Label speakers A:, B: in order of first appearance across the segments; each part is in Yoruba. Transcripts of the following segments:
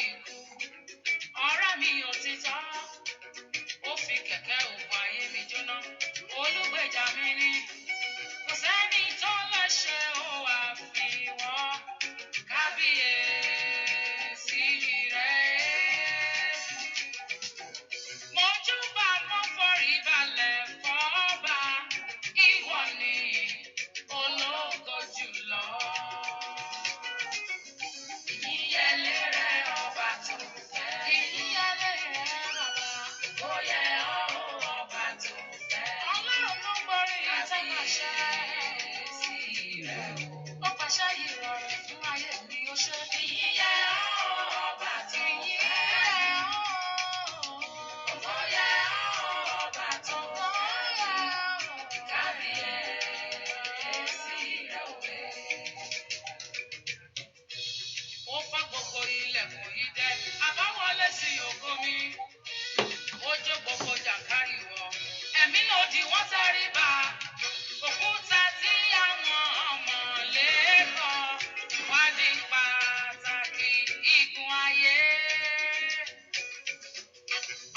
A: ikú. Ọ̀rẹ́ mi òtítọ́, ó fi kẹ̀kẹ́ òkun ayé mi jóná. Olùgbèjà mi ni, kò sẹ́ni tó lè ṣe ó àfiwọ́. Kábíyèsí rẹ̀. Mojúbà mo forí balẹ̀ fọ́ba, ìwọ ni ológo jùlọ. Ìyẹlé rẹ̀ ọba tó fẹ́. Ìyẹlé rẹ̀ bàbá. Ó yẹ ọ́ ọba tó fẹ́. Ọlọ́run ló borí àtàkàṣe sí rẹ̀ o. Ó pàṣẹ ìrọ̀rùn fún ayé mi ó ṣe. Ìyẹ ọ́ ọba tó fẹ́. Ó yẹ ọ́ ọba tó fẹ́. Kábíyèsí rẹ̀ òwe. Ó fá gbogbo ilẹ̀kùn yìí dẹ́, àbáwọlé sí ògo mi. Ó jó gbogbo jàǹkárì wọ, ẹ̀mí lòdì wọ́n tẹríba. Òkúta tí àwọn ọmọlé kọ̀ wá di pàtàkì igun ayé.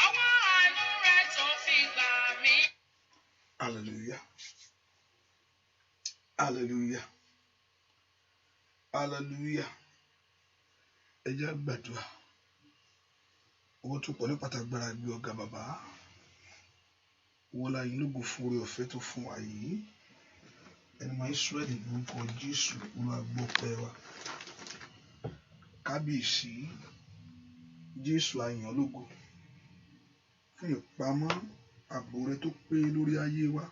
A: Ọwọ́ àánú rẹ̀ tó fi gbà mí.
B: Hallelujah. Hallelujah. Hallelujah. Ẹ jẹ́ gbàdúrà. Owó tó pọ̀ ní pàtàkì gbára gbé ọ̀gá bàbá. Owó láyé lógo fún oore ọ̀fẹ́ tó fún wa yìí. Ẹni máa Ísírẹ́lì lórúkọ Jésù Olúwa gbọ́ ọpẹ́ wa. Kábíyèsí Jésù a yìn ọ́ lógo fún ìpamọ́ ààbò rẹ tó pé lórí ayé wa.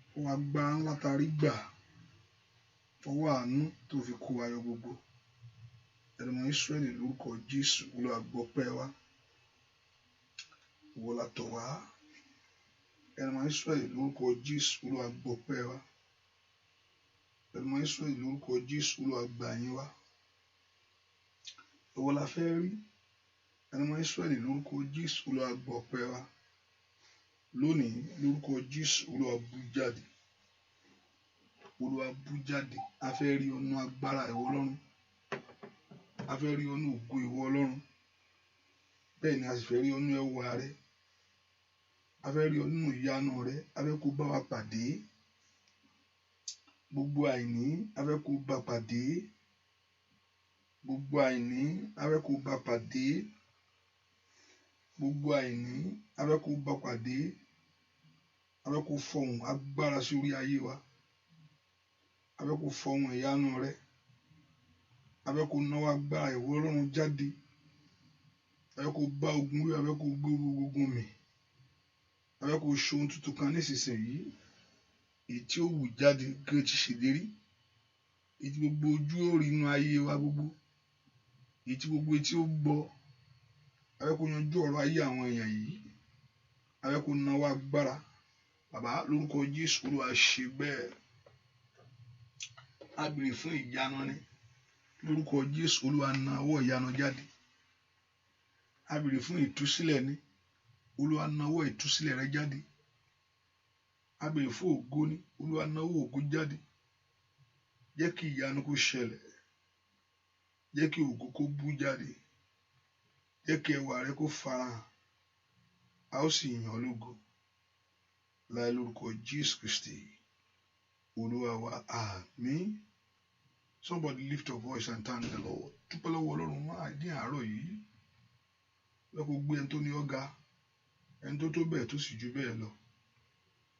B: Fún agbára ńlá tarí gbà. Fọwọ́ àánú tó fi kó wa yọ gbogbo. Ẹni máa Ísírẹ́lì lórúkọ Jésù Olúwa gbọ́ ọpẹ́ wa. Ìwọ la tọ̀ wá. Ẹni máa Ísírẹ́lì lórúkọ Jésù Olúwa gbọ́ ọpẹ́ wa. Ẹni máa Ísírẹ́lì lórúkọ Jésù Olúwa gbà yín wa. Ìwọ la fẹ́ rí. Ẹni máa Ísírẹ́lì lórúkọ Jésù Olúwa gbọ́ ọpẹ́ wa. Lónìí lórúkọ Jésù Olúwa bú jáde. Olúwa bú jáde. A fẹ́ rí ọ̀nà agbára ìwọ Ọlọ́run. A fẹ́ rí ọ̀nà ògo ìwọ Ọlọ́run. Bẹ́ẹ̀ ni a sì fẹ́ rí ọ̀nà ẹwà rẹ. A fẹ́ rí ọ̀nà ìyanu rẹ. A fẹ́ kó bá wa pàdé. Gbogbo àìní a fẹ́ kó bá pàdé. Gbogbo àìní a fẹ́ kó bá pàdé. Gbogbo àìní a fẹ́ kó bá pàdé. A fẹ́ kó fọhùn agbára sí orí ayé wa. A fẹ́ kó fọhùn ìyanu rẹ. A fẹ́ kó náwó agbára ìwọ Ọlọ́run jáde. A fẹ́ kó bá ogun wí. A fẹ́ kó gbé ogun mì. A fẹ́ kó ṣe ohun tuntun kan nísinsìnyí. Èyí tí ó wù jáde kí o ti ṣèlérí. Èyí tí gbogbo ojú ó rí inú ayé wa gbogbo. Èyí tí gbogbo etí ó gbọ́. A fẹ́ kó yanjú ọ̀rọ̀ ayé àwọn èèyàn yìí. A fẹ́ kó náwó agbára. Bàbá lórúkọ Jésù Olúwa ṣe bẹ́ẹ̀. A béèrè fún ìyanu ni. Lórúkọ Jésù Olúwa náwó ìyanu jáde. A béèrè fún ìtúsílẹ̀ ni. Olúwa náwó ìtúsílẹ̀ rẹ jáde. A béèrè fún ògo ni. Olúwa náwó ògo jáde. Jẹ́ kí ìyanu kó ṣẹlẹ̀. Jẹ́ kí ògo kó bú jáde. Jẹ́ kí ẹwà rẹ kó farahàn. A ó sì yìn ọ́ lógo. Láì lórúkọ Jésù Kristi Olúwa wa, àmín. Somebody lift your voice and thank the Lord. Dúpẹ́ lọ́wọ́ Ọlọ́run máa dín àárọ̀ yìí. Bẹ́ẹ̀ kó gbé ẹni tó ní ọ̀gá. Ẹni tó tó bẹ́ẹ̀ tó sì ju bẹ́ẹ̀ lọ.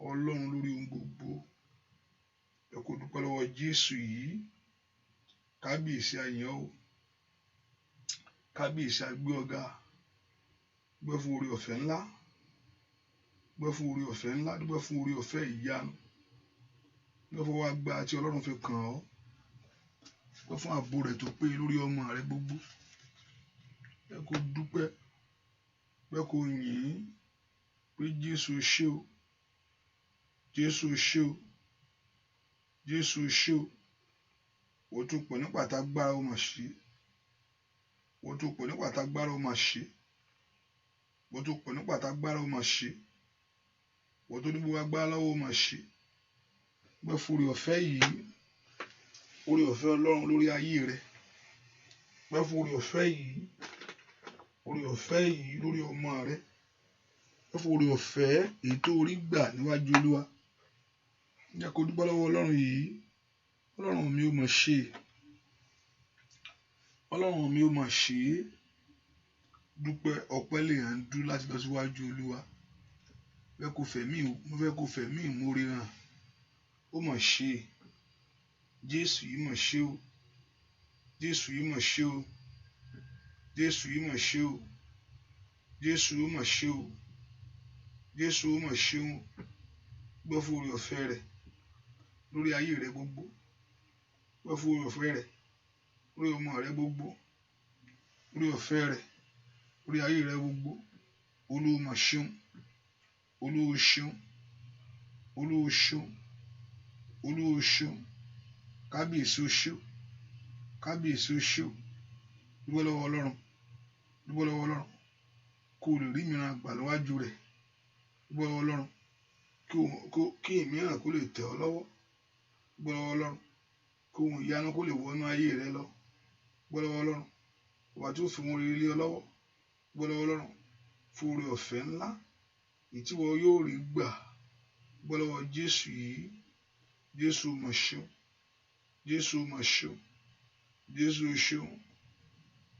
B: Ọlọ́run lórí ohun gbogbo. Ẹ kó dúpẹ́ lọ́wọ́ Jésù yìí. Kábíyèsí a yìn ọ́ o. Kábíyèsí a gbé ọ̀gá. Dúpẹ́ fún oore ọ̀fẹ́ ńlá. Dúpẹ́ fún oore ọ̀fẹ́ ńlá. Dúpẹ́ fún oore ọ̀fẹ́ ìyanu. Dúpẹ́ fún agbára tí Ọlọ́run fi kàn ọ́. Dúpẹ́ fún ààbò rẹ̀ tó pé lórí ọmọ rẹ gbogbo. Ẹ kó dúpẹ́. Ẹ kó yìn pé Jésù ṣé o. Jésù ṣé o. Jésù ṣé o. Ó tún pọ̀ nípa tágbára ó mà ṣe. Ó tún pọ̀ nípa tágbára ó mà ṣe. Ó tún pọ̀ nípa tágbára ó mà ṣe. Ó tún ní gbogbo agbára lọ́wọ́ ó mà ṣe. Gbẹ́ fún oore ọ̀fẹ́ yìí. Oore ọ̀fẹ́ Ọlọ́run lórí ayé rẹ. pẹ́ fún orí ọ̀fẹ́ yìí lórí ọmọ rẹ, pẹ́ fún orí ọ̀fẹ́ èyí tó rí gbà níwájú Olúwa. Jẹ́ kó dúpẹ́ lọ́wọ́ Ọlọ́run yìí. Ọlọ́run mi ò mọ̀ ṣe, Ọlọ́run mi ò mọ̀ ṣe. Dúpẹ́, ọpẹ́ lèèyàn ń dú láti lọ síwájú Olúwa. Mo fẹ́ kó fẹ̀mí ìmoore hàn. Ó mọ̀ ṣe. Jésù yìí mọ̀ ṣe o. Jésù yìí mọ̀ ṣe o. Jésù yìí mọ̀ ṣe o. Jésù ó mọ̀ ṣe o. Jésù ó mọ̀ ṣe o. Gbọ́ fún oore ọ̀fẹ́ rẹ̀ lórí ayé rẹ gbogbo. Gbọ́ fún oore ọ̀fẹ́ rẹ̀ lórí ọmọ rẹ gbogbo. Oore ọ̀fẹ́ rẹ̀ lórí ayé rẹ gbogbo. Olúwa mà ṣeun. Olúwa ṣeun. Olúwa ṣeun. Olúwa ṣeun. Kábíyèsí o ṣeun. Kábíyèsí o ṣeun. Dúpẹ́ lọ́wọ́ Ọlọ́run. Dúpẹ́ lọ́wọ́ Ọlọ́run. Kó o lè rí mìíràn gbà níwájú rẹ̀. Dúpẹ́ lọ́wọ́ Ọlọ́run. Kí ìmíràn kó lè tẹ̀ ọ́ lọ́wọ́. Dúpẹ́ lọ́wọ́ Ọlọ́run. Kó ohun ìyanu kó lè wọnú ayé rẹ lọ. Dúpẹ́ lọ́wọ́ Ọlọ́run. Ọba tí ó fi wọn rere lé ọ lọ́wọ́. Dúpẹ́ lọ́wọ́ Ọlọ́run fún oore ọ̀fẹ́ ńlá èyí tí wọn yóò rí gbà. Dúpẹ́ lọ́wọ́ Jésù yìí. Jésù mà ṣeun. Jésù mà ṣeun. Jésù ṣeun.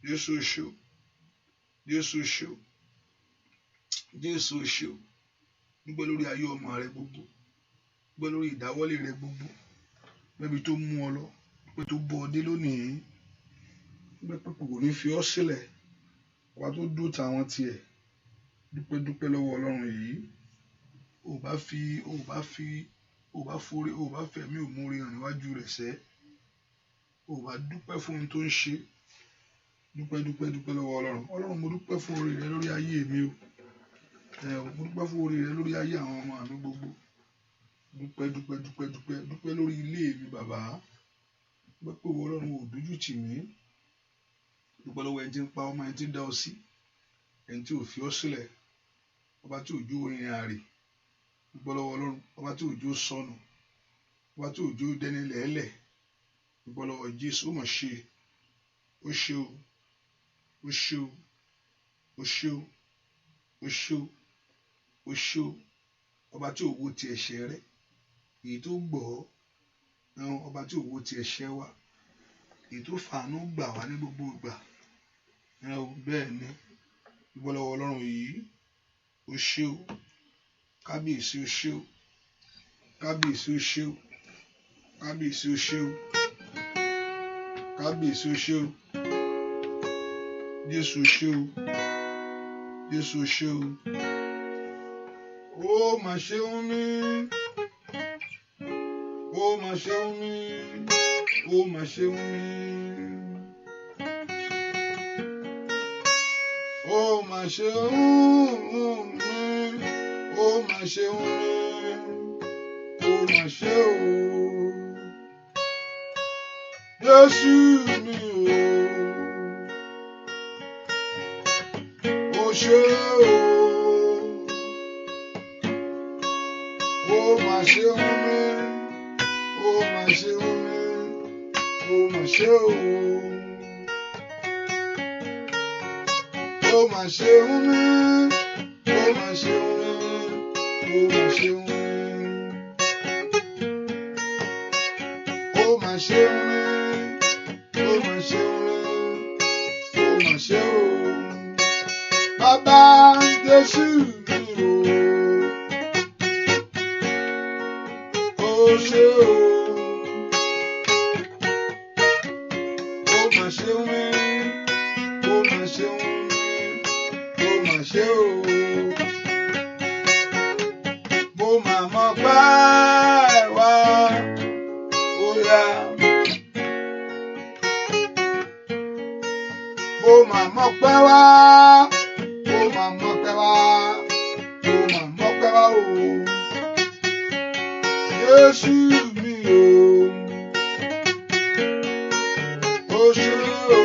B: Jésù ṣeun. Jésù ṣeun. Jésù ṣeun. Dúpẹ́ lórí ayé ọmọ rẹ gbogbo. Dúpẹ́ lórí ìdáwọ́lé rẹ gbogbo. Níbi tó mú ọ lọ. Dúpẹ́ tó bọ́ ọ dé lónìí. Dúpẹ́ pé kò ní fi ọ́ sílẹ̀. Ọba tó dúró tàwọn tiẹ̀. Dúpẹ́ lọ́wọ́ Ọlọ́run yìí. Ò bá fẹ̀mí ìmoore hàn níwájú rẹ̀ sẹ́. Ò bá dúpẹ́ fún ohun tó ń ṣe. Dúpẹ́ lọ́wọ́ Ọlọ́run. Ọlọ́run, mo dúpẹ́ fún oore rẹ lórí ayé mi o. Mo dúpẹ́ fún oore rẹ lórí ayé àwọn ọmọ mi gbogbo. Dúpẹ́ lórí ilé mi bàbá. Dúpẹ́ pé ìwọ Ọlọ́run ò dójú tì mí. Dúpẹ́ lọ́wọ́ ẹni tí ń pa ọmọ, ẹni tí ń dá ọ sí, ẹni tí ò fi ọ́ sílẹ̀. Ọba tí òjò ìrìn àrè. Dúpẹ́ lọ́wọ́ Ọlọ́run. Ọba tí òjò sọnù. Ọba tí òjò dẹni lẹ́lẹ̀. Dúpẹ́ lọ́wọ́ Jésù. Ó mà ṣe. Ó ṣe o. Ó ṣe o. Ó ṣe o. Ó ṣe o. Ó ṣe o. Ọba tí òwò ti ẹ̀ṣẹ̀ rẹ. Èyí tó gbọ́. Ọba tí òwò ti ẹ̀ṣẹ̀ wa. Èyí tó fàánú gbà wá ní gbogbo ìgbà. Bẹ́ẹ̀ ni. Dúpẹ́ lọ́wọ́ Ọlọ́run yìí. Ó ṣe o. Kábíyèsí o ṣe o. Kábíyèsí o ṣe o. Kábíyèsí o ṣe o. Kábíyèsí o ṣe o. Jésù o ṣe o. Jésù o ṣe o. Ó mà ṣeun mí. Ó mà ṣeun mí. Ó mà ṣeun mí. Ó mà ṣeun mí. Ó mà ṣeun mí. Ó mà ṣe o. Jésù mi o. Ó ṣe o. Ó mà ṣeun mí. Ó mà ṣeun mí. Ó mà ṣe o. Ó mà ṣeun mí. Ó mà ṣeun mí. Ó mà ṣeun mí. Ó mà ṣeun mí. Ó mà ṣeun mí. Ó mà ṣe o. Bàbá Jésù mi o. Ó ṣe o. Ó mà ṣeun mí. Ó mà ṣeun mí. Ó mà ṣe o. Mo mà mọ̀ pé wá. Ó yá. Mo mà mọ̀ pé wá. Mo mà mọ̀ pé wá. Mo mà mọ̀ pé wá o. Jésù mi o. Ó ṣe o.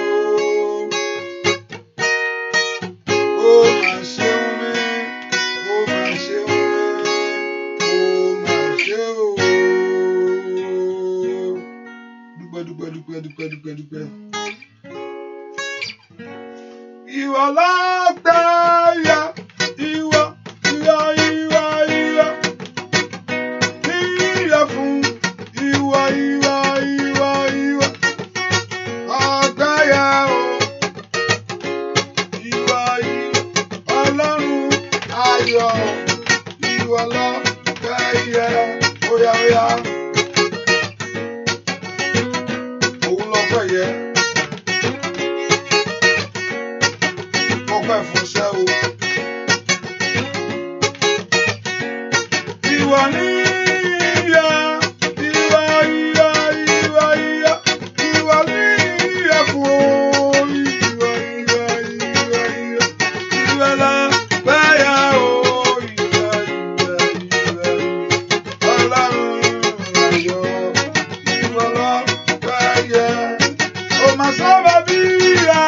B: Ó mà ṣeun mí. Ó mà ṣeun mí. Ó mà ṣe o. Dúpẹ́. ìwọ lágbára, ìwọ níyà fún ìwọ agbára o, ìwọ Ọlọ́run ayọ̀, ìwọ lágbára, óyá òun lọ́pẹ́ yẹ. Ọpẹ́ fún iṣẹ́ o. Ìwọ níyà, ìwọ níyà fún ìwọ lágbára o, Ọlọ́run ayọ̀, ìwọ lágbára. Ó máa sábà bí ìyá.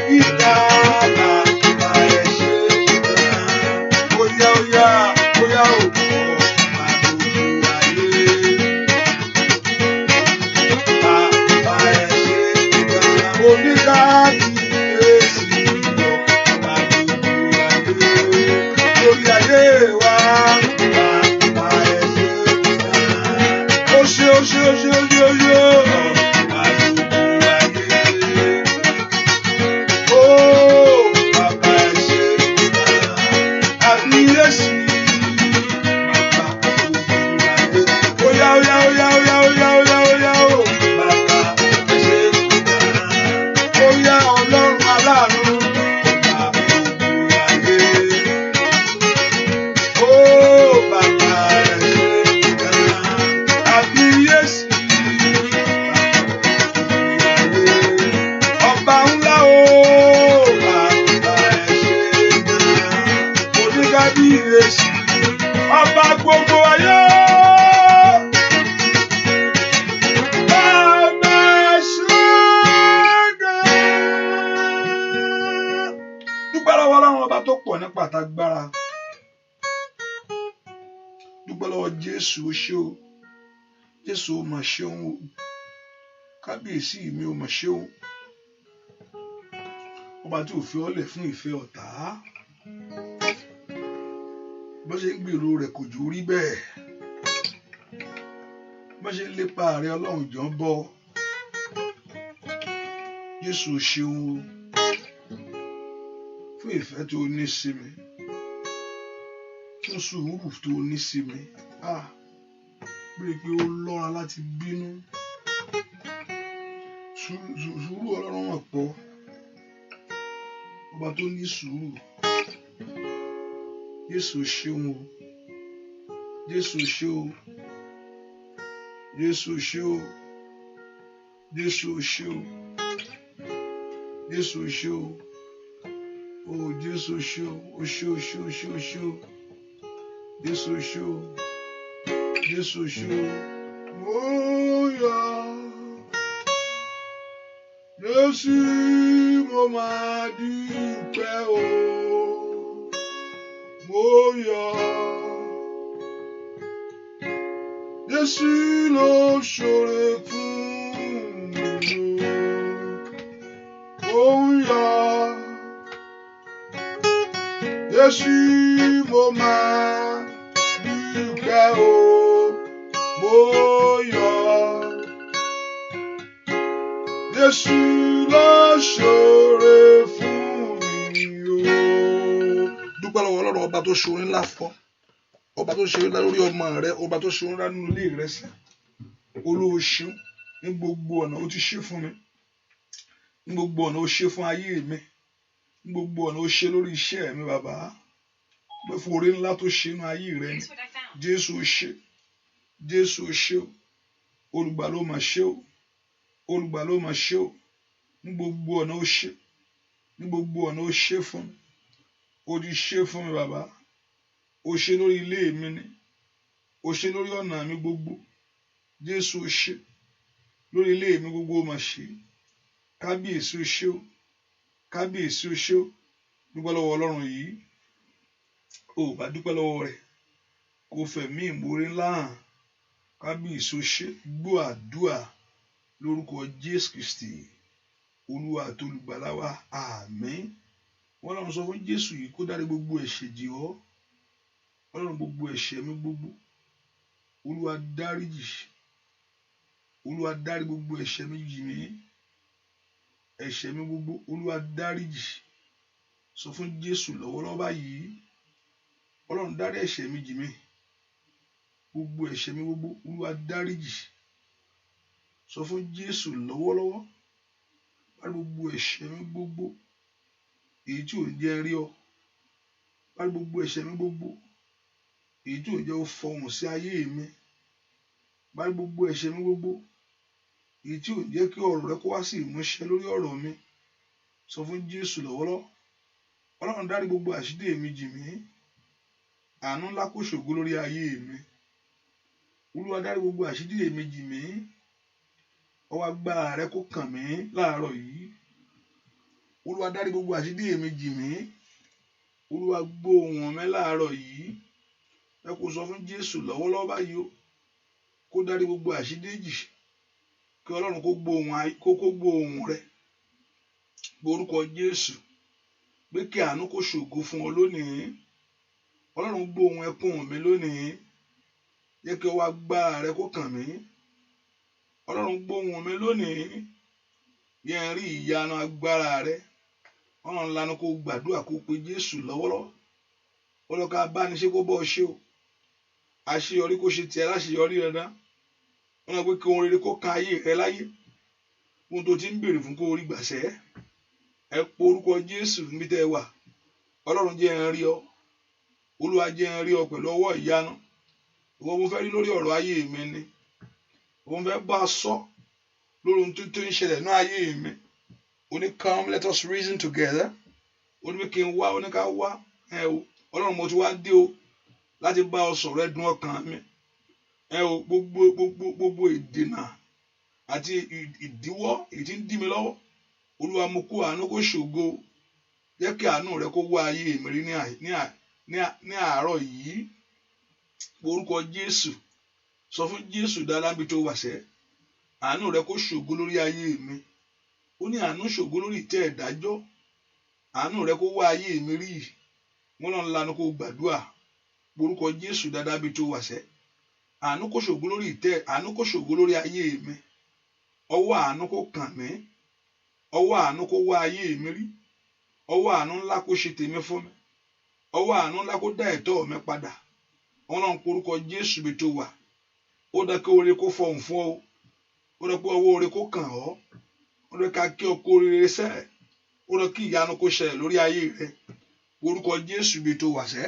B: gíga bàbá ẹ ṣé bóyá bóyá òkú ọba gbogbo ayé bàbá ẹ ṣé oníkàbíyèsí ọba gbogbo ayé lórí ayé wa bàbá ẹ ṣé ó ṣe. Ọba gbogbo ayé. Bàbá ṣẹ́gun. Dúpẹ́ lọ́wọ́ Ọlọ́run ọba tó pọ̀ nípa àtagbára. Dúpẹ́ lọ́wọ́ Jésù ó ṣé o. Jésù ó mà ṣeun o. Kábíyèsí mi ó mà ṣeun. Ọba tí ò fi ọ́ lẹ̀ fún ìfẹ́ ọ̀tá. Bó ṣe ń gbèrò rẹ̀ kò jù rí bẹ́ẹ̀. Bó ṣe ń lépa rẹ̀ Ọlọ́run jọ ń bọ̀. Jésù ṣeun o fún ìfẹ́ tó ní sí mi, fún sùúrù tó ní sí mi. Bí pé ó lọ́ra láti bínú. Sùúrù Ọlọ́run wà pọ̀. Ọba tó ní sùúrù. Jésù ṣeun o. Jésù ṣe o. Jésù ṣe o. Jésù ṣe o. Jésù ṣe o. Oh, Jésù ṣe o. O ṣe o ṣe o ṣe o ṣe o. Jésù ṣe o. Jésù ṣe o. Mo yọ̀. Jésù mo máa dúpẹ́ o. Mo yọ̀. Jésù ló ṣoore fún mi. Mo yọ̀. Jésù mo máa dúpẹ́ o. Mo yọ̀. Jésù ló ṣoore fún mi o. Dúpẹ́ lọ́wọ́ Ọlọ́run ọba tó ṣoore ńlá fún ọ, ọba tó ṣoore ńlá lórí ọmọ rẹ, ọba tó ṣoore ńlá nínú ilé rẹ sí. Olúwa ṣeun ní gbogbo ọ̀nà ó ti ṣe fún mi, ní gbogbo ọ̀nà ó ṣe fún ayé mi, ní gbogbo ọ̀nà ó ṣe lórí iṣẹ́ mi bàbá. Pé fún oore ńlá tó ṣe nínú ayé rẹ ni. Jésù ṣe, Jésù ṣe o, olùgbà ló máa ṣe o, olùgbà ló máa ṣe o, ní gbogbo ọ̀nà ó ṣe, ní gbogbo ọ̀nà ó ṣe fún mi. Ó ti ṣe fún mi bàbá. Ó ṣe lórí ilé mi ni, ó ṣe lórí ọ̀nà mi gbogbo. Jésù ṣe lórí ilé mi gbogbo ó máa ṣe. Kábíyèsí ó ṣe o, kábíyèsí ó ṣe o. Dúpẹ́ lọ́wọ́ Ọlọ́run yìí. Ó bá dúpẹ́ lọ́wọ́ rẹ̀ kó fẹ̀mí ìmoore ńlá hàn. Kábíyèsí ó ṣe. Gbọ́ àdúà lórúkọ Jésù Kristi Olúwa àti olùgbàlà wa. Àmín. Wọ́n lọ́run sọ fún Jésù yìí kó dárí gbogbo ẹ̀ṣẹ̀ jì ọ́. Ọlọ́run gbogbo ẹ̀ṣẹ̀ mi gbogbo Olúwa dáríjì. Olúwa dárí gbogbo ẹ̀ṣẹ̀ mi jì mí. Ẹ̀ṣẹ̀ mi gbogbo Olúwa dáríjì. Sọ fún Jésù lọ́wọ́lọ́wọ́ báyìí. Ọlọ́run dárí ẹ̀ṣẹ̀ mi jì mí. Gbogbo ẹ̀ṣẹ̀ mi gbogbo Olúwa dáríjì. Sọ fún Jésù lọ́wọ́lọ́wọ́. Dárí gbogbo ẹ̀ṣẹ̀ mi gbogbo èyí tí ò ń jẹ́ rí ọ. Dárí gbogbo ẹ̀ṣẹ̀ mi gbogbo èyí tí ò ń jẹ́ ó fọhùn sí ayé mi. Dárí gbogbo ẹ̀ṣẹ̀ mi gbogbo èyí tí ò ń jẹ́ kí ọ̀rọ̀ rẹ kó wá sí ìmúṣẹ lórí ọ̀rọ̀ mi. Sọ fún Jésù lọ́wọ́lọ́wọ́. Ọlọ́run dárí gbogbo àṣídé mi jì mí. Àánú ńlá kó ṣògo lórí ayé mi. Olúwa dárí gbogbo àṣídé mi jì mí. Ọwọ́ agbára rẹ kó kàn mí láàárọ̀ yìí. Olúwa dárí gbogbo àṣírí mi jì mí. Olúwa gbọ́ ohùn mi láàárọ̀ yìí. Ẹ kò sọ fún Jésù lọ́wọ́lọ́wọ́ báyìí o, kó dárí gbogbo àṣírí jì, kí Ọlọ́run kó gbọ́ ohùn rẹ. Orúkọ Jésù, pé kí àánú kó ṣògo fún ọ lónìí. Ọlọ́run gbọ́ ohùn ẹkún mi lónìí. Jẹ́ kí ọwọ́ agbára rẹ kó kàn mí. Ọlọ́run gbọ́ ohùn mi lónìí. Jẹ́ n rí ìyanu agbára rẹ. Ọlọ́run lanu kó gbàdúrà kó pe Jésù lọ́wọ́lọ́wọ́. Ọlọ́ka abániṣe kó bọ́ ọ ṣe o. Àṣeyọrí kó ṣe tiẹ̀ láṣeyọrí dandan. Wọ́n lọ pé kí ohun rere kó kan ayé rẹ láyé. Ohun tó ti ń béèrè fún kó rí gbàṣẹ́. Ẹ po orúkọ Jésù níbi tẹ́ ẹ wà. Ọlọ́run jẹ́ n rí ọ. Olúwa jẹ́ n rí ọ pẹ̀lú ọwọ́ ìyanu. Ìwọ mo fẹ́ rí lórí ọ̀rọ̀ ayé mi ni. Ìwọ mo fẹ́ bá a sọ lórí ohun tó ń ṣẹlẹ̀ ní ayé mi. Ó ní come let us reason together. Ó ní kí n wá, ó ní ká wá. Ọlọ́run mo ti wá dé o láti bá ọ sọ̀rọ̀ ẹ̀dùn ọkàn mi. Gbogbo ìdènà àti ìdíwọ́ èyí tí ń dí mi lọ́wọ́. Olúwa mo kó àánú kó ṣògo. Jẹ́ kí àánú rẹ kó wá ayé mi rí ní àárọ̀ yìí. Orúkọ Jésù, sọ fún Jésù dáadáa bí tó wà sẹ́. Àánú rẹ kó ṣògo lórí ayé mi. Ó ní àánú ṣògo lórí ìtẹ́ ìdájọ́. Àánú rẹ kó wá ayé mi rí. Wọ́n lọ́n lanu kó gbàdúrà. Orúkọ Jésù dáadáa bí tó wà sẹ́. Àánú kó ṣògo lórí ìtẹ́, àánú kó ṣògo lórí ayé mi. Ọwọ́ àánú kó kàn mí. Ọwọ́ àánú kó wá ayé mi rí. Ọwọ́ àánú ńlá kó ṣe tèmi fún mi. Ọwọ́ àánú ńlá kó dá ẹ̀tọ́ mi padà. Wọ́n lọ́n porúkọ Jésù bí tó wà. Ó dá kí oore kó fọhùn fún ọ. Ó dá pé ọwọ́ oore kó kàn ọ́. Ó dá ká kí ọkọ oore sẹ́. Ó dá kí ìyanu kó ṣẹlẹ̀ lórí ayé rẹ. Orúkọ Jésù bí tó wà sẹ́.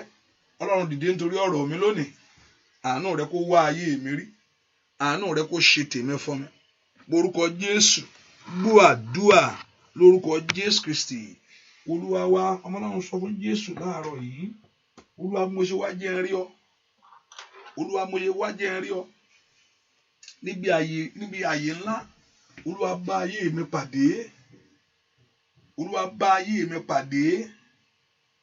B: Ọlọ́run dìde nítorí ọ̀rọ̀ mi lónìí. Àánú rẹ kó wá ayé mi rí. Àánú rẹ kó ṣe tèmi fún mi. Orúkọ Jésù, gbọ́ àdúrà lórúkọ Jésù Kristi. Olúwa wa, ọmọ náà sọ fún Jésù láàárọ̀ yìí. Olúwa mo ṣe wá jẹ́ n rí ọ. Olúwa mo ṣe wá jẹ́ n rí ọ. Níbi àyè ńlá, Olúwa bá ayé mi pàdé. Olúwa bá ayé mi pàdé.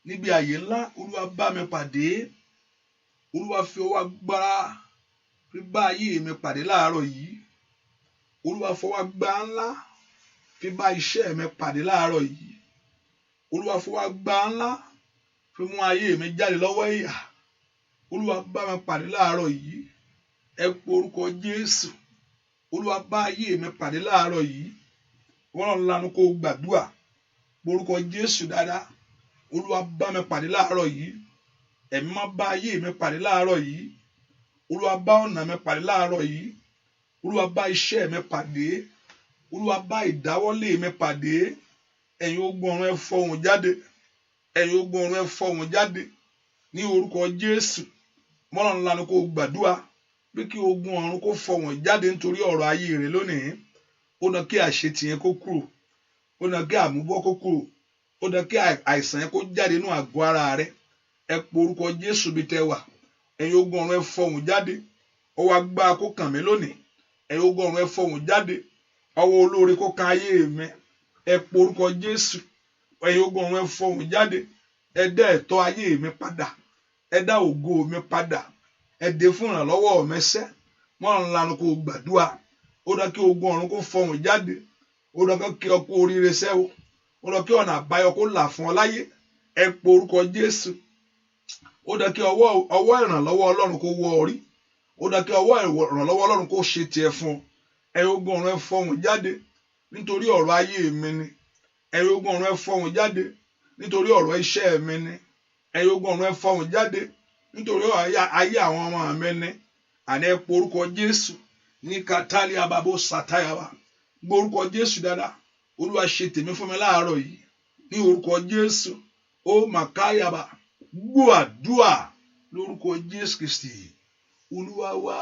B: Níbi àyè ńlá, Olúwa bá mi pàdé. Olúwa fi ọwọ́ agbára fi bá ayé mi pàdé láàárọ̀ yìí. Olúwa fọwọ́ agbára ńlá fi bá iṣẹ́ mi pàdé láàárọ̀ yìí. Olúwa fọwọ́ agbára ńlá fi mú ayé mi jáde lọ́wọ́ ìyà. Olúwa bá mi pàdé láàárọ̀ yìí. Ẹ po orúkọ Jésù. Olúwa bá ayé mi pàdé láàárọ̀ yìí. Wọ́n lọ́n lanu kó gbàdúrà. Orúkọ Jésù dáadáa. Olúwa bá mi pàdé láàárọ̀ yìí. Ẹ̀mí máa bá ayé mi pàdé láàárọ̀ yìí. Olúwa bá ọ̀nà mi pàdé láàárọ̀ yìí. Olúwa bá iṣẹ́ mi pàdé. Olúwa bá ìdáwọ́lé mi pàdé. Ẹ̀yin ogun ọ̀run ẹ fọhùn jáde. Ẹ̀yin ogun ọ̀run ẹ fọhùn jáde. Ní orúkọ Jésù. Mọ́nà ńlá ni kó gbàdúrà pé kí ogun ọ̀run kó fọhùn jáde nítorí ọ̀rọ̀ ayé rẹ lónìí. Ó dán kí àṣetì yẹn kó kúrò. Ó dán kí àmúbọ́ kó kúrò. Ó dán kí àìsàn yẹn kó jáde nínú àgọ́ ara rẹ. Ẹ po orúkọ Jésù bí tẹ́ wà. Ẹ̀yin ogun ọ̀run ẹ fọhùn jáde. Ọwọ́ agbára kó kàn mí lónìí. Ẹ̀yin ogun ọ̀run ẹ fọhùn jáde. Ọwọ́ olóore kó kan ayé mi. Ẹ po orúkọ Jésù. Ẹ̀yin ogun ọ̀run ẹ fọhùn jáde. Ẹ dá ẹ̀tọ́ ayé mi padà. Ẹ dá ògo mi padà. Ẹ dé fún ìrànlọ́wọ́ mi sẹ́. Wọ́n ń lanu kó gbàdúrà. Ó dá kí ogun ọ̀run kó fọhùn jáde. Ó dá kí ọkọ oríire sẹ́ o. Ó dá kí ọ̀nà àbáyọ kó là fún ọ láyé. Ẹ po orúkọ Jésù. Ó dá kí ọwọ́ ìrànlọ́wọ́ Ọlọ́run kó wọ orí. Ó dá kí ọwọ́ ìrànlọ́wọ́ Ọlọ́run kó ṣe tiẹ̀ fún ọ. Ẹ̀yin ogun ọ̀run ẹ fọhùn jáde nítorí ọ̀rọ̀ ayé mi ni. Ẹ̀yin ogun ọ̀run ẹ fọhùn jáde nítorí ọ̀rọ̀ iṣẹ́ mi ni. Ẹ̀yin ogun ọ̀run ẹ fọhùn jáde nítorí ayé àwọn ọmọ mi ni. Àní ẹ po orúkọ Jésù ní kátálí ababo sàtáyàwá. Gbọ́ orúkọ Jésù dáadáa. Olúwa ṣe tèmi fún mi láàárọ̀ yìí. Ní orúkọ Jésù. Ó màkáyàbá. Gbọ́ àdúrà lórúkọ Jésù Kristi. Olúwa wá.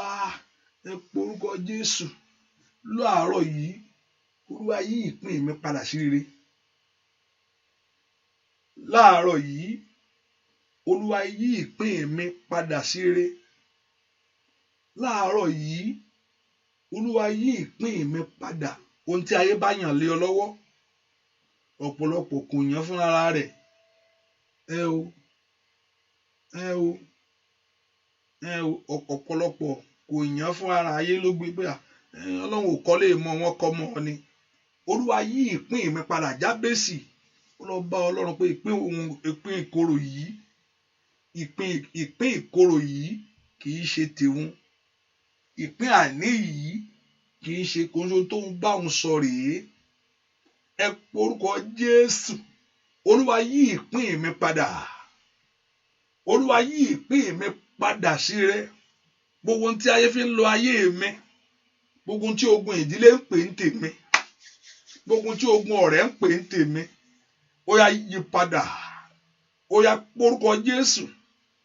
B: Ẹ po orúkọ Jésù. Láàárọ̀ yìí. Olúwa yí ìpín mi padà sí rere. Láàárọ̀ yìí. Olúwa yí ìpín mi padà sí rere. Láàárọ̀ yìí. Olúwa yí ìpín mi padà. Ohun tí ayé bá yàn lé ọ lọ́wọ́. ọ̀pọ̀lọpọ̀ kò yàn fúnra rẹ̀ ọ̀pọ̀lọpọ̀ kò yàn fún ara ayé ló gbé pé Ọlọ́run ò kọ́ lè mọ wọn kọ́ mọ́ ọ ni. Olúwa yí ìpín mi padà. Jábésì ó lọ bá Ọlọ́run pé ìpín ìkorò yìí ìpín ìkorò yìí kì í ṣe tèun, ìpín àní yìí kì í ṣe kóńsó tó ń bá òun sọ rèé. Ẹ porúkọ Jésù. Olúwa yí ìpín mi padà. Olúwa yí ìpín mi padà sí rẹ. Gbogbo ohun tí ayé fi ń lo ayé mi, gbogbo ohun tí ogun ìdílé ń pè ń tèmi, gbogbo ohun tí ogun ọ̀rẹ́ ń pè ń tèmi, ó yá yí padà. Ó yá porúkọ Jésù.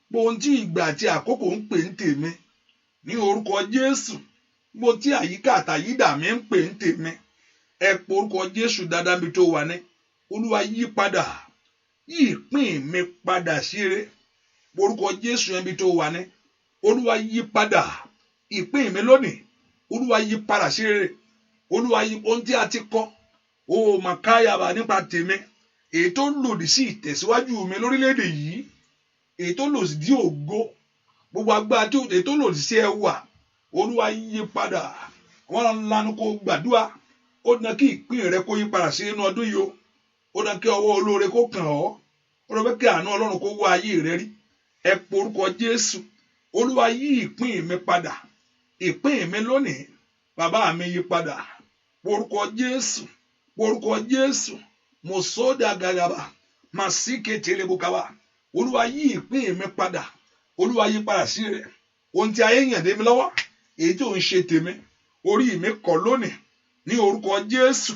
B: Gbogbo ohun tí ìgbà àti àkókò ń pè ń tèmi, ní orúkọ Jésù. Gbogbo tí àyíká àtàyídà mi ń pè ń tèmi, ẹ porúkọ Jésù dáadáa bí tó wà ní. Olúwa yí padà. Yí ìpín mi padà sí rẹ. Porúkọ Jésù yẹn bí tó wà ní. Olúwa yí padà ìpín mi lónìí. Olúwa yí padà sí rere. Olúwa yí ohun tí a ti kọ màkáyàbá nípa tèmi, èyí tó lòdì sí ìtẹ̀síwájú mi lórílẹ̀‐èdè yìí, èyí tó lòdì sí ògo, gbogbo agbára tí èyí tó lòdì sí ẹwà, Olúwa yí padà. Wọ́n lanu kó gbàdúrà. Ó dán kí ìpín rẹ kó yí padà sí inú ọdún yìí o. Ó dán kí ọwọ́ olóore kó kàn ọ́. Ó dán kí àánú Ọlọ́run kó wá ayé rẹ rí. Ẹ porúkọ Jésù. Olúwa yí ìpín mi padà. Ìpín mi lónìí, bàbá mi yí padà. Porúkọ Jésù. Porúkọ Jésù. Mòsódà gàgàbà. Màsíkè télébùkàbà. Olúwa yí ìpín mi padà. Olúwa yí padà sí rẹ. Ohun tí ayé yàn dé mi lọ́wọ́, èyí tó ń ṣe tèmi, orí mi kọ̀ lónìí. Ní orúkọ Jésù.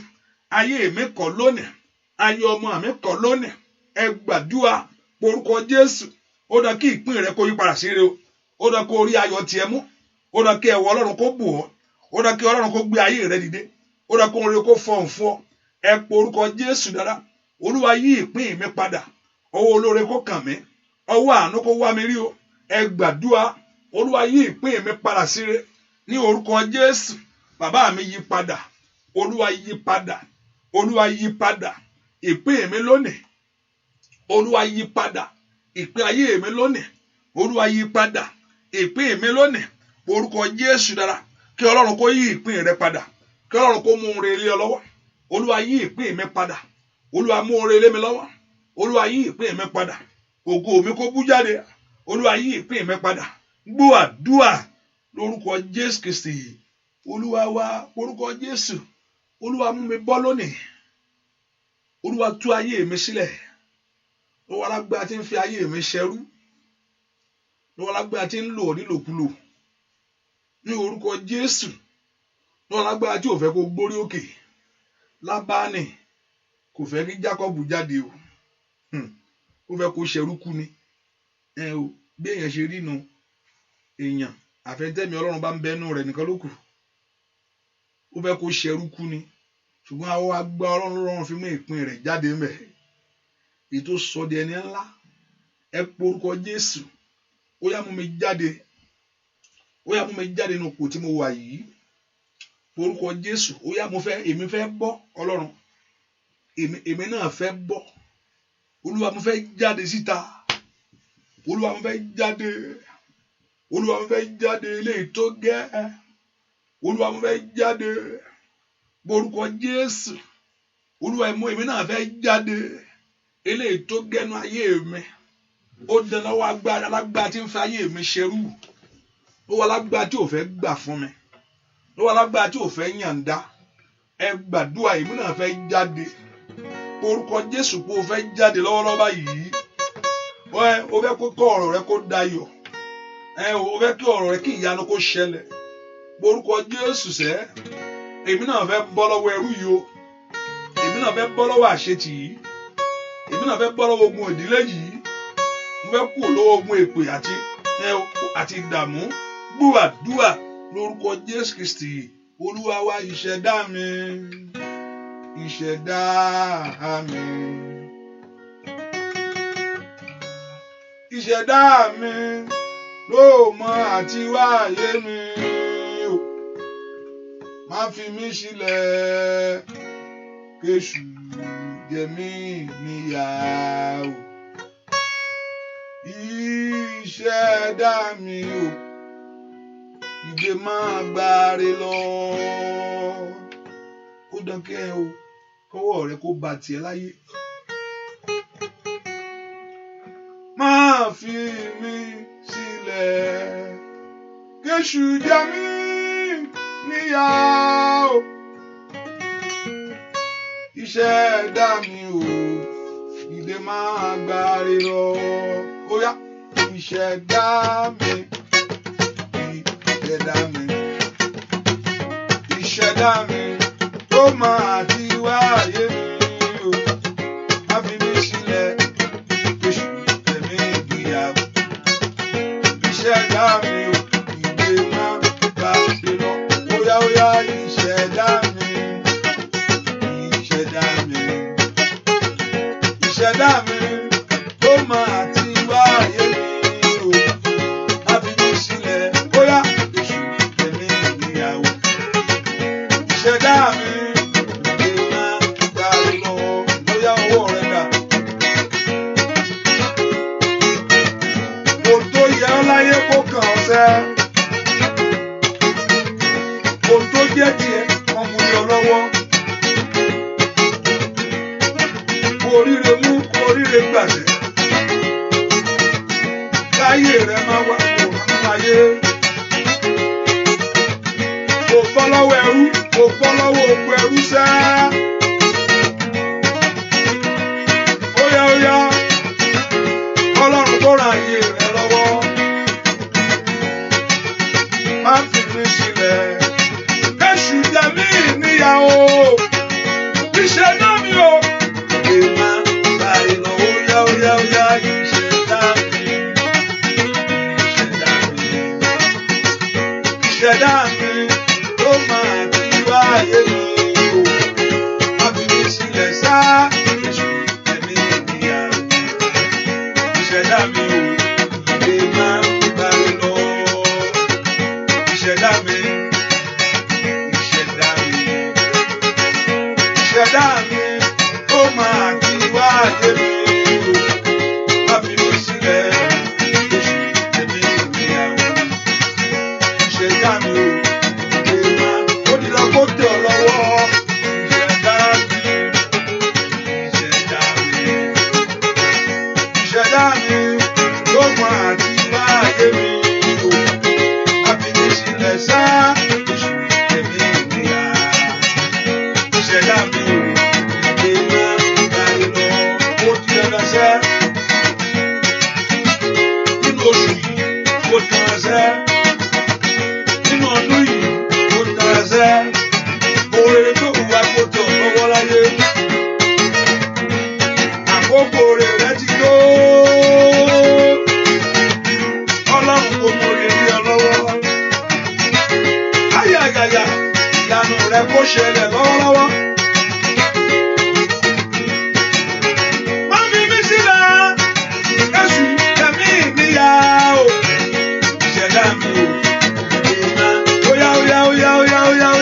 B: Ayé mi kọ̀ lónìí. Ayé ọmọ mi kọ̀ lónìí. Ẹ gbàdúrà. Porúkọ Jésù. Ó dán kí ìpín rẹ kó yí padà sí rẹ o. Ó dán kó rí ayọ̀ tiẹ̀ mú. Ó dán kí ẹwọ Ọlọ́run kó bò ọ́. Ó dán kí Ọlọ́run kó gbé ayé rẹ dìde. Ó dán kó oore kó fọhùn fún ọ. Ẹ porúkọ Jésù dára. Olúwa yí ìpín mi padà. Ọwọ́ olóore kó kàn mí. Ọwọ́ àánú kó wá mi rí o. Ẹ gbàdúrà. Olúwa yí ìpín mi padà sí rẹ. Ní orúkọ Jésù. Bàbá mi yí padà. Olúwa yí padà. Olúwa yí padà. Ìpín mi lónìí. Olúwa yí padà. Ìpín ayé mi lónìí. Olúwa yí padà. Ìpín mi lónìí. Orúkọ Jésù dára. Kí Ọlọ́run kó yí ìpín rẹ padà. Kí Ọlọ́run kó mú un re lé ọ lọ́wọ́. Olúwa yí ìpín mi padà. Olúwa mú un re lé mi lọ́wọ́. Olúwa yí ìpín mi padà. Ògo mi kó bú jáde. Olúwa yí ìpín mi padà. Gbọ́ àdúà lórúkọ Jésù Kristi. Olúwa wá. Orúkọ Jésù. Olúwa mú mi bọ́ lónìí. Olúwa tú ayé mi sílẹ̀. Lọ́wọ́ alágbára tí ń fi ayé mi ṣẹrú. Lọ́wọ́ alágbára tí ń lò nílòkulò. Ní orúkọ Jésù. Lọ́wọ́ alágbára tí ò fẹ́ kó gbórí òkè. Lábánì kò fẹ́ kí Jákọ́bù jáde o. Ó fẹ́ kó ṣẹrú kú ni. Bí èèyàn ṣe rí nu èèyàn, àfẹ́ntẹ́mi Ọlọ́run bá ń bẹ́nu rẹ̀ nìkan ló kù. Ó fẹ́ kó ṣẹrú kú ni. Ṣùgbọ́n àwọn agbá Ọlọ́run fi mú ìpín rẹ̀ jáde ńbẹ̀. Ètò sọ di ẹni ńlá. Ẹ porúkọ Jésù. Ó yá mú mi jáde. Ó yá mú mi jáde nínú ipò tí mo wà yìí. Porúkọ Jésù. Ó yá èmi fẹ́ bọ́ Ọlọ́run. Èmi náà fẹ́ bọ́. Olúwa mo fẹ́ jáde síta. Olúwa mo fẹ́ jáde. Olúwa mo fẹ́ jáde eléyìí tó gẹ́. Olúwa mo fẹ́ jáde. Porúkọ Jésù. Olúwa èmi náà fẹ́ jáde. Eléyìí tó gẹ́nu ayé mi. Ó dán lọ́wọ́ agbára alágbára tí ń fi ayé mi ṣerú. Ó wà lágbára tí ò fẹ́ gbà fún mi. Ó wà lágbára tí ò fẹ́ yàǹda. Ẹ gbàdúrà èmi náà fẹ́ jáde. Orúkọ Jésù pé o fẹ́ jáde lọ́wọ́lọ́wọ́ báyìí. O fẹ́ kó ọ̀rọ̀ rẹ kó dayọ̀. O fẹ́ kí ọ̀rọ̀ rẹ kí ìyanu kó ṣẹlẹ̀. Orúkọ Jésù sẹ́. Èmi náà fẹ́ bọ́ lọ́wọ́ ẹrú yìí o. Èmi náà fẹ́ bọ́ lọ́wọ́ àṣetì yìí. Èmi náà fẹ́ bọ́ lọ́wọ́ ogun ìdílé yìí. Mo fẹ́ kúrò lọ́wọ́ ogun èpè àti ìdààmú. Gbọ́ àdúrà lórúkọ Jésù Kristi. Olúwa wá ìṣẹ̀dá mi. Ìṣẹ̀dá mi. Ìṣẹ̀dá mi ló mọ àti wáyé mi. Má fi mí sílẹ̀ kéṣù jẹ̀mí níyàwó. Ìṣẹ̀dá mi o, ìgbé máa gbáre lọ. Ó dánkẹ́ o, kọ́wọ́ rẹ kó ba tiẹ̀ láyé. Máa fi mí sílẹ̀, kéṣù jẹ mí níyà o. Ìṣẹ̀dá mi o, ìdè máa gbáre lọ. Ó yá, ìṣẹ̀dá mi, ìṣẹ̀dá mi, ìṣẹ̀dá mi tó máa ti wáyé mi o. Má fi mí sílẹ̀, kéṣù jẹ mí níyà o. Ìṣẹ̀dá mi o, ìdè máa gbáre lọ. Ó yá, ìṣẹ̀dá mi, ìṣẹ̀dá mi, ìṣẹ̀dá mi tó máa ti wáyé mi o. Má fi mí sílẹ̀, ó yá, kéṣù jẹ mí níyà o. Ìṣẹ̀dá mi, ìdè máa gbáre lọ. Ó yá, ọwọ́ rẹ dà. Ohun tó yẹ ọ́ láyé kó kàn ọ́ sẹ́. Ohun tó jẹ́ tiẹ̀ wọ́n mú ní ọ lọ́wọ́. Kó oríire mú, kó oríire gbàṣẹ. Káyé rẹ máa wá kó nínú ayé. Kò bọ́ lọ́wọ́ ẹrú, kò bọ́ lọ́wọ́ oko ẹrú sẹ́. Ó yá, Ọlọ́run tó ràn ayé rẹ lọ́wọ́. Má fi mí sílẹ̀, kéṣù jẹ mí níyà o. Ìṣẹ̀dá mi o, ìdè máa gbáre lọ. Ó yá, ìṣẹ̀dá mi, ìṣẹ̀dá mi, ìṣẹ̀dá mi tó máa ti wáyé mi o. Má fi mí sílẹ̀ sá, kéṣù jẹ mí níyà o. Ìṣẹ̀dá mi o, ìdè máa gbáre lọ. Ìṣẹ̀dá mi, ìṣẹ̀dá mi, ìṣẹ̀dá mi tó máa ti wáyé mi o. Má fi mí sílẹ̀, kéṣù jẹ mí níyà o. Ìṣẹ̀dá mi o, ìdè máa ó ní lọ kó tẹ̀ ọ́ lọ́wọ́. Ìṣẹ̀dá mi, ìṣẹ̀dá mi, ìṣẹ̀dá mi tó máa ti wáyé mi o. Má fi mí sílẹ̀ sá, kéṣù jẹ mí níyà. Ìṣẹ̀dá mi o, ìdè máa gbáre lọ. Ó di dandan sẹ́. Nínú oṣù yìí, ó di dandan sẹ́. Nínú ọdún yìí, ó di dandan sẹ́. Oore tó wù wá kó tẹ̀ ọ́ lọ́wọ́ láyé. Àkókò rẹ ti tó. Ọlọ́run kò mọ oore rí ọ lọ́wọ́. Ayayaya, ìyanu rẹ kó ṣẹlẹ̀ lọ́wọ́lọ́wọ́. Má fi mí sílẹ̀, kéṣù jẹ mí níyà o. Ìṣẹ̀dá mi o, ìdè máa ó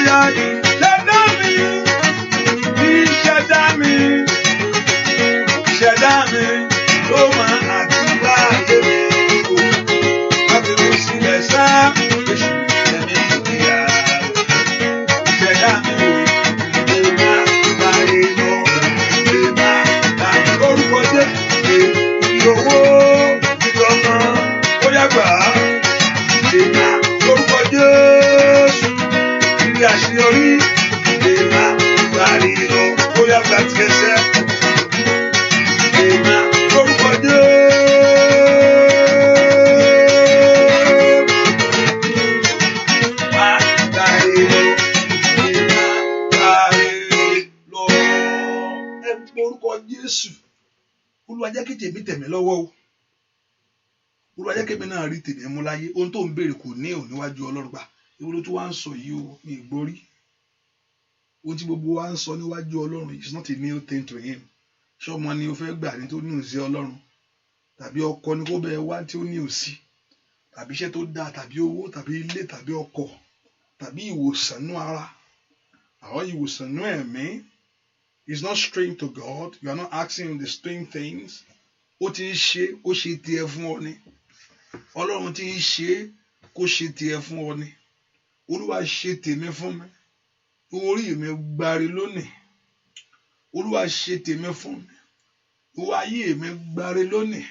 B: yá. Ìṣẹ̀dá mi, ìṣẹ̀dá mi tó máa ti wáyé mi o. Má fi mí sílẹ̀ sá, kéṣù jẹ mí níyà o. Ìṣẹ̀dá mi o, ìdè máa gbáre lọ. Ìdè máa gbáre lórúkọ Jésù. Ìyòwò ìjọba ó yá gbà á. Ìdè máa lórúkọ Jésù. Ìrì àṣeyọrí, ìdè máa gbáre lọ. Ó yá gbà tiẹ̀ sẹ́. Ìdè máa lórúkọ Jésù. Máa gbáre lọ. Ìdè máa gbáre lọ. Ẹ gbórúkọ Jésù. Olúwa jẹ́ kí tèmi tẹ̀ mí lọ́wọ́ o. Olúwa jẹ́ kí èmi náà rí tèmi mú láyé. Ohun tó ń béèrè kò ní ò níwájú Ọlọ́run gbà. Èwo ló tún wá ń sọ yìí o, mi ì gbọ́ rí. Ohun tí gbogbo wa ń sọ níwájú Ọlọ́run is not a new thing to him. Ṣé ọmọ ni o fẹ́ gbà ní tó ní òsì Ọlọ́run? Tàbí ọkọ ni kó bẹ́ẹ̀ wá tí ó ní òsì? Tàbí iṣẹ́ tó dáa, tàbí owó, tàbí ilé, tàbí ọkọ̀, tàbí ìwòsàn nú ara, àwọn ìwòsàn nú ẹ̀mí, It's not strange to God. You are not asking him the strange things. Ó ti ń ṣe kó ṣe tiẹ̀ fún ọ ni. Ọlọ́run ti ń ṣe kó ṣe tiẹ̀ fún ọ ni. Olúwa ṣe tèmi fún mi. Orí mi gbáre lónìí. Olúwa ṣe tèmi fún mi. Ìwọ ayé mi gbáre lónìí.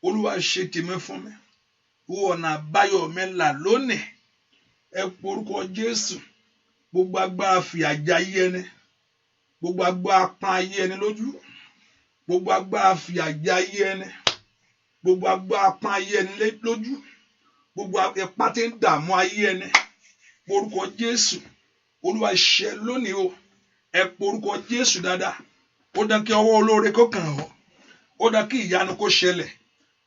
B: Olúwa ṣe tèmi fún mi. Ìwọ ọ̀nà àbáyọ mi là lónìí. Ẹ porúkọ Jésù. Gbogbo agbára fìyà jẹ ayé ẹni. Gbogbo agbára pọ́n ayé ẹni lójú. Gbogbo agbára fìyà jẹ ayé ẹni. Gbogbo agbára pọ́n ayé ẹni lójú. Gbogbo ipá tí ń dààmú ayé ẹni. Porúkọ Jésù. Olúwa ṣe lónìí o. Ẹ porúkọ Jésù dáadáa. Ó dá kí ọwọ́ olóore kó kàn ọ́. Ó dá kí ìyanu kó ṣẹlẹ̀.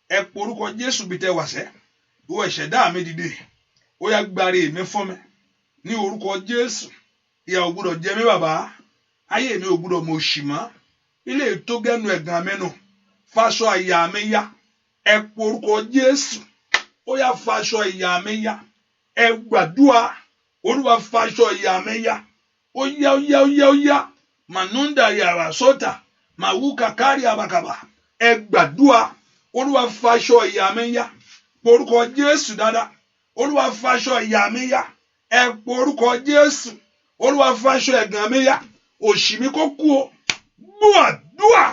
B: Ẹ porúkọ Jésù bí tẹ́ wà sẹ́. Ìwọ ìṣẹ̀dá mi dìde. Ó yá gbáre mi fún mi. Ní orúkọ Jésù. Ìyà ò gbọdọ̀ jẹ mí bàbá. Ayé mi ò gbọdọ̀ mọ òṣì mọ́. Ilé tó gẹ́nu ẹ̀gàn mẹ́nu. Fáṣọ ìyà mi yá. Ẹ porúkọ Jésù. Ó yá fáṣọ ìyà mi yá. Ẹ gbàdúrà. Olúwa fáṣọ ìyà mi yá. Ó yá ó yá ó yá ó yá. Manunda yàrá sọ́tà. Màwúkà kárí àbàkàbà. Ẹ gbàdúrà. Olúwa fáṣọ ìyà mi yá. Porúkọ Jésù dáadáa. Olúwa fáṣọ ìyà mi yá. Ẹ porúkọ Jésù. Olúwa fáṣọ ẹ̀gàn mi yá. Òṣì mi kó kú o. Gbàdúrà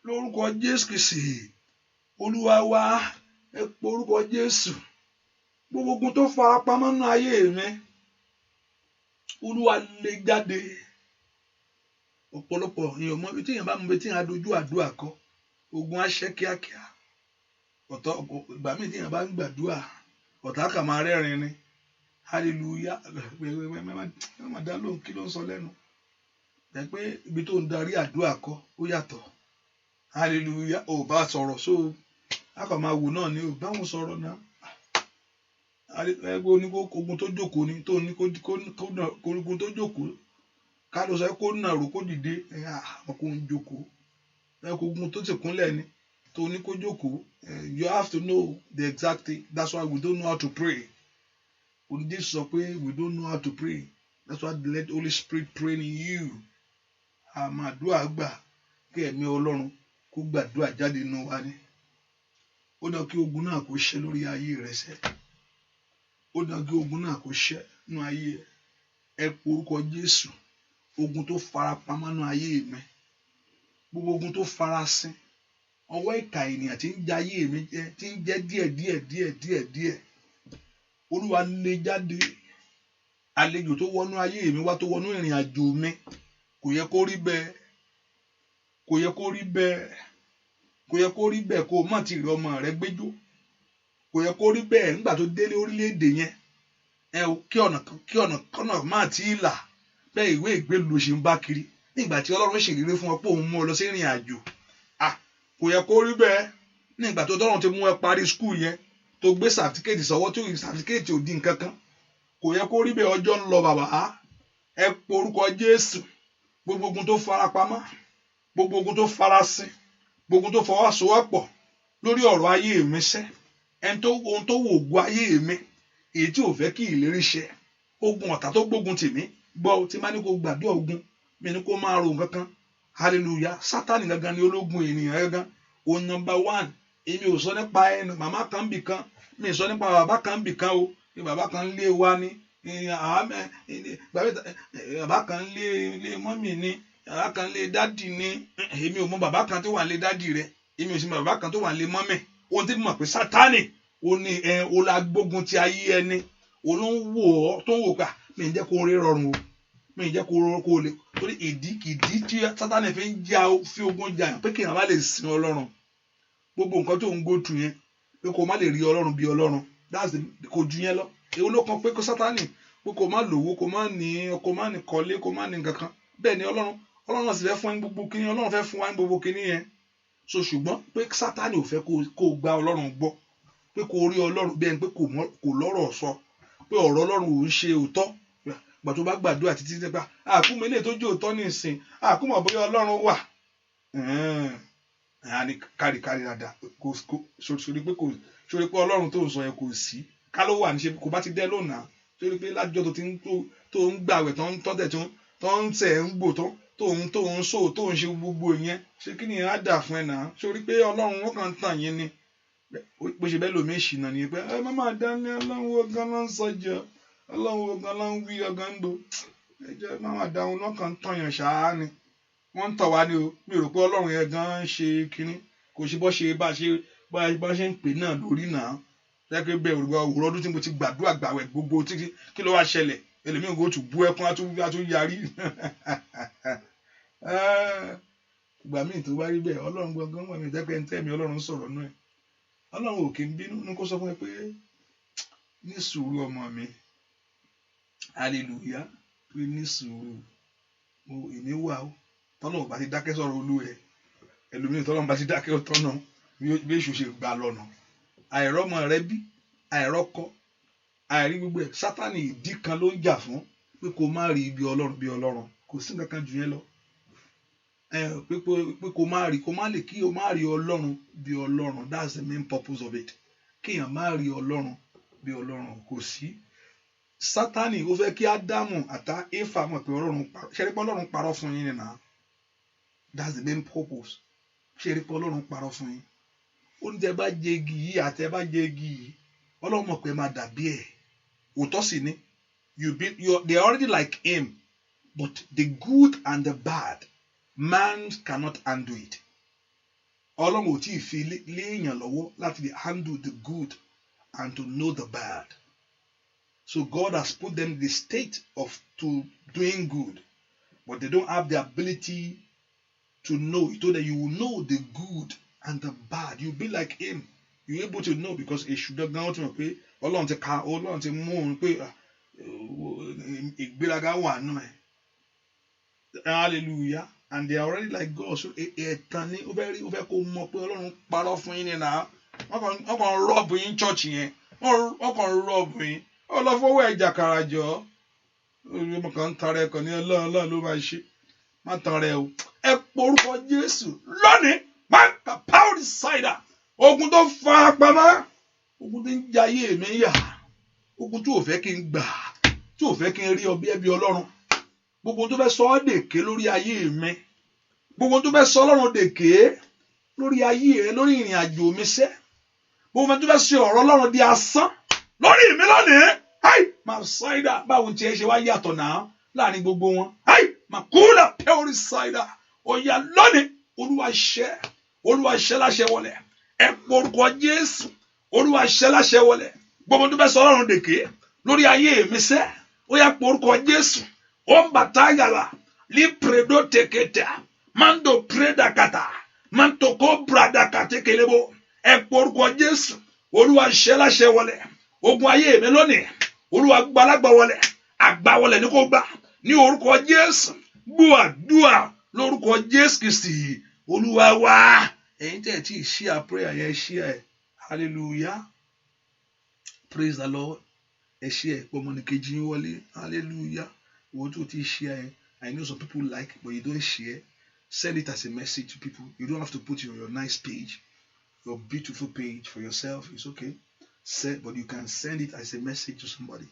B: lórúkọ Jésù Kristi. Olúwa wá. Ẹ porúkọ Jésù. Gbogbo ogun tó farapamọ́ nínú ayé mi. Olúwa lé jáde. Ọ̀pọ̀lọpọ̀ èèyàn mọ̀ bí tí èèyàn bá mọ̀ bí tí èèyàn á dojú àdúrà kọ. Ogun á ṣẹ́ kíákíá. Ọ̀tọ̀ ìgbà míì tí èèyàn bá ń gbàdúrà. Ọ̀tá kà máa rẹ́rìn ni. Hallelujah. Má dá lóhùn kí ló ń sọ lẹ́nu. Ẹ pé ibi tó ń darí àdúrà kọ ó yàtọ̀. Hallelujah. Ò bá sọ̀rọ̀ so. A kàn máa wò náà ni ò bá wọn sọ̀rọ̀ náà. Ẹgbẹ́ oníkógun tó jókòó ni tó ní kógun tó jókòó. Ká ló sọ kó nàró kó dìde. Ọkọ̀ ń jókòó. Ogun tó ti kúnlẹ̀ ni tó ní kó jókòó. You have to know the exact thing. That's why we don't know how to pray. Onídìí sọ pé we don't know how to pray. That's why let Holy Spirit pray in you. Àmàdúrà gbà kí ẹ̀mí Ọlọ́run kó gbàdúrà jáde nínú wa ni. Ó dá kí ogun náà kó ṣẹ lórí ayé rẹ sẹ́. Ó dá kí ogun náà kó ṣẹ nínú ayé ẹ. Ẹ porúkọ Jésù. Ogun tó farapamọ́ nínú ayé mi. Gbogbo ogun tó farasin. Ọwọ́ ìkà ènìyàn tí ń jẹ ayé mi jẹ tí ń jẹ díẹ̀. Olúwa lé jáde. Àlejò tó wọnú ayé mi wá tó wọnú ìrìn àjò mi. Kò yẹ kó rí bẹ́ẹ̀. Kò yẹ kó rí bẹ́ẹ̀. Kò yẹ kó rí bẹ́ẹ̀ kó má ti rí ọmọ rẹ gbẹ́jọ́. Kò yẹ kó rí bẹ́ẹ̀ nígbà tó délé orílẹ̀-èdè yẹn. Kí ọ̀nà kọ́nà má ti là. Bẹ́ẹ̀ ìwé ìgbélú ló ṣe ń bá kiri. Nígbà tí Ọlọ́run ṣèlérí fún ọ pé òun mú ọ lọ sí ìrìn àjò. Kò yẹ kó rí bẹ́ẹ̀. Nígbà tó Ọlọ́run ti mú ẹ parí skul yẹn. Tó gbé sàtífíkẹ́tì sọ́wọ́ tí sàtífíkẹ́tì ò di nǹkan kan. Kò yẹ kó rí bẹ́ẹ̀ ọjọ́ ń lọ bàbá. Ẹ porúkọ Jésù. Gbogbo ogun tó farapamọ́. Gbogbo ogun tó farasin. Gbogbo tó fọwọ́sowọ́pọ̀ lórí ọ̀rọ̀ ayé mi sẹ́. Ohun tó wò ògùn ayé mi. Èyí tí ò fẹ́ kí ìlérí ṣẹ. Ogun ọ̀tá tó gbógun tì mí. Gbọ́ tí máa ní kó gbàdúrà ogun. Mi ní kó máa ro nǹkan kan. Hallelujah. Sátánì gangan ni ológun ènìyàn gangan. O number one. Èmi ò sọ nípa ẹnu màmá kan bì kan. Mi ò sọ nípa bàbá kan bì kan o. Bàbá kan lé wa ni. Bàbá kan lé mọ́mì ni. Bàbá kan lé dádì ni. Èmi ò mọ bàbá kan tó wà lé dádì rẹ̀. Èmi ò sì mọ bàbá kan tó wà lé mọ́mì. Ohun tí mo mọ̀ pé Sátánì ó ní ó la gbógun ti ayé ẹni. Ó ló ń wò ọ́ tó ń wò ká. Mi ń jẹ́ kó rí rọrùn o. Mi ń jẹ́ kó rọrùn kó lè. Torí ìdí tí Sátánì fi ń fi ogun jà pé kí èèyàn má lè sin Ọlọ́run. Gbogbo nǹkan tó ń go through yẹn pé kó má lè rí Ọlọ́run bí Ọlọ́run. Kò ju yẹn lọ. Èwo ló kan pé kó Sátánì pé kó má lówó kó má ní kọ́lé kó má ní nǹkan kan. Bẹ́ẹ̀ ni Ọlọ́run sì fẹ́ fún gbogbo kíní. Ọlọ́run fẹ́ fún wa ní gbogbo kíní yẹn. So ṣùgbọ́n pé Sátánì ò fẹ́ kó gba Ọlọ́run gbọ́. Pé kó rí Ọlọ́run bẹ́ẹ̀ pé kò lọ́rọ̀ sọ. Pé ọ̀rọ̀ Ọlọ́run ò ń ṣe òótọ́. Gbà tó bá gbàdúrà títí tẹ́gbà. Àkúmọ̀ ilé tó jẹ́ òótọ́ ní ìsìn. Àkúmọ̀ bóyá Ọlọ́run wà. Àní kárí dáadáa. Sori pé Ọlọ́run tó ń sọ yẹn kò sí. Ká ló wà níṣe kò bá ti dẹ́ lónà. Sori pé lájọ́ tó ń gbàwẹ̀ tó ń tọ́tẹ̀ tó ń sẹ̀ ń gbò tó tóun sọ tóun ṣe gbogbo yẹn ṣé kí ni á dà fún ẹ náà sórí pé Ọlọ́run wọn kàn ń tàn yín ni bó ṣe bẹ́ẹ̀ lómi ìṣìnà ni pé ẹ má máa dá ní Ọlọ́run ogan ló ń sọjọ Ọlọ́run ogan ló ń wí ọgán ń do ẹ jẹ́ má máa dá wọn lọ́kàn ń tàn yàn ṣáá ni wọ́n ń tàn wá ní o mi rò pé Ọlọ́run yẹn gan ń ṣe kínní kò ṣe bọ́ ṣe bá ṣe ń pè náà lórí náà lẹ́gbẹ̀ẹ́ bẹ́ẹ̀ òwúrọ̀ ọdún tí mo ti gbàdúrà gbàwẹ̀ gbogbo kí ló wá ṣẹlẹ̀ ẹlòmíràn kò tún bú ẹkún àtún yarí ìgbà míì tó bá rí bẹ́ẹ̀ Ọlọ́run gbọ̀ngàn wà mí tẹ́pẹ́ ń tẹ́mi Ọlọ́run sọ̀rọ̀ náà Ọlọ́run ò kí ń bínú ní kó sọ fún ẹ pé ní sùúrù ọmọ mi hallelujah pé ní sùúrù mo èmi wà ó tọ́lọ́run bá ti dákẹ́ sọ̀rọ̀ olú ẹ ẹlòmíràn tọ́lọ́run bá ti dákẹ́ ọ̀tọ́nà bí èṣù ṣe gbà lọ́nà àìrọ́mọ rẹ bí àìrọ́kọ àìrí gbogbo ẹ̀ Sátánì ìdí kan ló ń jà fún pé kó má rí ibi Ọlọ́run bí Ọlọ́run kò sí nǹkan kan jù yẹn lọ pé kó má lè kí o má rí Ọlọ́run bí Ọlọ́run that's the main purpose of it kéèyàn má rí Ọlọ́run bí Ọlọ́run kò sí Sátánì ó fẹ́ kí Ádámù àtà Éfà mọ̀ pé Ọlọ́run parọ́ fún yín nìyẹn that's the main purpose ṣe rí pé Ọlọ́run parọ́ fún yín ó ní tẹ́ bá jẹ igi yìí àtẹ́ bá jẹ igi yìí Ọlọ́run mọ̀ pé máa dàbí ẹ̀ òótọ́ sì ni they are already like him but the good and the bad man cannot handle it Ọlọ́run ò tí ì fi léèyàn lọ́wọ́ láti lè handle the good and to know the bad so God has put them in the state of to doing good but they don't have the ability to know it so that you will know the good and the bad you be like him you able to know because èṣù gangan ti mọ̀ pé Ọlọ́run ti mú òun pé ìgbéraga wà nù ẹ̀ hallelujah and they are already like God so ẹ̀tàn ni ó fẹ́ kó mọ̀ pé Ọlọ́run parọ́ fún yín nínú wọ́n kàn rọ́ọ̀bù yín church yẹn wọ́n kàn rọ́ọ̀bù yín ọlọ́fọwọ́ ẹ̀ jàkàrà jọ ọmọ kan ń tara ẹ̀kọ́ ní Ọlọ́run ló máa ṣe má tan rẹ o ẹ porúkọ Jésù lónìí máa power decider ogun tó fa pamọ́ ogun tó ń jayé mi yà ogun tí ò fẹ́ kí n gbà tí ò fẹ́ kí n rí ọbí ẹbí Ọlọ́run gbogbo tó fẹ́ sọ ọ́ dèké lórí ayé mi gbogbo tó fẹ́ sọ Ọlọ́run dèké lórí ayé rẹ lórí ìrìn àjò mi sẹ́ gbogbo tó fẹ́ sọ ọ̀rọ̀ Ọlọ́run di asán lórí mi lónìí máa ṣáìdà báwo tí ẹ ṣe wá yàtọ̀ náà láàrin gbogbo wọn máa kúlà pẹ́ọ́rì ṣáìdà ọ̀yà lónìí Olúwa ṣẹ́ láṣẹ wọlé ẹ porúkọ Jésù Olúwa ṣẹ́ láṣẹ wọlé gbogbo tó fẹ́ sọ Ọlọ́run dèké lórí ayé mi sẹ́ ó yá porúkọ Jésù ó ń bàtà yàrá lí predo teketa mando predakata manto ko bradakate kelebo ẹ porúkọ Jésù Olúwa ṣẹ́ láṣẹ wọlé ogun ayé mi lónìí Olúwa gbalagbà wọlé àgbà wọlé ní kò gbà ní orúkọ Jésù gbúàdúà lórúkọ Jésù Kristi Olúwa wá ẹ̀yin tẹ́ tí share prayer yẹn share hallelujah praise the Lord ẹ share ọmọnìkejì yín wọlé hallelujah wọ́n tó ti share I know some people like but you don't share send it as a message to people you don't have to put it on your nice page your beautiful page for yourself it's okay but you can send it as a message to somebody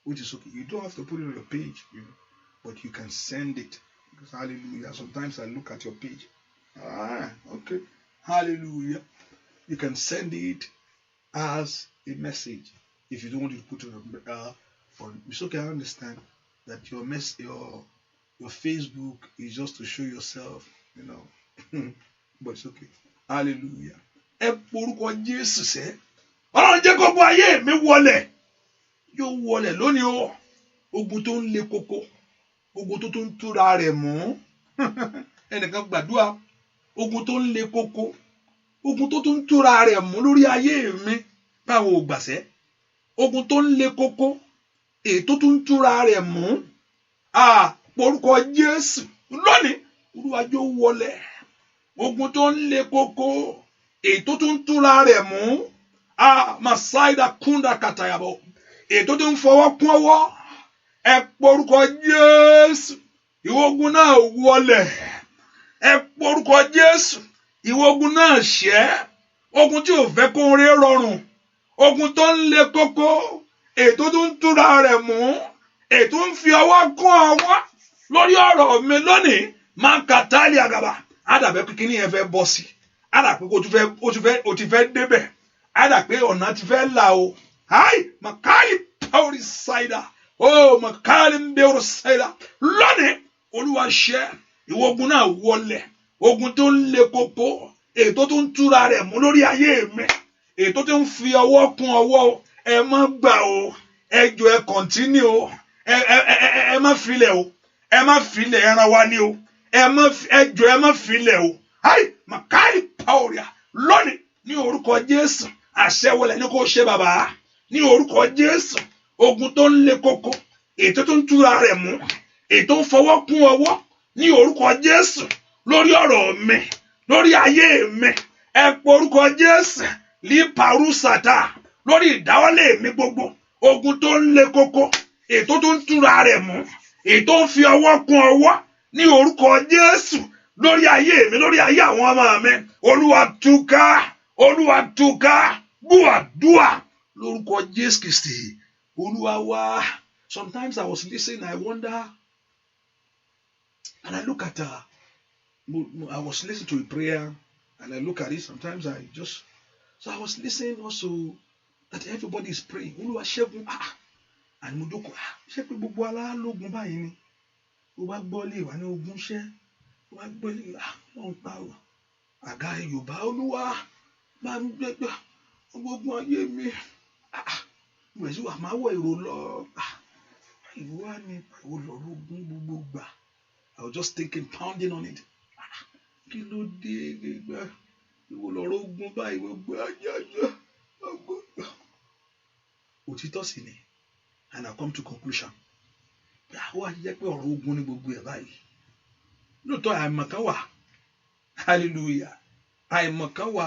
B: which is okay you don't have to put it on your page but you can send it because hallelujah sometimes I look at your page okay hallelujah you can send it as a message if you don't want to put it on it's okay I understand that your Facebook is just to show yourself but it's okay hallelujah ẹ porúkọ Jésù sẹ́ Ọlọ́run jẹ́ gbogbo ayé mi wọlẹ̀ yóò wọlẹ̀ lónìí o ogun tó ń le koko ogun tó ń túra rẹ̀ mú ẹnìkan gbàdúrà ogun tó ń le koko ogun tó ń túra rẹ̀ mú lórí ayé mi báwo ò gbàṣẹ́ ogun tó ń le koko èyí tó ń túra rẹ̀ mú porúkọ Jésù lónìí Olúwa jọ̀ọ́ wọlẹ̀ ogun tó ń le koko èyí tó ń túra rẹ̀ mú masaida kunda katayabo èyí tó ń fọwọ́ kún ọwọ́ ẹ porúkọ Jésù ìwọ ogun náà wọlẹ̀ ẹ porúkọ Jésù ìwọ ogun náà ṣẹ́ ogun tí ò fẹ́ kó rí rọrùn ogun tó ń le koko èyí tó ń túra rẹ̀ mú èyí tó ń fi ọwọ́ kún ọwọ́ lórí ọ̀rọ̀ mi lónìí máa ń ka táàlì àgàbà àdàbẹ́ pé kíní yẹn fẹ́ bọ́ sí àdàpé o ti fẹ́ débẹ̀ àdàpé ọ̀nà ti fẹ́ là o háì màkàlì pàórí ṣáìdà ó màkàlì ń bẹ̀rù ṣáìdà lónìí olúwa ṣẹ́ ìwọ ogun náà wọlẹ̀ ogun tó ń le koko ètò tó ń túra rẹ̀ mú lórí ayé mi ètò tó ń fi ọwọ́ kún ọwọ́ ẹ má gbà o ẹ jọ̀ọ́ ẹ kọ̀ntínú o ẹ má filẹ̀ o ẹ má filẹ̀ ẹran wa ni o ẹ jọ̀ọ́ ẹ má filẹ̀ o háì màkàlì pàórí lónìí ní orúkọ Jésù àṣẹ wọlé ní kò ṣe bàbá ní orúkọ Jésù ogun tó ń le koko ètò tó ń túra rẹ̀ mú ètò ń fọwọ́ kún ọwọ́ ní orúkọ Jésù lórí ọ̀rọ̀ mi lórí ayé mi ẹ pọ orúkọ Jésù lí parusata lórí ìdáwọ́lé mi gbogbo ogun tó ń le koko ètò tó ń túra rẹ̀ mú ètò ń fi ọwọ́ kún ọwọ́ ní orúkọ Jésù lórí ayé mi lórí ayé àwọn ọmọ mi Olúwa túká gbúàdúà lórúkọ Jésù Kristi Olúwa wá. Sometimes I was listening, I wonder, and I look at I was listening to a prayer and I look at it. Sometimes so I was listening also that everybody is praying. Olúwa ṣẹ́gun and mo jókòó ṣé pé gbogbo alálógun báyìí ni ó bá gbọ́ lè wà ní ogun ṣẹ́ ó bá gbọ́ lè wọ́n pa àga Yorùbá Olúwa máa ń gbẹ́gbẹ́ gbogbo ayé mi ìwẹ̀ sí wà máa wọ èrò lọ ìwọ wá ní ìwọ lọ́rọ̀ ogun gbogbo gbà. I was just thinking, pounding on it. Kí ló dé gbígbà ìwọ lọ́rọ̀ ogun báyìí gbogbo ajá òtítọ́ sì ni and I come to conclusion àwọn àti jẹ́ pé ọ̀rọ̀ ogun ní gbogbo ẹ̀ báyìí lóòótọ́ àìmọ̀kan wà hallelujah àìmọ̀kan wà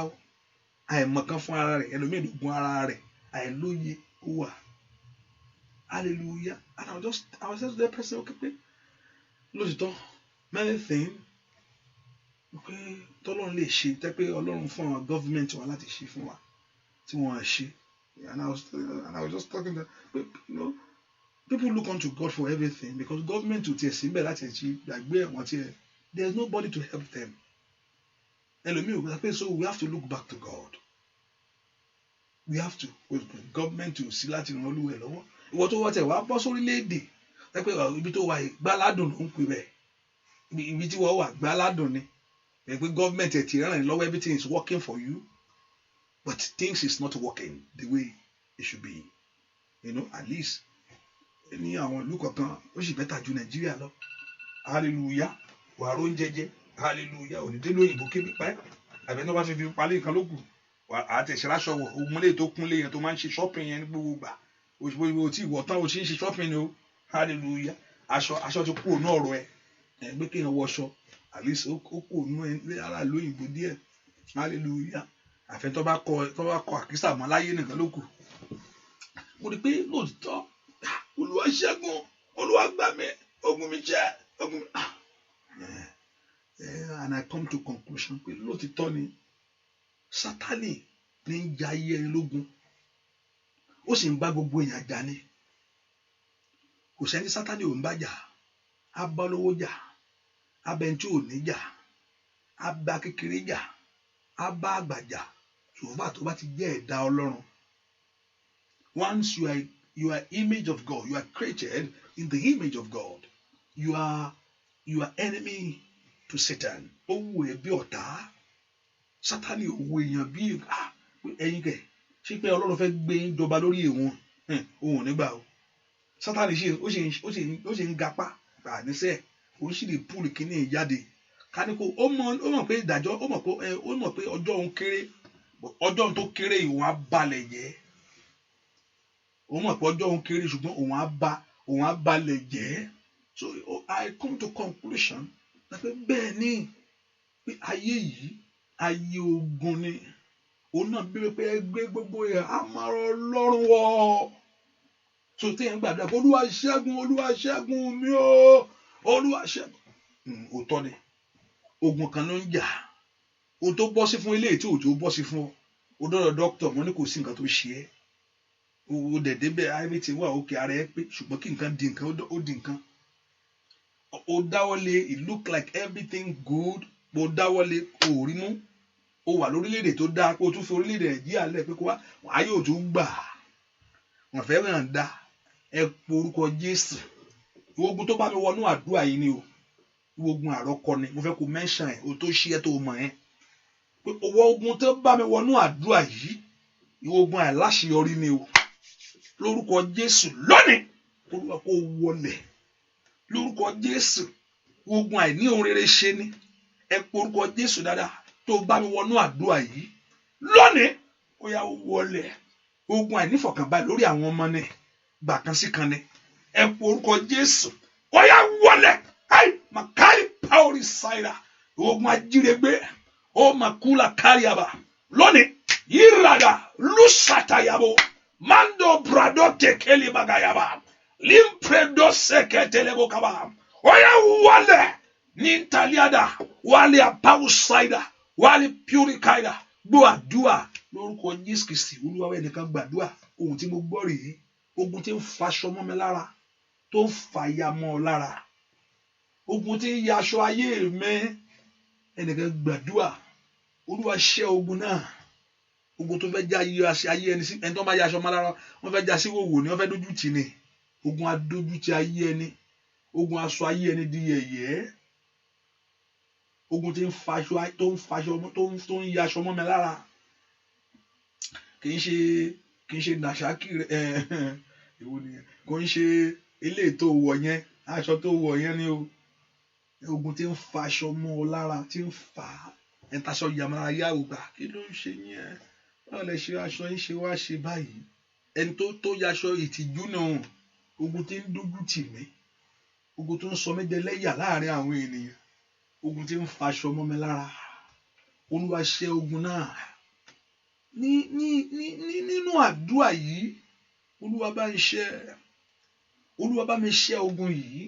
B: àìmọ̀kan fún ara rẹ̀ ẹlòmíì ló gun ara rẹ̀ àìlóye ó wà hallelujah and I was just that person okay pé lóòótọ́ many things pé tọ́lọ́run lè ṣe tẹ́ pé ọlọ́run fún àwọn gọ́fìmẹ̀ntì wa láti ṣe fún wa tí wọ́n á ṣe and I was just talking to people look unto God for everything because government ò tiẹ̀ síbẹ̀ láti ẹ̀ ṣe gbàgbé ẹ̀wọ̀n tiẹ̀ there is nobody to help them ẹlòmíì ò gbà pé so we have to look back to God we have to government ò sí láti ràn olúwẹ̀ lọ́wọ́ ìwọ tó wọ́n tẹ̀ wá bọ́ sórílẹ̀-èdè ẹ pé ibi tó wà gbáládùn ló ń pè bẹ́ẹ̀ ibi tí wọ́n wà gbáládùn ni ẹ pé government ẹ̀ ti ràn lọ́wọ́ everything is working for you but things is not working the way it should be at least ní àwọn ìlú kọ̀ọ̀kan ó sì bẹ́tà ju Nàìjíríà lọ hallelujah wàá ró ń jẹjẹ hallelujah onídé lóyìnbó kébí pa ẹ́ àbẹ̀ náà bá fi palẹ̀ nǹkan ló kù àtẹ̀sẹ̀ráṣọ wọ̀ òmùlẹ̀ tó kúnlé yẹn tó máa ń ṣe shopping yẹn ní gbogbo gbà òṣìṣẹ́ tí ìwọ̀ tán ó ṣe ń ṣe shopping ni o hallelujah aṣọ ti kú òun ọ̀rọ̀ ẹ̀ gbé kéèyàn wọṣọ at least ó kú òun ara lóyìnbó díẹ̀ hallelujah àfẹ́ tó bá kọ àkísà mọ́ láyé nìkan ló kù mo rí pé lóòótọ́ Olúwa ṣẹ́gun Olúwa gbà mí ogun mi jẹ́ ogun mi and I come to conclusion pé lóòótọ́ ni Sátánì ní ń ja ayé ẹni lógun ó sì ń bá gbogbo èèyàn jà ni kò sẹ́ni Sátánì ò ń bá jà á bá lówó jà á bẹ tí ò ní jà á bá kékeré jà á bá àgbà jà ṣùgbọ́n tó bá ti jẹ́ ẹ̀dá Ọlọ́run once you are image of God you are created in the image of God you are enemy to Satan ó wù ẹ́ bí ọ̀tá Sátánì ò wù èèyàn bí ẹ̀yin kẹ̀ ṣé pé Ọlọ́run fẹ́ gbé jọba lórí ìwọ̀n òun nígbà o Sátánì ó ṣe ń gapá àníṣe òun sì lè púùlù kínní ìjáde káníkó ó mọ̀ pé ìdájọ́ ó mọ̀ pé ọjọ́ òun kéré ọjọ́ tó kéré ìwọ̀n á balẹ̀ jẹ́ òun mọ̀ pé ọjọ́ òun kéré ṣùgbọ́n òun á balẹ̀ jẹ́ so I come to conclusion pé bẹ́ẹ̀ ni pé ayé yìí ayé ogun ni òun náà bí pé ẹgbẹ́ gbogbo ẹ̀ àmàrà Ọlọ́run wọ̀ so téèyàn gbàdúrà pé Olúwa ṣẹ́gun mi o Olúwa ṣẹ́gun òótọ́ ni ogun kan ló ń jà ohun tó bọ́ sí fún ilé tí òjò bọ́ sí fún ọ dọ́dọ̀ dókítà wọn ní kò sí nǹkan tó ṣe é o dẹ̀dẹ̀ bẹ́ẹ̀ everything wà òkè ara ẹ pé ṣùgbọ́n kí nǹkan di nǹkan ó di nǹkan O dáwọ́lé, it look like everything good. O dáwọ́lé, o rí mú. O wà lórílẹ̀-èdè tó dáa pé o tún fi orílẹ̀-èdè Nàìjíríà lẹ̀ pé kó wá yóò tún gbà. Wọ́n fẹ́ ràn dá. Ẹ po orúkọ Jésù. Ogun tó bá mi wọnú àdúrà yìí ni o. Ogun àrọ́kọ ni. Mo fẹ́ kó mention ẹ̀ o tó ṣí ẹ tó mọ̀ ẹ́. Pé owó ogun tó bá mi wọnú àdúrà yìí. Ogun àìláṣeyọrí ni o. Lórúkọ Jésù lónìí. Olúwa kó wọlẹ̀. Lórúkọ Jésù. Ogun àìní ohun rere ṣe ni. Ẹ po orúkọ Jésù dáadáa. Tó bá mi wọnú àdúrà yìí. Lónìí. Ó yá wọlẹ̀. Ogun àìnífọ̀kànbalẹ̀ lórí àwọn ọmọ ni. Gbà kan sí kan ni. Ẹ po orúkọ Jésù. Ó yá wọlẹ̀. Ai makali paori saira. Ogun ajírégbé. Ó makula kariaba. Lónìí. Yírada lusatayabo. Mando brado tekeli bagayaba. Limpredo seketelebo kaba. Ó yá wọlẹ̀. Ní Italiada. Wálé apausaida. Wálé purikaida. Gbọ́ àdúrà lórúkọ Jésù Kristi. Olúwa wá ẹnìkan gbàdúrà. Ohun tí mo gbọ́ rèé. Ogun tí ń faṣọ mọ́ mi lára. Tó ń fàya mọ́ ọ lára. Ogun tí ń yaṣọ ayé mi. Ẹnìkan gbàdúrà. Olúwa ṣẹ́ ogun náà. Ogun tó fẹ́ já ayé ẹni sí. Ẹni tó máa yaṣọ mọ́ lára. Wọ́n fẹ́ já sí wòwò ni. Wọ́n fẹ́ dójú tì ni. Ogun adójú ti ayé ẹni. Ogun aṣọ ayé ẹni di yẹ̀yẹ́. Ogun tí ń faṣọ tó ń yaṣọ mọ́ mi lára. Kì í ṣe nàṣàkì èwo nìyẹn. Kò ń ṣe eléyìí tó wọ̀ yẹn. Aṣọ tó wọ̀ yẹn ni o. Ogun tí ń faṣọ mọ́ ọ lára. Tí ń fa ẹ̀ńtaṣọ yàmàrà yàwó gbà. Kí ló ń ṣe yẹn? Báwo lẹ ṣe aṣọ yín ṣe wá ṣe báyìí? Ẹni tó yaṣọ ìtìjú náà. Ogun tí ń dójú tì mí. Ogun tó ń sọ mí dẹlẹ́yà láàrin àwọn ènìyàn. Ogun tí ń faṣọ mọ́ mi lára. Olúwa ṣẹ́ ogun náà. Nínú àdúrà yìí. Olúwa bá ń ṣẹ́. Olúwa bá mi ṣẹ́ ogun yìí.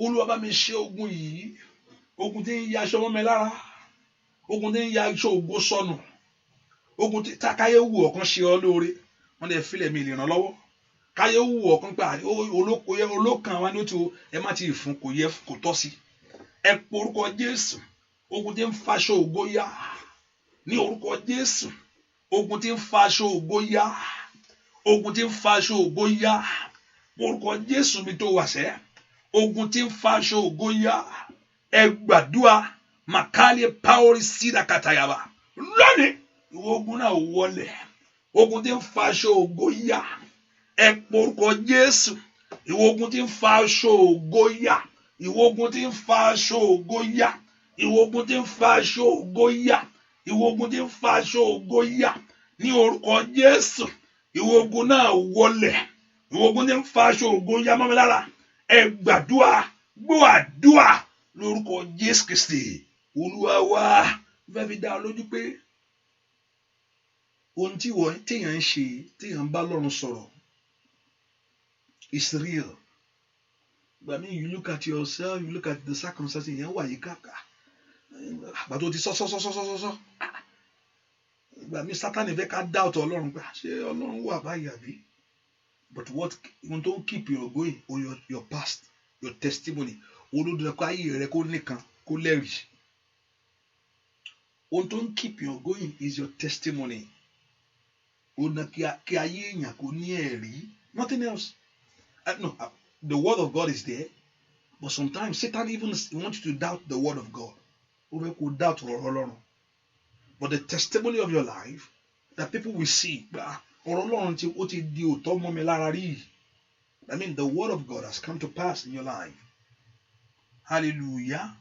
B: Olúwa bá mi ṣẹ́ ogun yìí. Ogun tí ń yaṣọ mọ́ mi lára. Ogun tí ń yaṣọ ògo sọnù. Ogun tí káyé wù ọ̀kan ṣe ọ lóore. Wọ́n lè filẹ̀ mi ìràn lọ́wọ́. Káyé wù ọ̀kan pé olókan wa ní ó ti ẹ má ti fún kò yẹ kò tọ́ sí. Ẹ po orúkọ Jésù. Ogun tí ń faṣọ ògo yá. Ní orúkọ Jésù. Ogun tí ń faṣọ ògo yá. Ogun tí ń faṣọ ògo yá. Orúkọ Jésù mi tó wà sẹ́. Ogun tí ń faṣọ ògo yá. Ẹ gbàdúrà. Makali paori sida katayaba. Lónìí. Ìwọ ogun náà wọlẹ̀. Ogun tí ń faṣọ ògo yá. Ẹ po orúkọ Jésù. Ìwọ ogun tí ń faṣọ ògo yá. Ìwọ ogun tí ń faṣọ ògo yá. Ìwọ ogun tí ń faṣọ ògo yá. Ìwọ ogun tí ń faṣọ ògo yá. Ní orúkọ Jésù. Ìwọ ogun náà wọlẹ̀. Ìwọ ogun tí ń faṣọ ògo yá mọ́ mi lára. Ẹ gbàdúrà. Gbọ́ àdúrà lórúkọ Jésù Kristi. Olúwa wa. Fẹ́ fi dá ọ lójú pé ohun tí téèyàn ń ṣe, téèyàn bá Ọlọ́run sọ̀rọ̀, is real. But I mean, you look at yourself, you look at the circumstances, yẹn wà yí kàkà. Àgbà tó ti sọ. Ìgbà mi Sátánì fẹ́ ká doubt Ọlọ́run pé ṣé Ọlọ́run wà báyìí àbí? But ohun tó ń keep you going on your past, your testimony, olódùn ẹ̀kọ́ ayé rẹ kó nìkan kó lẹ́rìí. Ohun tó ń keep you going is your testimony. Ọ̀nà kí ayé èèyàn kò ní ẹ̀rí. Nothing else. No, the word of God is there. But sometimes Satan even wants you to doubt the word of God. Ó fẹ́ kó doubt ọ̀rọ̀ Ọlọ́run. But the testimony of your life that people will see, ọ̀rọ̀ Ọlọ́run ó ti di òótọ́ mọ́ mi lára rí. I mean, the word of God has come to pass in your life. Hallelujah.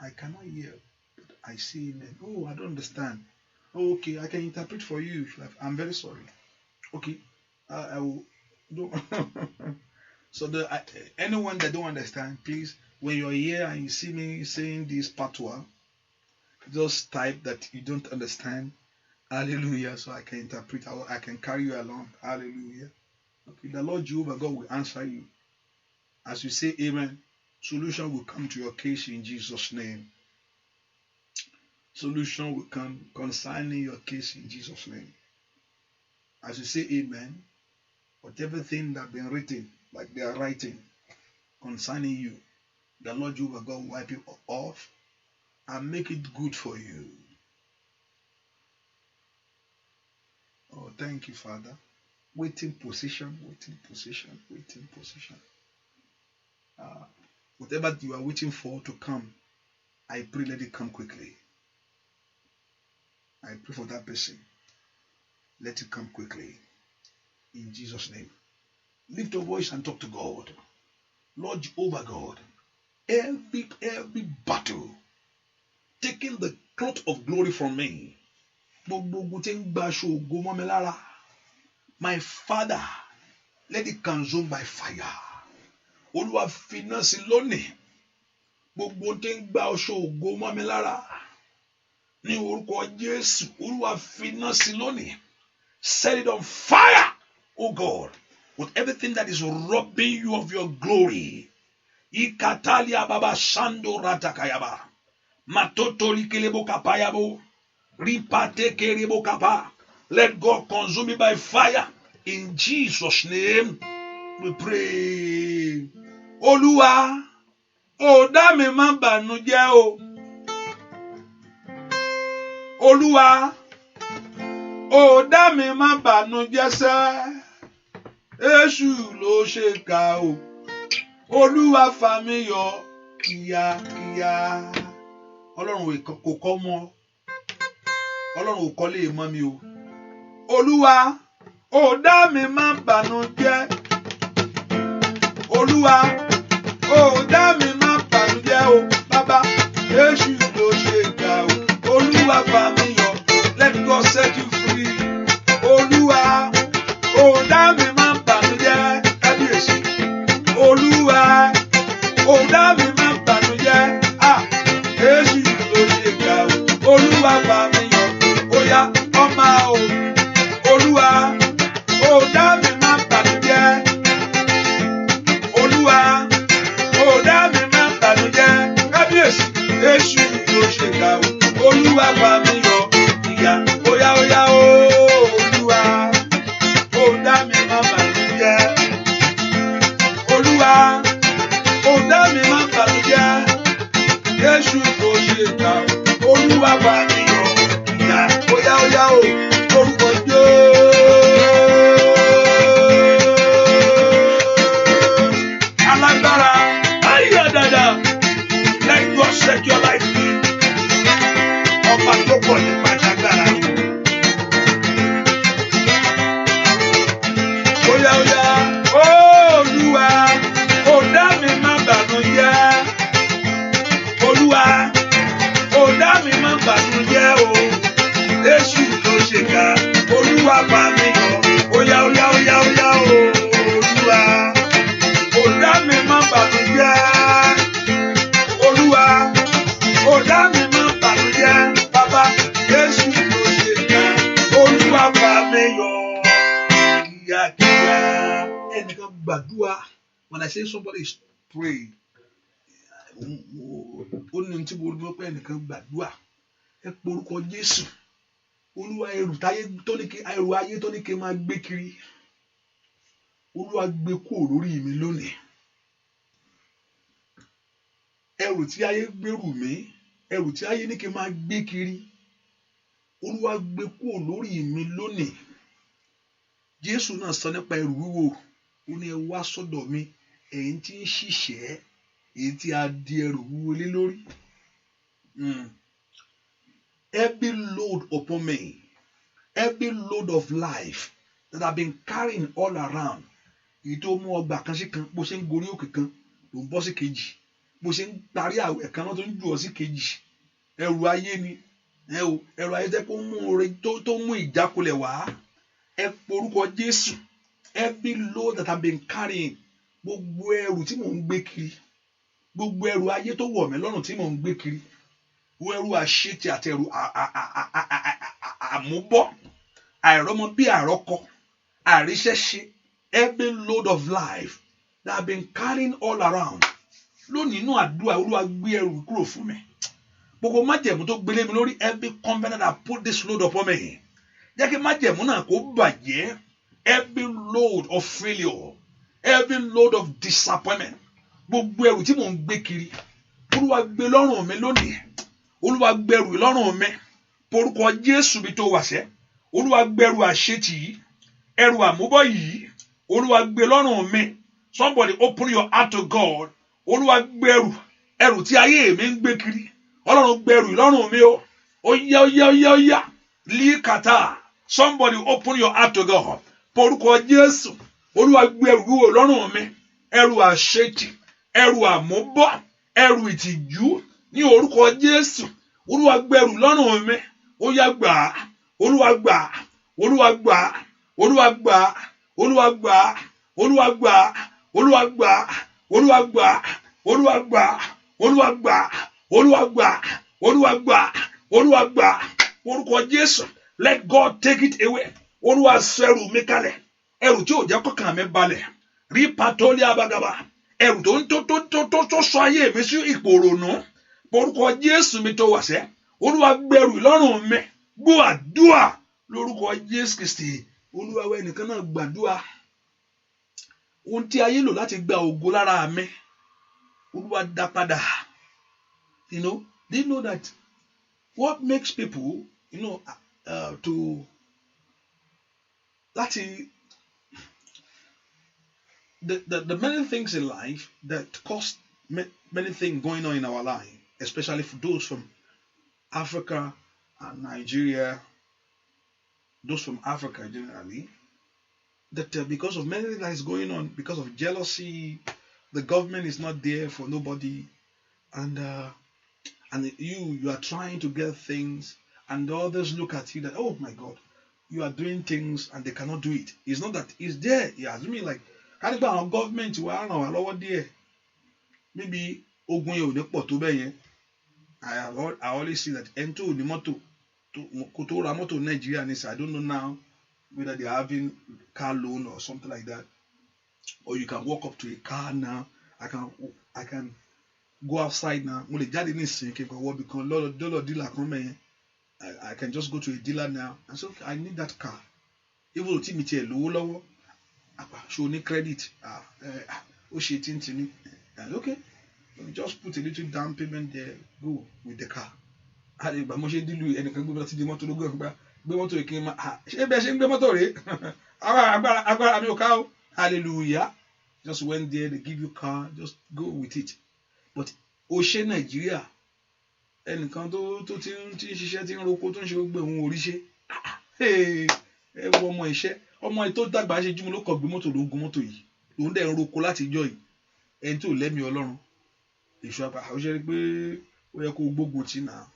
B: I cannot hear. I say amen. Oh, I don't understand. Oh, okay, I can interpret for you. I'm very sorry. Okay, I will. So anyone that don't understand, please, when you're here and you see me saying this patois, just type that you don't understand. Hallelujah. So I can interpret. I can carry you along. Hallelujah. Okay, the Lord Jehovah God will answer you. As you say amen, solution will come to your case in Jesus' name. Solution will come concerning your case in Jesus' name. As you say amen, whatever thing that has been written, like they are writing concerning you, The Lord Jehovah God will wipe it off and make it good for you. Oh, thank you, Father. Waiting position. Whatever you are waiting for to come, I pray let it come quickly. I pray for that person. Let it come quickly. In Jesus' name. Lift your voice and talk to God. Lord Jehovah God, every battle taking the cloth of glory from me. My Father, let it consume by fire. Olúwa finá sí lónìí. Gbogbo tí ń gba aṣọ ògo mọ́ mi lára. Ní orúkọ Jésù, Olúwa finá sí lónìí. Set it on fire, oh God, with everything that is robbing you of your glory. Ikatalia baba shando ratakayaba. Matotoli kelebo kapayabo. Ripate kerebo kapa. Let God consume me by fire. In Jesus' name, we pray. Olúwa, ó dá mi má bànújẹ́ o. Olúwa, ó dá mi má bànújẹ́ sẹ́. Èṣù ló ṣe kà o. Olúwa fà mí yọ kíákíá. Ọlọ́run kò kọ́ mọ́. Ọlọ́run ò kọ́ lè mọ́ mi o. Olúwa, ó dá mi má bànújẹ́. Olúwa, ó dá mi má bànújẹ́ o. Bàbá, Èṣù ló ṣe kà o. Olúwa fà mí yọ. Let God set you free. Olúwa, ó dá mi má bànújẹ́. Kábíyèsí. Olúwa, ó dá mi má bànújẹ́. Èṣù ló ṣe kà o. Olúwa fà mí yọ. Óyá ọmọ o. Olúwa, ó dá mi má bànújẹ́. Olúwa, ó dá mi má bànújẹ́. Kábíyèsí. Èṣù ló ṣe kà o. Olúwa fà mí yọ. Ìyá óyá o. Olúwa, ó dá mi má bànújẹ́. Olúwa, ó dá mi má bànújẹ́. Èṣù ló ṣe kà o. Olúwa fà mí yọ. Ìyá óyá o. Orúkọ Jésù. Alágbára, ayé dada. Let God set your life free. Ọba tó pọ̀ nípa agbára. Óyá. Olúwa, ó dá mi má bànújẹ́. Olúwa, ó dá mi má bànújẹ́ o. Èṣù ló ṣe kà. Olúwa fà mí yọ. Óyá o. Olúwa, ó dá mi má bànújẹ́. Olúwa, ó dá mi má bànújẹ́. Bàbá, Èṣù ló ṣe kà. Olúwa fà mí yọ. Kíákíá. Ẹnìkan gbàdúrà. When I say somebody is praying, ó ní tí mo rí pé ẹnìkan gbàdúrà. Ẹ porúkọ Jésù. Olúwa, ẹrù ayé tó ní kí n máa gbé kiri. Olúwa, gbé kúrò lórí mi lónìí. Ẹrù tí ayé gbèrú mi, ẹrù tí ayé ní kí n máa gbé kiri. Olúwa, gbé kúrò lórí mi lónìí. Jésù náà sọ nípa ẹrù wíwò. Ó ní ẹ wá sọ́dọ̀ mi, ẹ̀yin tí ń ṣiṣẹ́, èyí tí a di ẹrù wíwò lé lórí. Every load upon me, every load of life that I've been carrying all around. Èyí tó mú ọgbà kan sí kan, bó ṣe ń gorí òkè kan, ló ń bọ́ sí kejì. Bó ṣe ń parí àwẹ̀ kan náà tó ń jù ọ́ sí kejì. Ẹrù ayé ni. Ẹrù ayé tẹ́ kó mú ìjákulẹ̀ wá. Ẹ porúkọ Jésù. Every load that I've been carrying, gbogbo ẹrù tí mò ń gbé kiri, gbogbo ẹrù ayé tó wọ̀ mí lọ́rùn tí mò ń gbé kiri, ẹrù àṣetì àti ẹrù àmúbọ́, àìrọ́mọ bí àrọ́kọ, àríṣẹ́ṣe, every load of life that I've been carrying all around. Lónìí inú àdúrà, Olúwa gbé ẹrù kúrò fún mi. Gbogbo májẹ̀mú tó gbélé mi lórí, every covenant that put this load upon me. Jẹ́ kí májẹ̀mú náà kó bàjẹ́. Every load of failure, every load of disappointment, gbogbo ẹrù tí mò ń gbé kiri Olúwa gbé lọ́rùn mi lónìí Olúwa gbé ẹrù lọ́rùn mi porúkọ Jésù bí tó wàṣẹ Olúwa gbé ẹrù àṣetì yìí ẹrù àmúbọ̀ yìí Olúwa gbé lọ́rùn mi. Somebody open your heart to God. Olúwa gbé ẹrù tí ayé mi ń gbé kiri Ọlọ́run gbé ẹrù lọ́rùn mi o. Ó yá líkàtà. Somebody open your heart to God. Porúkọ Jésù Olúwa gbé ẹrù wúwo lọ́rùn mi ẹrù àṣetì ẹrù àmúbọ̀ ẹrù ìtìjú ní orúkọ Jésù Olúwa gbé ẹrù lọ́rùn mi. Ó yá gbà Olúwa gbà Olúwa gbà Olúwa gbà Olúwa gbà Olúwa gbà Olúwa gbà Olúwa gbà Olúwa gbà Olúwa gbà Olúwa gbà Olúwa gbà Olúwa gbà orúkọ Jésù. Let God take it away. Olúwa sọ ẹrù mi kalẹ̀ ẹrù tí ò jẹ́ kọ́kàn mi balẹ̀ rí patoli abagaba ẹrù tó sọ ayé mi sí ìpòrònú orúkọ Jésù mi tó wàṣẹ Olúwa gbé ẹrù lọ́rùn mi gbọ́ àdúà lórúkọ Jésù Kristi. Olúwa wẹ nìkan náà gbàdúà ohun tí ayé lò láti gba ògo lára mi Olúwa dá padà. Do you know that what makes people to láti the many things in life that cause many things going on in our life, especially for those from Africa and Nigeria, those from Africa generally, that because of many things that is going on, because of jealousy, the government is not there for nobody, and you are trying to get things, and others look at you that, oh my God, you are doing things and they cannot do it. It's not that it's there. Yeah, I mean like our government maybe I always see that ento the motto to Ramoto Nigeria, and I don't know now whether they're having car loan or something like that, or you can walk up to a car now. I can go outside now. I can just go to a dealer now and say, okay, I need that car. Even though low, show me credit. And okay, just put a little down payment there. Go with the car. Hallelujah. Just went there, they give you car, just go with it. But Oshe Nigeria, ẹnìkan tó ti ń ṣiṣẹ́ tí ń roko tó ń ṣe gbogbo ohun oríṣẹ́ ẹ wo ọmọ iṣẹ́ ọmọ tó dàgbà ṣe jùmọ̀ ló kọ̀ gbé mọ́tò ló ń gun mọ́tò yìí lòun dẹ̀ ń roko láti jọ yìí ẹni tó lẹ́mí Ọlọ́run èṣù àpá ó ṣe rí pé ó yẹ kó gbógun tì náà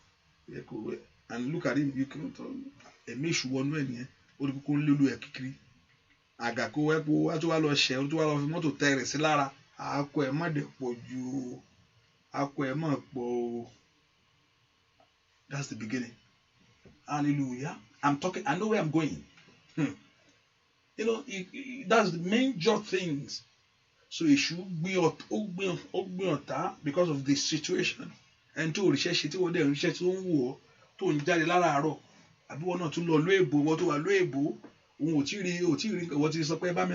B: yẹ kó and look at him you can ẹ̀mí èṣù wọnú ẹ̀ nìyẹn ó rí kókó ń lélu ẹ̀ kíkiri àgàkó wẹ́pọ̀ wá tó wá lọ ṣẹ́ ó tó wá lọ fi mọ́tò tẹ́ rẹ̀ sí lára àkọ ẹ̀ má dẹ̀ pọ̀ ju àkọ ẹ̀ má pọ̀ o. That's the beginning. Hallelujah. I know where I'm going. That's the major things. So it should be because of the situation. And to research it, what they research on war, to enjoy la ro. Àbí wọ́n náà tún lọ lóèbó, wọ́n tó wà lóèbó, òun ò tí rí wọ́n ti sọ pé ẹ bá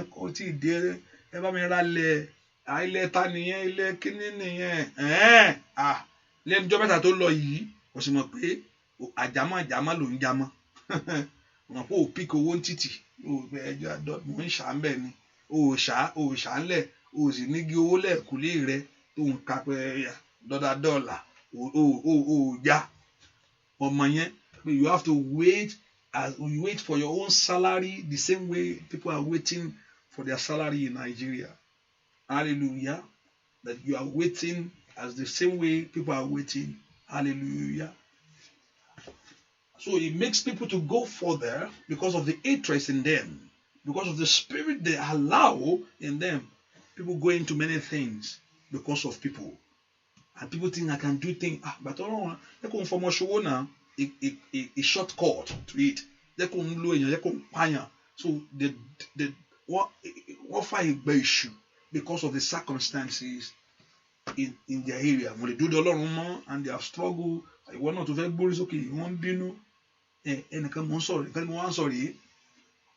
B: mi ra lẹ̀, ilẹ̀ ta nìyẹn, ilẹ̀ kíní nìyẹn. Lẹ́nu ọjọ́ mẹ́ta tó lọ yìí. Ó sì mọ̀ pé àjámọ́ ló ń jámọ́ wọn kò pík owó ń títì ẹjọ́ àdọ́gbọ̀n ń ṣà ń bẹ̀ ni ó ṣà ń lẹ̀ ó sì nígi owó lẹ́ẹ̀kúlé rẹ tó ń ka pé $1 ó já ọmọ yẹn pé you have to wait as you wait for your own salary the same way people are waiting for their salary in Nigeria. Hallelujah. That you are waiting as the same way people are waiting. Hallelujah. So it makes people to go further because of the interest in them, because of the spirit they allow in them. People go into many things because of people. And people think I can do things, but they come from a show now, a shortcut to it. They come low, they come higher. So what fight issue because of the circumstances in their area. When they do the Lord and they have struggled, I want not to very boris okay, you won't be no and come on sorry.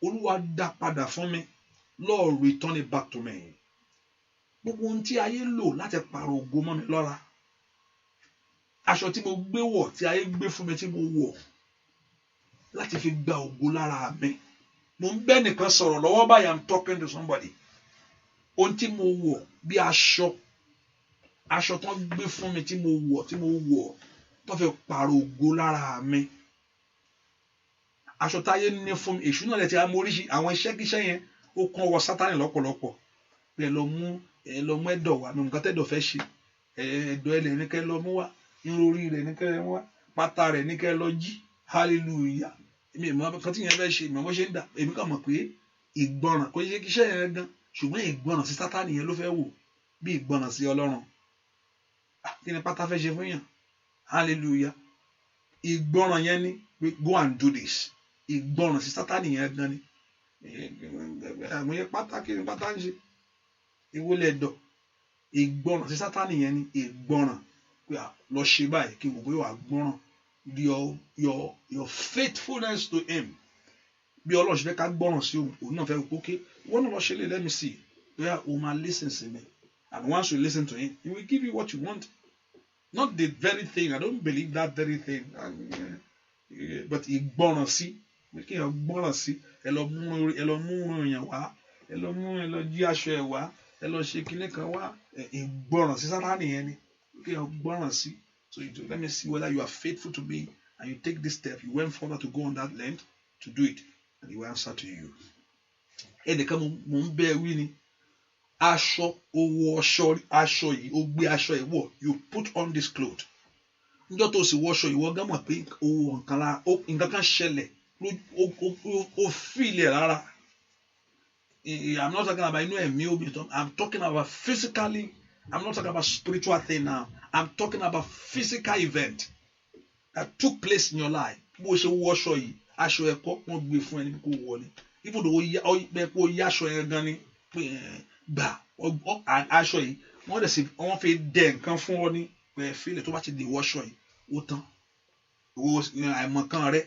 B: Olúwa dá padà fún mi. Lord, return it back to me. gbogbo ohun tí ayé lò láti pààrọ̀ ògo mọ́ mi lọ́ra, aṣọ tí mo gbé wọ̀ tí ayé gbé fún mi tí mo wọ̀ láti fi gba ògo lára mi. Mo ń bẹ́ nìkan sọ̀rọ̀ lọ́wọ́ báyìí, I'm talking to somebody. Ohun tí mo wọ̀ bí aṣọ tó ń gbé fún mi tí mo wọ̀ tó fi pààrọ̀ ògo lára mi. Aṣọ táyé ní fún mi, èṣù náà lè ti amóríṣi àwọn iṣẹ́ kíṣẹ́ yẹn ó kàn wọ Sátánì lọ́pọ̀lọpọ̀. Ẹ lọ mú ẹ̀dọ̀ wá, nǹkan tẹ́dọ̀ fẹ́ ṣe, ẹ̀dọ̀ ẹlẹ̀ ní kẹ́ lọ mú wá, irun orí rẹ̀ ní kẹ́ wá, pátá rẹ̀ ní kẹ́ lọ jí, hallelujah. Èmi ìmọ̀ nǹkan tí yẹn fẹ́ ṣe, ìmọ̀ bó ṣe ń dà, èmi kàn mọ̀ pé ìgbọràn kò ṣe kíṣẹ́ yẹn gan, ṣùgbọ́n ìgbọràn sí Sátánì yẹn ló fẹ́ wò bí ìgbọràn sí Ọlọ́run. Kí ni pátá fẹ́ ṣe fún yàn? Hallelujah. Ìgbọràn yẹn ni pé go and do this. Ìgbọràn sí Sátánì yẹn gan ni. Àwọn yẹn pátá, kí ni pátá ń ṣe? Ìwọlẹ̀ ẹ̀dọ̀. Ìgbọràn sí Sátánì yẹn ni ìgbọràn pé lọ ṣe báyìí kí wò pé wà gbọràn. Your faithfulness to him. Bí Ọlọ́run ṣe fẹ́ ká gbọràn sí òun náà fẹ́ wò, okay, wọ́n náà lọ ṣe lè, let me see. Where o máa listen sí mi. And once you listen to him, he will give you what you want. Not the very thing. I don't believe that very thing. But ìgbọràn sí. Kí èèyàn gbọràn sí. Ẹ lọ mú èèyàn wá. Ẹ lọ jí aṣọ ẹ̀ wá. Ẹ lọ ṣe kinní kan wá. Ìgbọràn sí Sátánì yẹn ni. Kí èèyàn gbọràn sí. So let me see whether you are faithful to me and you take this step. You went further to go on that length to do it. And he will answer to you. Ẹnìkan mo ń bẹ́ wí ni. Aṣọ yìí, ó gbé aṣọ yìí wọ̀, you put on this cloth. Níjọ́ tó sì wọṣọ ìwọ gán mọ̀ pé owó nǹkan kan ṣẹlẹ̀, ó fìlẹ̀ rárá. I'm not talking about inú ẹ̀mí omi tán. I'm talking about physically. I'm not talking about spiritual thing now. I'm talking about physical event that took place in your life. Bó ṣe wọṣọ yìí, aṣọ ẹ̀kọ́ wọ́n gbé fún ẹni kó wọlé. Even though ó yá aṣọ yẹn gan ni gbà aṣọ yìí wọ́n fi dẹ nǹkan fún ọ ní fílẹ̀ tó bá ti di wọṣọ yìí ó tán àìmọ̀kan rẹ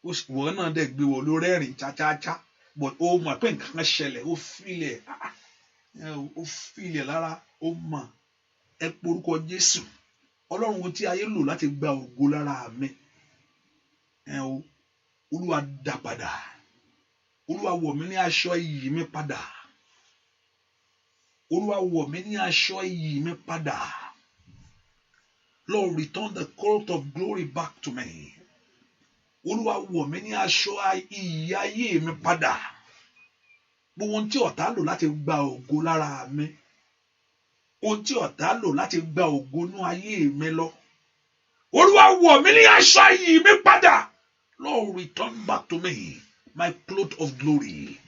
B: wọ́n náà dẹ̀ gbé wọ̀ ló rẹ́rìn chácháchá but ó mọ̀ pé nǹkan ṣẹlẹ̀ ó fílẹ̀ lára ó mọ̀ ẹ porúkọ Jésù Ọlọ́run tí ayé lò láti gba ògo lára mi Olúwa dá padà Olúwa wọ̀ mí ní aṣọ iyì mi padà. Olúwa wọ̀ mí ní aṣọ iyì mi padà. Lord, return the coat of glory back to me. Olúwa wọ̀ mí ní aṣọ iyì ayé mi padà. Gbogbo ohun tí ọ̀tá lò láti gba ògo lára mi. Ohun tí ọ̀tá lò láti gba ògo nú ayé mi lọ. Olúwa wọ̀ mí ní aṣọ iyì mi padà. Lord, return back to me my cloth of glory.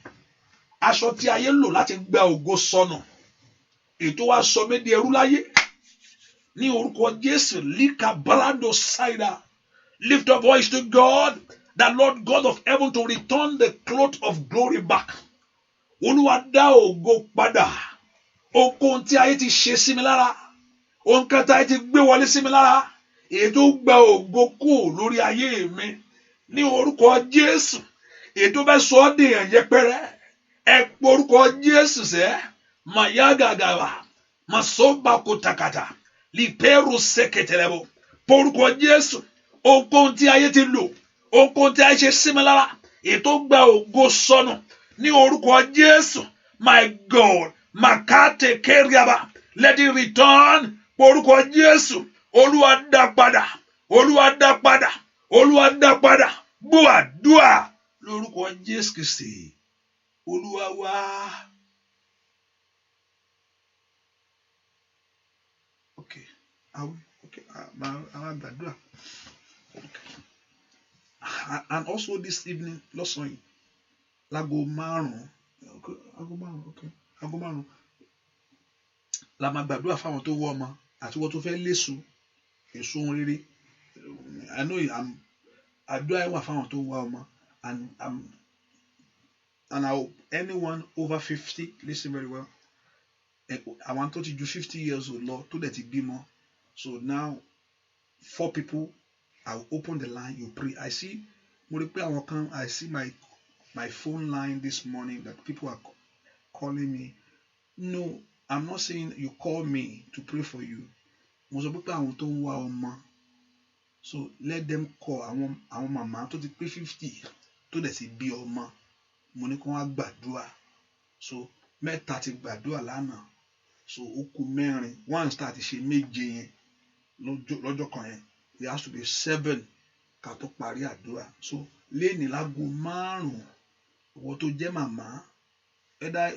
B: Aṣọ tí ayé lò láti gba ògo sọnù. Ètò wa sọ mí di ẹrú láyé ní orúkọ Jésù líka brando saida. Lift your voice to God, the Lord God of heaven, to return the cloth of glory back. Olúwa dá ògo padà. Ohun tí ayé ti ṣe sí mi lára, ohun kan tí ayé ti gbé wọlé sí mi lára, ètò gba ògo kúrò lórí ayé mi ní orúkọ Jésù. Ètò bẹ́ sọ ọ́ dèèyàn yẹpẹrẹ. Ẹ porúkọ Jésù sẹ́. Mayagagawa masoba kotakata liperu seketelebo porúkọ Jésù ohun tí ayé ti lò ohun tí ayé ṣe sí mi lára ètò gba ògo sọnù ní orúkọ Jésù. My God makate keriaba let it return porúkọ Jésù. Olúwa dá padà Olúwa dá padà Olúwa dá padà gbọ́ àdúà lórúkọ Jésù Kristi Olúwa wá. Okay. Okay. And also this evening, lọ́sàn-án láago márùn-ún. Aago márùn-ún. La máa gbàdúrà fáwọn tó wọ́ ọmọ àti wọ́n tó fẹ́ léso èso ohun rere. I know àdúrà wà fáwọn tó wọ́ ọmọ and anyone over 50, listen very well. I want to do 50 years old lọ tó dẹ̀ ti bímọ. So now 4 people, I will open the line. You pray. I see my phone line this morning that people are calling me. No, I'm not saying you call me to pray for you. Mo sọ pé àwọn tó ń wá ọmọ, so let them call àwọn màmá tó ti pé 50 tó dẹ̀ ti bí ọmọ. Mo ní kí wọ́n á gbàdúrà. So mẹ́ta ti gbàdúrà lánàá. So ó kù mẹ́rin. Once tá ti ṣe méje yẹn lọ́jọ́ kan yẹn, there has to be 7 ká tó parí àdúrà. So léèní lágo 5 ìwọ tó jẹ́ màmá either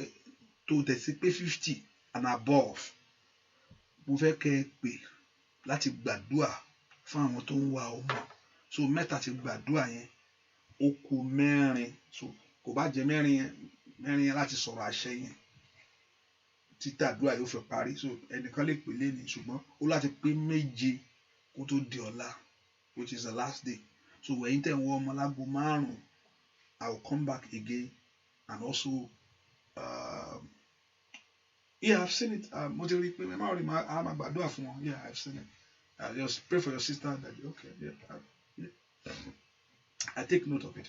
B: tó tẹ̀ sí pé 50 and above, mo fẹ́ kẹ́ ẹ pè láti gbàdúrà fún àwọn tó ń wá ọmọ. So mẹ́ta ti gbàdúrà yẹn, ó kù mẹ́rin. So kò bá jẹ́ mẹ́rin yẹn láti sọ̀rọ̀ àṣẹ yẹn títí àdúrà yóò fẹ́ parí. So ẹnìkan lè pè léni, ṣùgbọ́n ó láti pé méje kó tó di ọ̀la, which is the last day. So ẹ̀yin tẹ̀ ń wọ ọmọ lágo 5, I will come back again and also yeah, I've seen it. Mo ti rí pé mẹ́mà rí máa gbàdúrà fún wọn. Yeah, I've seen it. Just pray for your sister. That okay. Yeah, I take note of it.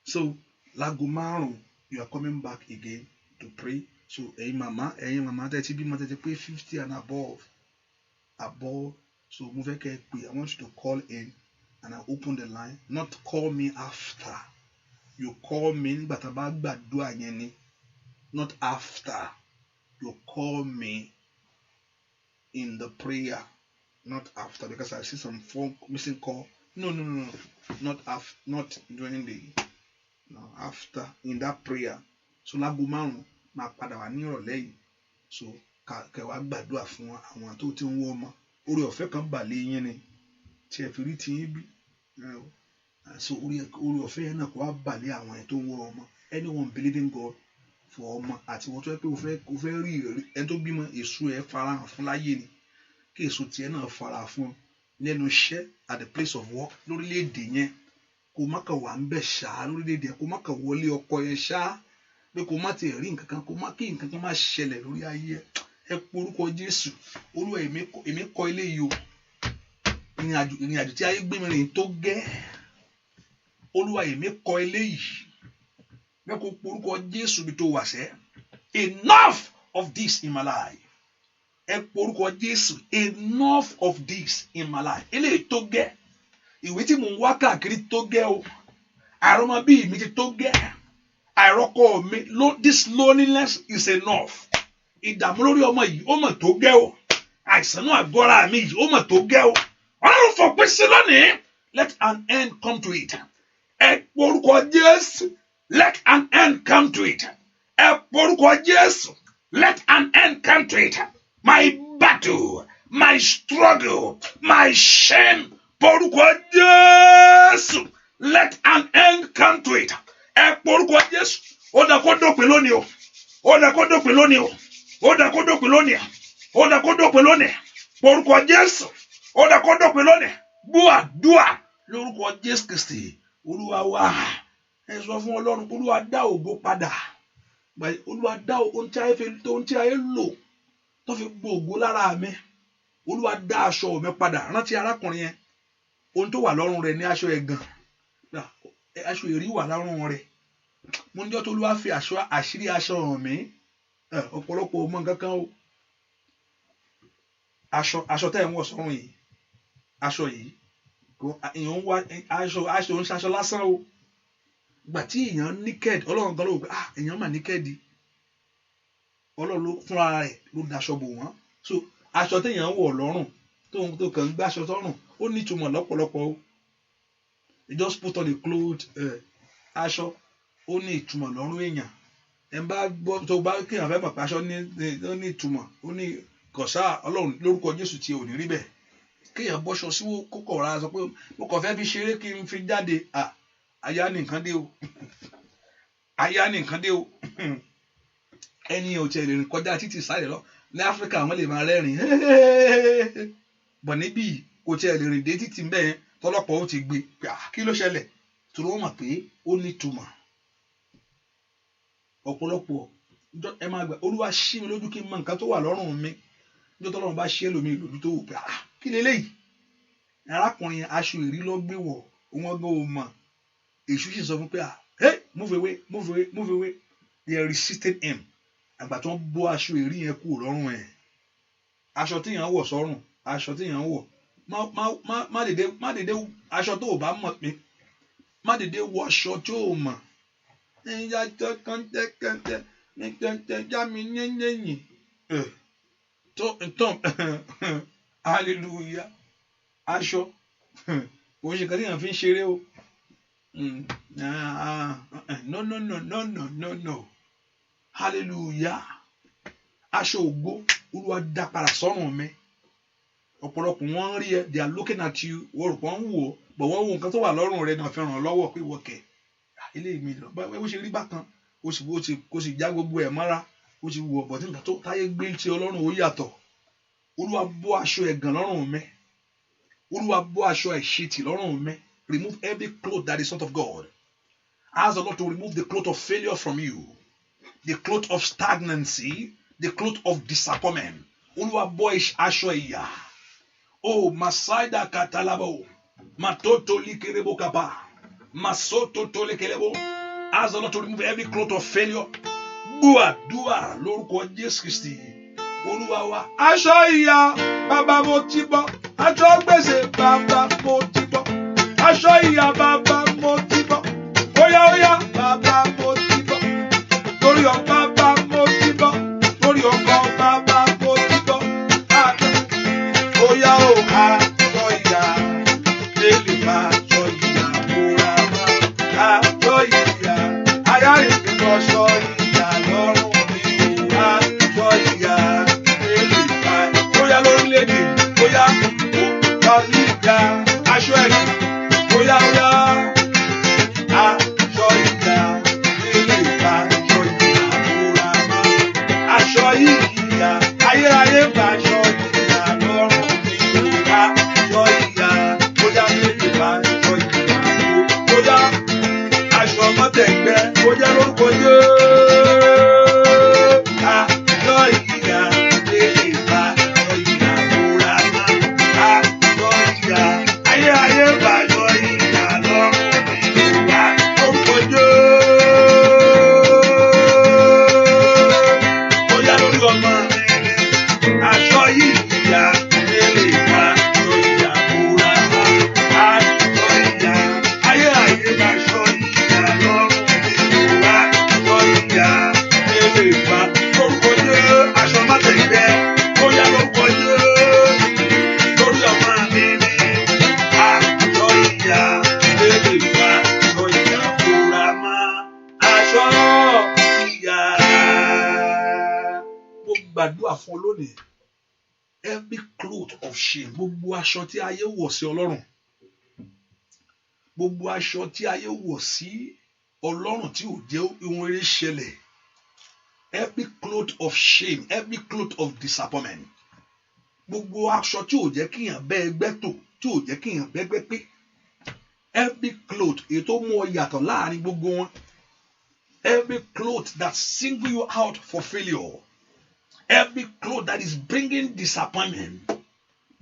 B: So lágo 5, you are coming back again to pray. So ẹ̀yin màmá tẹ́ ti bímọ tẹ́ ti pé 50 and above. So mo fẹ́ kẹ́ ẹ pè. I want you to call in and I open the line. Not call me after. You call me nígbà tá a bá gbàdúrà yẹn ni. Not after. You call me in the prayer, not after, because I see some phone missing call. No. Not after, not during the, no, after, in that prayer. So lágo 5 máa padà wá ní ìrọ̀lẹ́ yìí. So kẹ́ wá gbàdúrà fún àwọn tó ti ń wọ́ ọmọ. Oore ọ̀fẹ́ kan bà lé yín ni tí ẹ fi rí ti yín bí. So oore ọ̀fẹ́ yẹn náà kó wá bà lé àwọn tó ń wọ́ ọmọ. Anyone believing God for ọmọ àti wọ́n tó yẹ pé o fẹ́ rí ẹni tó bímọ èso ẹ̀ farahàn fún láyé ni, kí èso tiẹ̀ náà farahàn fún lẹ́nu iṣẹ́ at the place of work lórílẹ̀‐èdè yẹn. Kó má kàn wà ń bẹ̀ ṣá lórílẹ̀‐èdè yẹn, kó má kàn wọlé ọkọ yẹn ṣá, pé kó má ti rí nǹkan kan, kó má kí nǹkan kan má ṣẹlẹ̀ lórí ayé ẹ. Ẹ porúkọ Jésù. Olúwa èmi kọ́ ilé yìí o. Ìrìn àjò tí ayé gbé mi rìn tó gẹ́. Olúwa èmi kọ́ ilé yìí. Bẹ́ẹ̀ kó porúkọ Jésù bí tó wà sẹ́. Enough of this in my life. Ẹ porúkọ Jésù. Enough of this in my life. Eléyìí tó gẹ́. Ìwé tí mò ń wá káàkiri tó gẹ́ o. Àrọ́mọbí mi ti tó gẹ́. Àìrọ́kọ mi, this loneliness is enough. Ìdààmú lórí ọmọ yìí ó mọ̀ tó gẹ́ o. Àìsàn náà àgọ́ra mi yìí ó mọ̀ tó gẹ́ o. Ọlọ́run fọpẹ́ sí lónìí. Let an end come to it. Ẹ porúkọ Jésù. Let an end come to it. Ẹ porúkọ Jésù. Let an end come to it. My battle, my struggle, my shame. Porúkọ Jésù. Let an end come to it. Ẹ porúkọ Jésù. Ó dà kó dópin lónìí o. Ó dà kó dópin lónìí o. Ó dà kó dópin lónìí. Ó dà kó dópin lónìí. Porúkọ Jésù. Ó dà kó dópin lónìí. Gbọ́ àdúrà lórúkọ Jésù Kristi. Olúwa wa. Ẹ sọ fún Ọlọ́run, Olúwa dá ògo padà. Olúwa dá ohun tí ayé lò tó fi gbó ògo lára mi. Olúwa dá aṣọ mi padà. Rántí arákùnrin yẹn. Ohun tó wà lọ́rùn rẹ̀ ní aṣọ ẹ̀gàn. Aṣọ èrí wà lọ́rùn rẹ̀. Mo ní ọjọ́ tó Olúwa fi àṣírí aṣọ hàn mí. Ọ̀pọ̀lọpọ̀ ọmọ nǹkan kan o. Aṣọ tẹ́ ẹ̀ ń wọ̀ sọ́run yìí. Aṣọ yìí. Èèyàn ń wá aṣọ ń ṣaṣọ lásán o. Gbà tí èèyàn naked, Ọlọ́run gan ló wò pé èèyàn mà naked. Ọlọ́run ló fúnra rẹ̀ ló daṣọ bò wọ́n. So aṣọ téèyàn ń wọ̀ lọ́rùn tó kàn ń gbé aṣọ sọ́rùn ó ní ìtumọ̀ lọ́pọ̀lọpọ̀ o. You just put on a cloth, aṣọ ó ní ìtumọ̀ lọ́rùn èèyàn. Ẹ bá gbọ́ tó bá kéèyàn fẹ́ mọ̀ pé aṣọ ní ìtumọ̀, ó ní kọ̀ṣá Ọlọ́run lórúkọ Jésù tí ò ní rí bẹ́ẹ̀. Kéèyàn bọ́ṣọ sí kókò ra sọ pé mo kàn fẹ́ fi ṣeré kí n fi jáde. Aya ní nǹkan dé o. Aya ní nǹkan dé o. Ẹni ò tiẹ̀ lè rìn kọjá títí sáré lọ. Ní Áfíríkà wọ́n lè máa rẹ́rìn. Bọ̀ níbí kò tiẹ̀ lè rìn dé títí ń bẹ́ẹ̀ tọ́lọ́pọ̀ ó ti gbé. Kí ló ṣẹlẹ̀? Torí wọ́n mọ̀ pé ó ní ìtumọ̀. Ọ̀pọ̀lọpọ̀ ẹ máa gbà Olúwa ṣí mi lójú kí n mọ nǹkan tó wà lọ́rùn mi. Níjọ́ tọ́lọ́run bá ṣí ẹlòmíì lójú tó wò pé kí leléyìí? Arákùnrin aṣọ èrí ló gbé wọ̀, wọ́n gbọ́ ò mọ̀. Èṣù sì sọ fún pé hey, move away. They resisted him. àgbà tó ń bọ́ aṣọ èrí yẹn kúrò lọ́rùn ẹ̀. Aṣọ tí yẹn wọ̀ sọ́rùn, aṣọ tí yẹn wọ̀, má dédé aṣọ tó o bá mọ̀ pé má dédé wọ aṣọ tí o mọ̀. Ẹ̀yà tó kọ́ńtẹ́kọ́ńtẹ́ ní kọ́ńtẹ́ já mi yẹ́nyẹ́yìn. Tó hallelujah. Aṣọ kò ń ṣe kan tí yẹn fi ń ṣeré o. No. Hallelujah. Aṣọ ògo Olúwa dá padà sọ́rùn mi. Ọ̀pọ̀lọpọ̀ wọ́n rí ẹ, they are looking at you, wọ́n rò pé wọ́n wò ó, but wọ́n wo nǹkan tó wà lọ́rùn rẹ náà fi ràn lọ́wọ́ pé wọ́n kẹ̀. Ilé mi lọ, bó ṣe rí bákan, ó sì já gbogbo ẹ̀ mọ́ra, ó sì wọ̀ bọ̀ tí nǹkan tó táyé gbé ti Ọlọ́run ó yàtọ̀. Olúwa bọ́ aṣọ ẹ̀gàn lọ́rùn mi. Olúwa bọ́ aṣọ ẹ̀ṣẹ̀tì lọ́rùn mi. Remove every cloth that is not of God. Ask the Lord to remove the cloth of failure from you, the cloth of stagnancy, the cloth of disappointment. Olúwa bọ́ aṣọ ìyà. Oh, Masaida Katalabo, Matoto Likerebo Kapa, Masoto Tolekelebo. Ask the Lord to remove every cloth of failure. Dua lórúkọ Jésù Kristi. Olúwa wa. Aṣọ ìyà, bàbá mo ti bọ́. Aṣọ gbèsè, bàbá mo ti bọ́. Aṣọ ìyà, bàbá mo ti bọ́. Óyá, bàbá mo ti bọ́. Torí ọ bàbá mo ti bọ́. Torí ọkọ bàbá mo ti bọ́. Óyá o, aṣọ ìyà, lélẹ̀ máa aṣọ ìyà, múra máa aṣọ ìyà, ayá ìpínlẹ̀ aṣọ ìyà lọ́rùn mi, aṣọ ìyà, lélẹ̀ máa, óyá lórílẹ̀-èdè, óyá lọ́sí ìyà, aṣọ ẹ̀rí, óyá, aṣọ ìyà, lélẹ̀ máa aṣọ ìyà, múra máa aṣọ ìyà, ayérayé máa aṣọ ìyà lọ́rùn. Aṣọ ìyà, bóyá méjì máa ń sọ ìyà, bóyá aṣọ ọmọdégbẹ́, bóyá lórúkọ Jésù. Aṣọ ìyà, méjì máa ń sọ ìyà, múra náà. Aṣọ ìyà, ayé máa sọ ìyà lọ́rùn mi, lórúkọ Jésù. Bóyá lórí ọmọ mi, aṣọ ìyà, méjì máa. Gbàdúrà fún olónìí. Every cloth of shame, gbogbo aṣọ tí ayé wọ̀ sí Ọlọ́run, gbogbo aṣọ tí ayé wọ̀ sí Ọlọ́run tí ò jẹ́ ohun eré ṣẹlẹ̀. Every cloth of shame, every cloth of disappointment, gbogbo aṣọ tí ò jẹ́ kíyàn bẹ́ ẹgbẹ́ tò, tí ò jẹ́ kíyàn bẹ́gbẹ́ pé. Every cloth èyí tó mú ọ yàtọ̀ láàrin gbogbo wọn. Every cloth that single you out for failure. Every cloth that is bringing disappointment.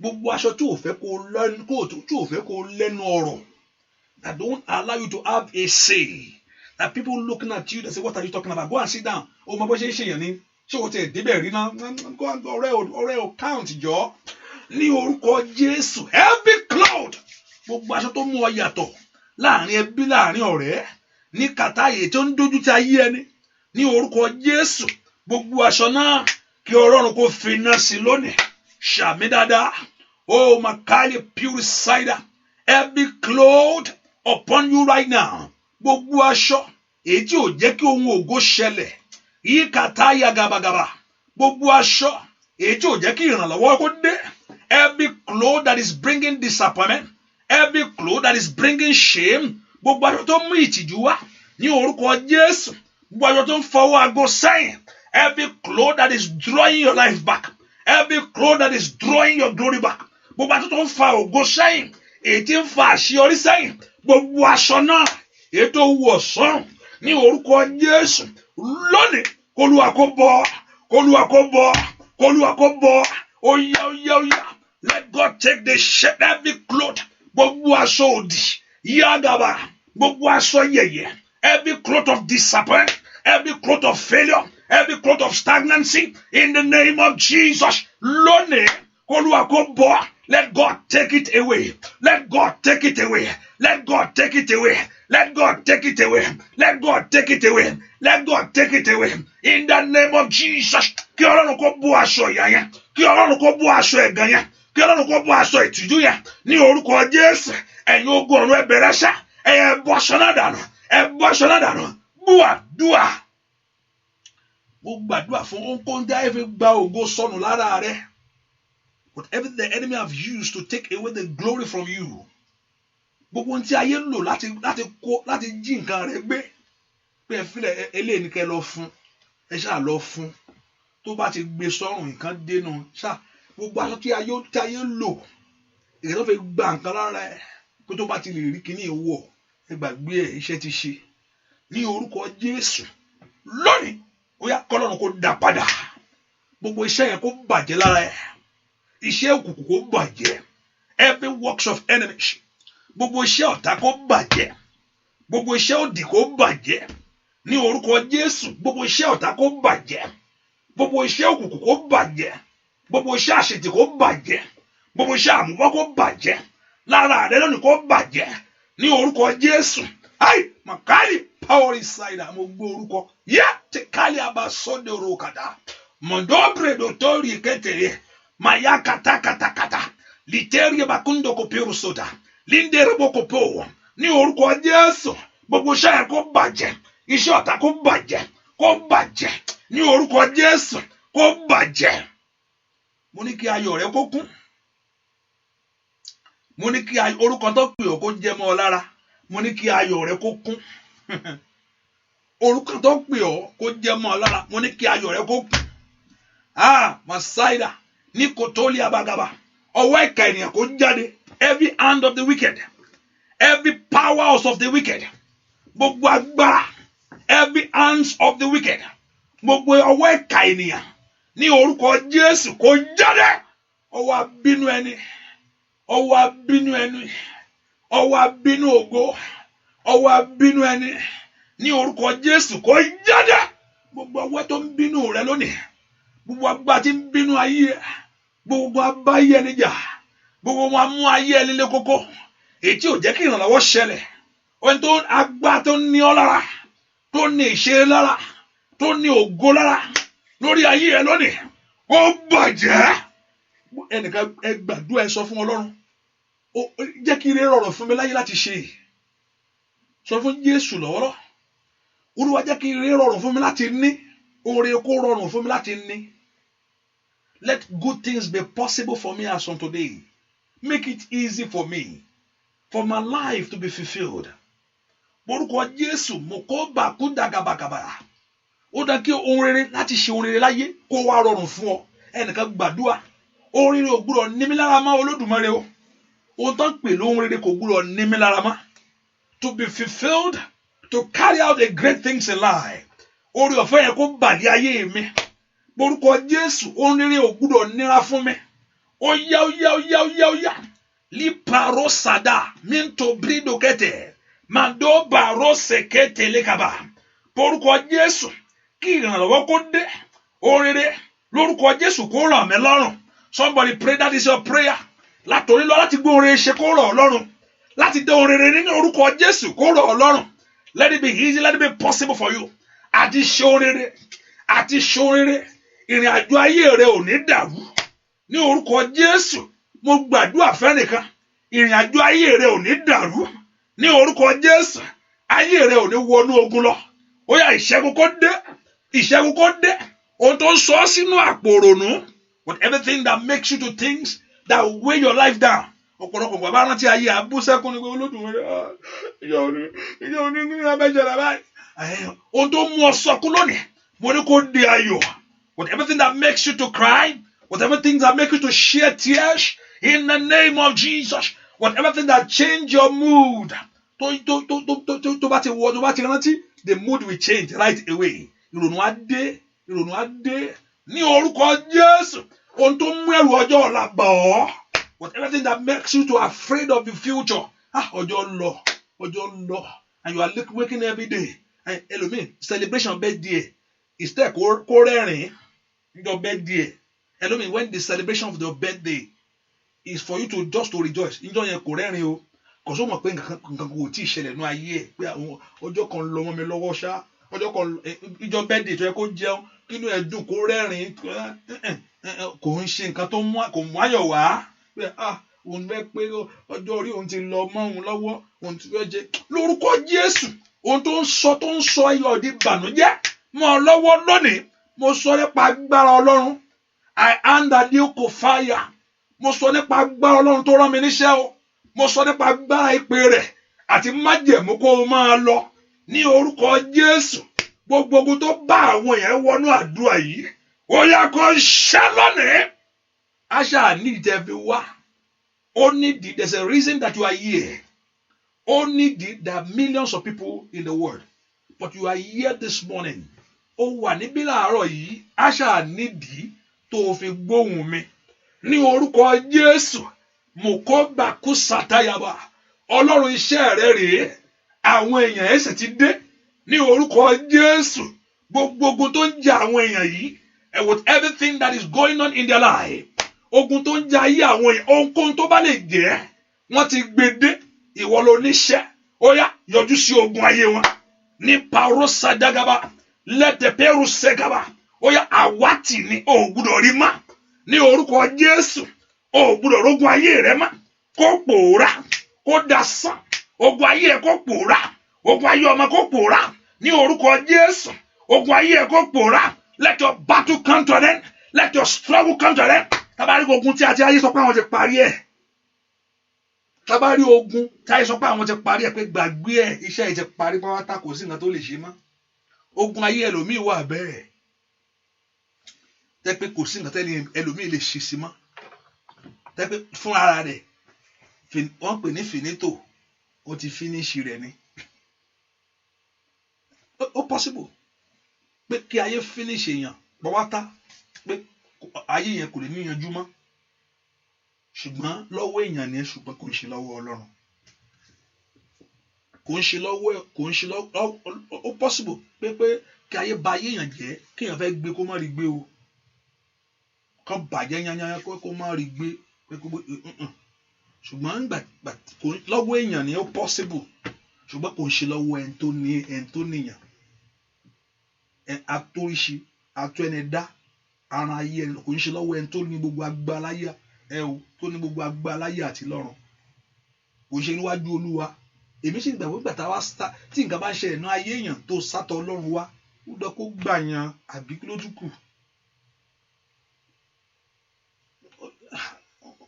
B: Gbogbo aṣọ tí ò fẹ́ kó lẹ́nu ọ̀rọ̀. That don't allow you to have a say. That people looking at you, they say, what are you talking about? Go and sit down. Oh, my boy, ṣe yẹn ni. Ṣé o tẹ̀ débẹ̀ rí náà? Ọ̀rẹ́ ò count jọ. Ní orúkọ Jésù. Every cloth. Gbogbo aṣọ tó mú ọ yàtọ̀. Láàrin ẹbí, láàrin ọ̀rẹ́. Ní kàtáyè tó ń dojú ti ayé ẹni. Ní orúkọ Jésù. Gbogbo aṣọ náà. Kí Ọlọ́run kó fi iná sí lónìí. Ṣàmì dáadáa. Oh, Makali Puricider. Every cloth upon you right now. Gbogbo aṣọ. Èyí tí ò jẹ́ kí ohun ògo ṣẹlẹ̀. Yíkàtá ya gabagaba. Gbogbo aṣọ. Èyí tí ò jẹ́ kí ìrànlọ́wọ́ kó dé. Every cloth that is bringing disappointment. Every cloth that is bringing shame. Gbogbo aṣọ tó mú ìtìjú wá. Ní orúkọ Jésù. Gbogbo aṣọ tó ń fọwọ́ aago sẹ́yìn. Every cloth that is drawing your life back. Every cloth that is drawing your glory back. Gbogbo aṣọ tó ń fa ògo sẹ́yìn. Èyí tí ń fa àṣeyọrí sẹ́yìn. Gbogbo aṣọ náà. Èyí tó wọ̀ sọ́run. Ní orúkọ Jésù. Lónìí. K'Olúwa kó bọ́. K'Olúwa kó bọ́. K'Olúwa kó bọ́. Oya. Let God take the shape. Every cloth. Gbogbo aṣọ òdì. Yagaba. Gbogbo aṣọ yẹ̀yẹ̀. Every cloth of disappointment. Every cloth of failure. every cloth of stagnancy in the name of Jesus. Lónìí, Olúwa kó bọ́. Let God take it away. Let God take it away. Let God take it away. Let God take it away. Let God take it away. Let God take it away. In the name of Jesus. Kí Ọlọ́run kó bọ́ aṣọ ìyà yẹn. Kí Ọlọ́run kó bọ́ aṣọ ẹ̀gàn yẹn. Kí Ọlọ́run kó bọ́ aṣọ ìtìjú yẹn. Ní orúkọ Jésù. Ẹ̀yin ogun ọ̀run ẹ bẹ̀rẹ̀ ṣá. Ẹ bọ́ aṣọ náà dànù. Ẹ bọ́ aṣọ náà dànù. Gbàdúrà. Mo gbàdúrà fún ohunkóhun tí ayé fi gba ògo sọnù lára rẹ. Whatever the enemy have used to take away the glory from you. Gbogbo ohun tí ayé ń lò láti jí nǹkan rẹ gbé. Pé ẹ fílẹ̀ eléyìí ni kẹ́ lọ fún. Ẹ ṣáà lọ fún. Tó bá ti gbé sọ́rùn nǹkan dénú. Ṣáà gbogbo aṣọ tí ayé ń lò. Ìgbà tó fi gba nǹkan lára ẹ. Pé tó bá ti lè rí kíní ìwọ̀. Ẹ gbàgbé ẹ iṣẹ́ ti ṣe. Ní orúkọ Jésù. Lónìí. Ó yá kọ́lọ́run kó dá padà. Gbogbo iṣẹ́ yẹn kó bàjẹ́ lára ẹ. Iṣẹ́ òkùnkùn kó bàjẹ́. Every works of enemies. Gbogbo iṣẹ́ ọ̀tá kó bàjẹ́. Gbogbo iṣẹ́ òdì kó bàjẹ́. Ní orúkọ Jésù. Gbogbo iṣẹ́ ọ̀tá kó bàjẹ́. Gbogbo iṣẹ́ òkùnkùn kó bàjẹ́. Gbogbo iṣẹ́ àṣetì kó bàjẹ́. Gbogbo iṣẹ́ àmúbọ́ kó bàjẹ́. Lára rẹ lónìí kó bàjẹ́. Ní orúkọ Jésù. Ai makali power inside. Mo gbọ́ orúkọ. Yá ti kálí abasọ́dẹ̀ orúkàdá. Mondobre dotori kẹtẹ̀rẹ̀. Maya kata kata kata. Literia bakundo kopiru soda. Lindere bokopo. Ní orúkọ Jésù. Gbogbo iṣẹ́ yẹn kó bàjẹ́. Iṣẹ́ ọ̀tá kó bàjẹ́. Kó bàjẹ́. Ní orúkọ Jésù. Kó bàjẹ́. Mo ní kí ayọ̀ rẹ kó kún. Mo ní kí orúkọ tó pè ọ́ kó jẹ́ mọ́ ọ lára. Mo ní kí ayọ̀ rẹ kó kún. Orúkọ tó pè ọ́ kó jẹ́ mọ́ ọ lára. Mo ní kí ayọ̀ rẹ kó kún. Masaida. Ní kòtólì abagaba. Ọwọ́ ìka ènìyàn kó jáde. Every hand of the wicked. Every powers of the wicked. Gbogbo agbára. Every hands of the wicked. Gbogbo ọwọ́ ìka ènìyàn. Ní orúkọ Jésù kó jáde. Ọwọ́ abínú ẹni. Ọwọ́ abínú ẹni. Ọwọ́ abínú ògo. Ọwọ́ abínú ẹni. Ní orúkọ Jésù kó jáde. Gbogbo ọwọ́ tó ń bínú rẹ lónìí. Gbogbo agbá tí ń bínú ayé. Gbogbo abáyé ẹni jà. Gbogbo wọn mú ayé ẹ líle kókó. Èyí tí ò jẹ́ kí ìrànlọ́wọ́ ṣẹlẹ̀. Ohun tó agbá tó ní ọ lára. Tó ní ìṣe lára. Tó ní ògo lára. Lórí ayé ẹ lónìí. Ó bàjẹ́. Ẹnìkan ẹ gbàdúrà ẹ sọ fún Ọlọ́run. Jẹ́ kí ire rọrùn fún mi láyé láti ṣe. Sọ fún Jésù lọ́wọ́lọ́. Olúwa jẹ́ kí ire rọrùn fún mi láti ní. Oore kó rọrùn fún mi láti ní. Let good things be possible for me as on today. Make it easy for me. For my life to be fulfilled. Orúkọ Jésù mo kó bàkú dàgàbàgàbà. Ó dá kí ohun rere láti ṣe ohun rere láyé kó wá rọrùn fún ọ. Ẹnìkan gbàdúrà. Ohun rere ò gbúdọ̀ ní mi lára mọ́ Olódùmarè o. Ohun tó ń pè lóhun rere kò gbúdọ̀ ní mi lára mọ́. To be fulfilled, to carry out the great things in life. Oore ọ̀fẹ́ yẹn kó bàlẹ́ ayé mi. Orúkọ Jésù, ohun rere ò gbúdọ̀ nira fún mi. Ó yá. Liparo sada, minto brido kete. Mando baro sekete lekaba. Orúkọ Jésù, kí ìrànlọ́wọ́ kó dé. Ohun rere, lórúkọ Jésù kó ràn mí lọ́rùn. Somebody pray, that is your prayer. Látòrí lọ láti gbé ohun rere ṣe kó rọ̀ ọ́ lọ́rùn. Láti dé ohun rere nínú orúkọ Jésù kó rọ̀ ọ́ lọ́rùn. Let it be easy, let it be possible for you. Àti ṣe ohun rere. Ìrìn àjò ayé rẹ ò ní dàrú. Ní orúkọ Jésù, mo gbàdúrà fẹ́nìkan. Ìrìn àjò ayé rẹ ò ní dàrú. Ní orúkọ Jésù, ayé rẹ ò ní wọnú ogun lọ. Ó yá ìṣẹ́gun kó dé. Ìṣẹ́gun kó dé. Ohun tó ń sọ ọ́ sínú àpò òrònú. But everything that makes you to things that will weigh your life down. Ọ̀pọ̀lọpọ̀ bàbá rántí ayé abúsẹ́kùn ní gbogbo Olódùmarè. Ìjọ òní ní abẹ́jẹ̀rẹ̀ báyìí. Ohun tó mú ọ sọkún lónìí. Mo ní kó di ayọ̀. With everything that makes you to cry. With everything that makes you to shed tears. In the name of Jesus. With everything that change your mood. Tó bá ti wọ, tó bá ti rántí. The mood will change right away. Ìrònú á dé. Ní orúkọ Jésù. Ohun tó mú ẹrù ọjọ́ ọ̀la bà ọ́. With everything that makes you to afraid of the future. Ọjọ́ lọ. And you are waking every day. And ẹlòmíì celebration birthday. instead kó rẹ́rìn your birthday ẹlòmíì when the celebration of your birthday is for you to just to rejoice níjọ́ yẹn kò rẹ́rìn o kò sọ mọ̀ pé nǹkan kò tí ì ṣẹlẹ̀ ní ayé ẹ̀ pé àwọn ọjọ́ kan lọ mọ́ mi lọ́wọ́ ṣá ọjọ́ kan ìjọ birthday tó yẹ kó jẹun kínú ẹ̀ dùn kó rẹ́rìn kò ń ṣe nǹkan tó kò mú ayọ̀ wá pé òun fẹ́ pé ọjọ́ orí òun ti lọ mọ́ òun lọ́wọ́ òun ti fẹ́ jẹ lórúkọ Jésù ohun tó ń sọ ayọ̀ di bànújẹ́ mọ́ ọ lọ́wọ́ lónìí mo sọ nípa agbára Ọlọ́run I hand a new co fire mo sọ nípa agbára Ọlọ́run tó rán mi níṣẹ́ o mo sọ nípa agbára ìpè rẹ̀ àti májẹ̀mú kó o máa lọ ní orúkọ Jésù gbogbo ogun tó bá àwọn èèyàn wọnú àdúrà yìí ó yá kó ṣẹ́ lónìí àṣà ní ìtẹ̀fi wá ó nídìí there's a reason that you are here ó nídìí there are millions of people in the world but you are here this morning ó wà níbí láàárọ̀ yìí àṣà nídìí tó fi gbóhùn mi ní orúkọ Jésù mo kọ́ gbà kú sàtáyàbà Ọlọ́run iṣẹ́ rẹ̀ rèé àwọn èèyàn ẹ̀sẹ̀ ti dé ní orúkọ Jésù gbogbo ogun tó ń jà àwọn èèyàn yìí and with everything that is going on in their life ogun tó ń jà ayé àwọn èèyàn ohunkóhun tó bá lè jẹ́ wọ́n ti gbé dé ìwọ ló níṣẹ́ ó yá yọjú sí ogun ayé wọn ní parosa dagaba lẹ́tẹ̀pẹ́rù sẹ́gaba ó yá àwátì ní ògbúdọ̀ rí má ní orúkọ Jésù ògbúdọ̀ rógun ayé rẹ má kó pòórá kó dasán ogun ayé ẹ kó pòórá ogun ayé ọmọ kó pòórá ní orúkọ Jésù ogun ayé ẹ kó pòórá let your battle come to an end let your struggle come to an end tabari ogun tí a ti ayé sọ pé àwọn ti parí ẹ̀ tabari ogun tí ayé sọ pé àwọn ti parí ẹ̀ pé gbàgbé ẹ̀ iṣẹ́ ẹ̀ ti parí pátá kò sí nǹkan tó lè ṣe mọ́ ogun ayé ẹlòmíì wà bẹ́ẹ̀ tẹ́ pé kò sí nǹkan tẹ́lẹ̀ ẹlòmíì lè ṣe sí mọ́ tẹ́ pé fún ara rẹ̀ wọ́n pè ní finito ó ti finish rẹ̀ ni ó possible pé kí ayé finish èèyàn pọ́wátá pé ayé yẹn kò lè níyanjú mọ́ ṣùgbọ́n lọ́wọ́ èèyàn ni ṣùgbọ́n kò ń ṣe lọ́wọ́ Ọlọ́run kò ń ṣe lọ́wọ́ ó possible pé kí ayé ba ayé èèyàn jẹ́ kí èèyàn fẹ́ gbé kó má rí gbé o kán bàjẹ́ yányányá kó má rí gbé pé kó ṣùgbọ́n lọ́wọ́ èèyàn ni ó possible ṣùgbọ́n kò ń ṣe lọ́wọ́ ẹni tó níyàn atóríṣi ató ẹni dá ara ayé ẹni kò ń ṣe lọ́wọ́ ẹni tó ní gbogbo agbáláyà tó ní gbogbo agbáláyà àti lọ́run kò ń ṣe níwájú Olúwa èmi sì gbàgbọ́ gbàtà wá tí nǹkan bá ń ṣẹlẹ̀ ní ayé èèyàn tó sátọ̀ Ọlọ́run wá ó dọ́ kó gbà yan àbí kí ló tún kù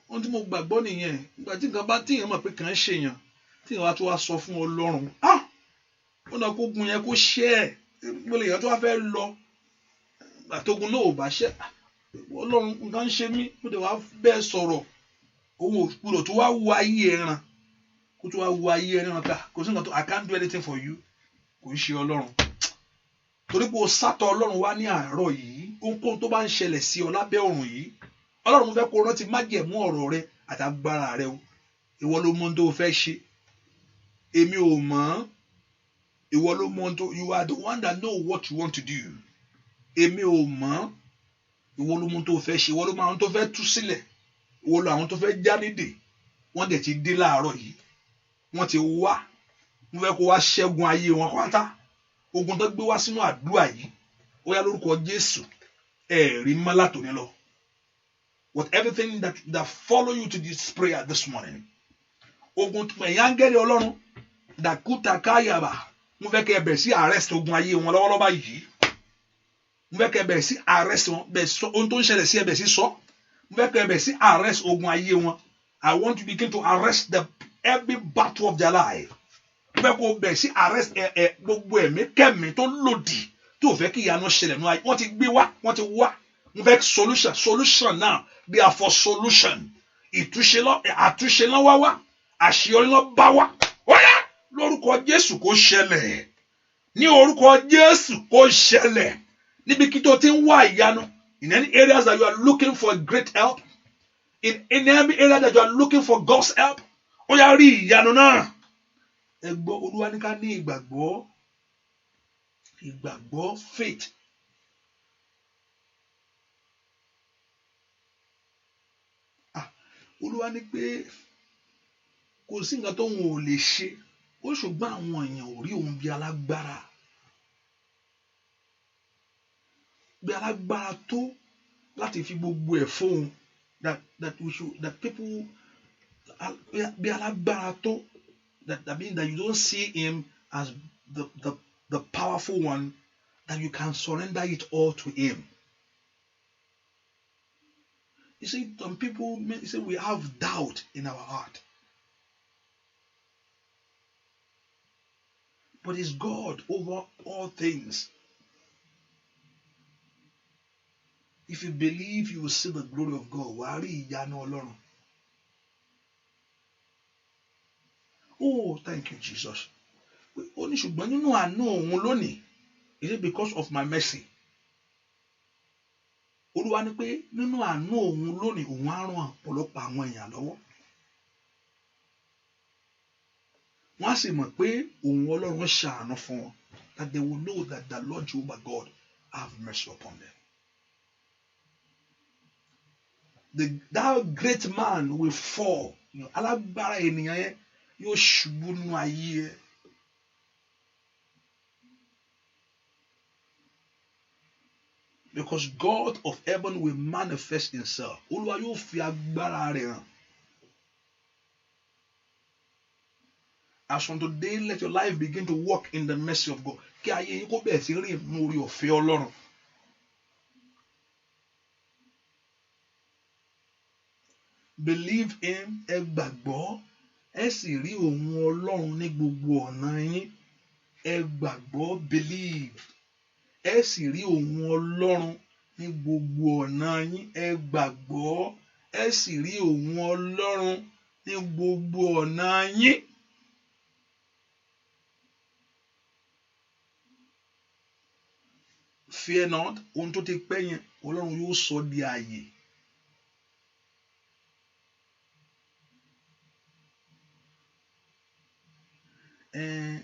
B: ohun tí mo gbàgbọ́ nìyẹn ìgbà tí nǹkan bá tíyàn mọ̀ pé kàn ń ṣèyàn tíyàn wá tó wá sọ fún Ọlọ́run ó dọ́ kó gun yẹn kó ṣẹ́ ẹ̀ mo lè yàn tó wá fẹ́ lọ àtogun náà ò bá ṣẹ́ Ọlọ́run nǹkan ń ṣe mí ó dẹ̀ wá bẹ́ẹ̀ sọ̀rọ̀ òun ò gbọdọ̀ tó wá wo ayé ẹran kó tó wá wo ayé ẹran ká kò sí nǹkan tó I can't do anything for you kò ń ṣe Ọlọ́run torí pé o sátọ̀ Ọlọ́run wá ní àárọ̀ yìí ohunkóhun tó bá ń ṣẹlẹ̀ sí ọ lábẹ́ ọ̀run yìí Ọlọ́run fẹ́ kó rántí májẹ̀mú ọ̀rọ̀ rẹ àtàgbára rẹ o ìwọ ló mọ ohun tó o fẹ́ ṣe èmi ò mọ̀ ìwọ ló mọ ohun tó you are the one that know what you want to do èmi ò mọ̀ ìwọ ló mọ ohun tó o fẹ́ ṣe ìwọ ló mọ àwọn tó fẹ́ tú sílẹ̀ ìwọ ló àwọn tó fẹ́ já nídè wọ́n dẹ̀ ti dé láàárọ̀ yìí wọ́n ti wá wọ́n fẹ́ kó wá ṣẹ́gun ayé wọn pátá ogun tó gbé wá sínú àdúrà yìí ó yá lórúkọ Jésù ẹ̀rí mọ́ látòní lọ. With everything that follow you to this prayer this morning. Ogun ẹ̀yin áńgẹ́lì Ọlọ́run dàkúta káyàbà mo fẹ́ kẹ́ ẹ bẹ̀rẹ̀ sí arrest ogun ayé wọn lọ́wọ́lọ́wọ́ báyìí. Mo fẹ́ kẹ́ ẹ bẹ̀rẹ̀ sí arrest wọn bẹ̀rẹ̀ sọ ohun tó ń ṣẹlẹ̀ sí ẹ bẹ̀rẹ̀ sí sọ. Mo fẹ́ kẹ́ ẹ bẹ̀rẹ̀ sí arrest ogun ayé wọn. I want to begin to arrest every battle of their life. Mo fẹ́ kó bẹ̀rẹ̀ sí arrest gbogbo ẹ̀mí kẹ́mi tó lòdì tó fẹ́ kí ìyanu ṣẹlẹ̀ nù ayé. Wọ́n ti gbé wá wọ́n ti wá. Mo fẹ́ solution now. They are for solution. Àtúnṣe lọ wá wá. Àṣeyọrí lọ bá wá. Ó yá lórúkọ Jésù kó ṣẹlẹ̀. Ní orúkọ Jésù kó ṣẹlẹ̀. Níbi kí tó ti ń wá ìyanu. In any areas that you are looking for great help. In every area that you are looking for God's help. Ó yá rí ìyanu náà. Ẹ gbọ́ Olúwa ní ká ní ìgbàgbọ́. Ìgbàgbọ́ faith. Olúwa ní pé kò sí nǹkan tó òun ò lè ṣe, ó ṣùgbọ́n àwọn èèyàn ò rí òun bí alágbára tó láti fi gbogbo ẹ̀ fóun, that people bí alágbára tó, that means that you don't see him as the powerful one, that you can surrender it all to him. You see, some people say we have doubt in our heart. But it's God over all things. If you believe, you will see the glory of God. Wàá rí ìyanu Ọlọ́run. Oh, thank you, Jesus. Ó ní ṣùgbọ́n nínú àánú òun lónìí, is it because of my mercy? Olúwa ní pé nínú àánú òun lónìí, òun á ràn ọ̀pọ̀lọpọ̀ àwọn èèyàn lọ́wọ́. Wọ́n á sì mọ̀ pé òun Ọlọ́run ṣàánú fún wọn. That they will know that the Lord Jehovah God have mercy upon them. That great man will fall. Alágbára ènìyàn yẹn yóò ṣubú nínú ayé ẹ. Because God of heaven will manifest himself. Olúwa yóò fi agbára rẹ̀ hàn. As from today, let your life begin to walk in the mercy of God. Kí ayé yín kó bẹ̀rẹ̀ sí rìn nínú orí ọ̀fẹ́ Ọlọ́run. Believe him, ẹ gbàgbọ́, ẹ sì rí òun Ọlọ́run ní gbogbo ọ̀nà yín. Ẹ gbàgbọ́, believe. Ẹ sì rí òun Ọlọ́run ní gbogbo ọ̀nà yín. Ẹ gbàgbọ́, ẹ sì rí òun Ọlọ́run ní gbogbo ọ̀nà yín. Fear not, ohun tó ti pẹ́ yẹn, Ọlọ́run yóò sọ di ààyè.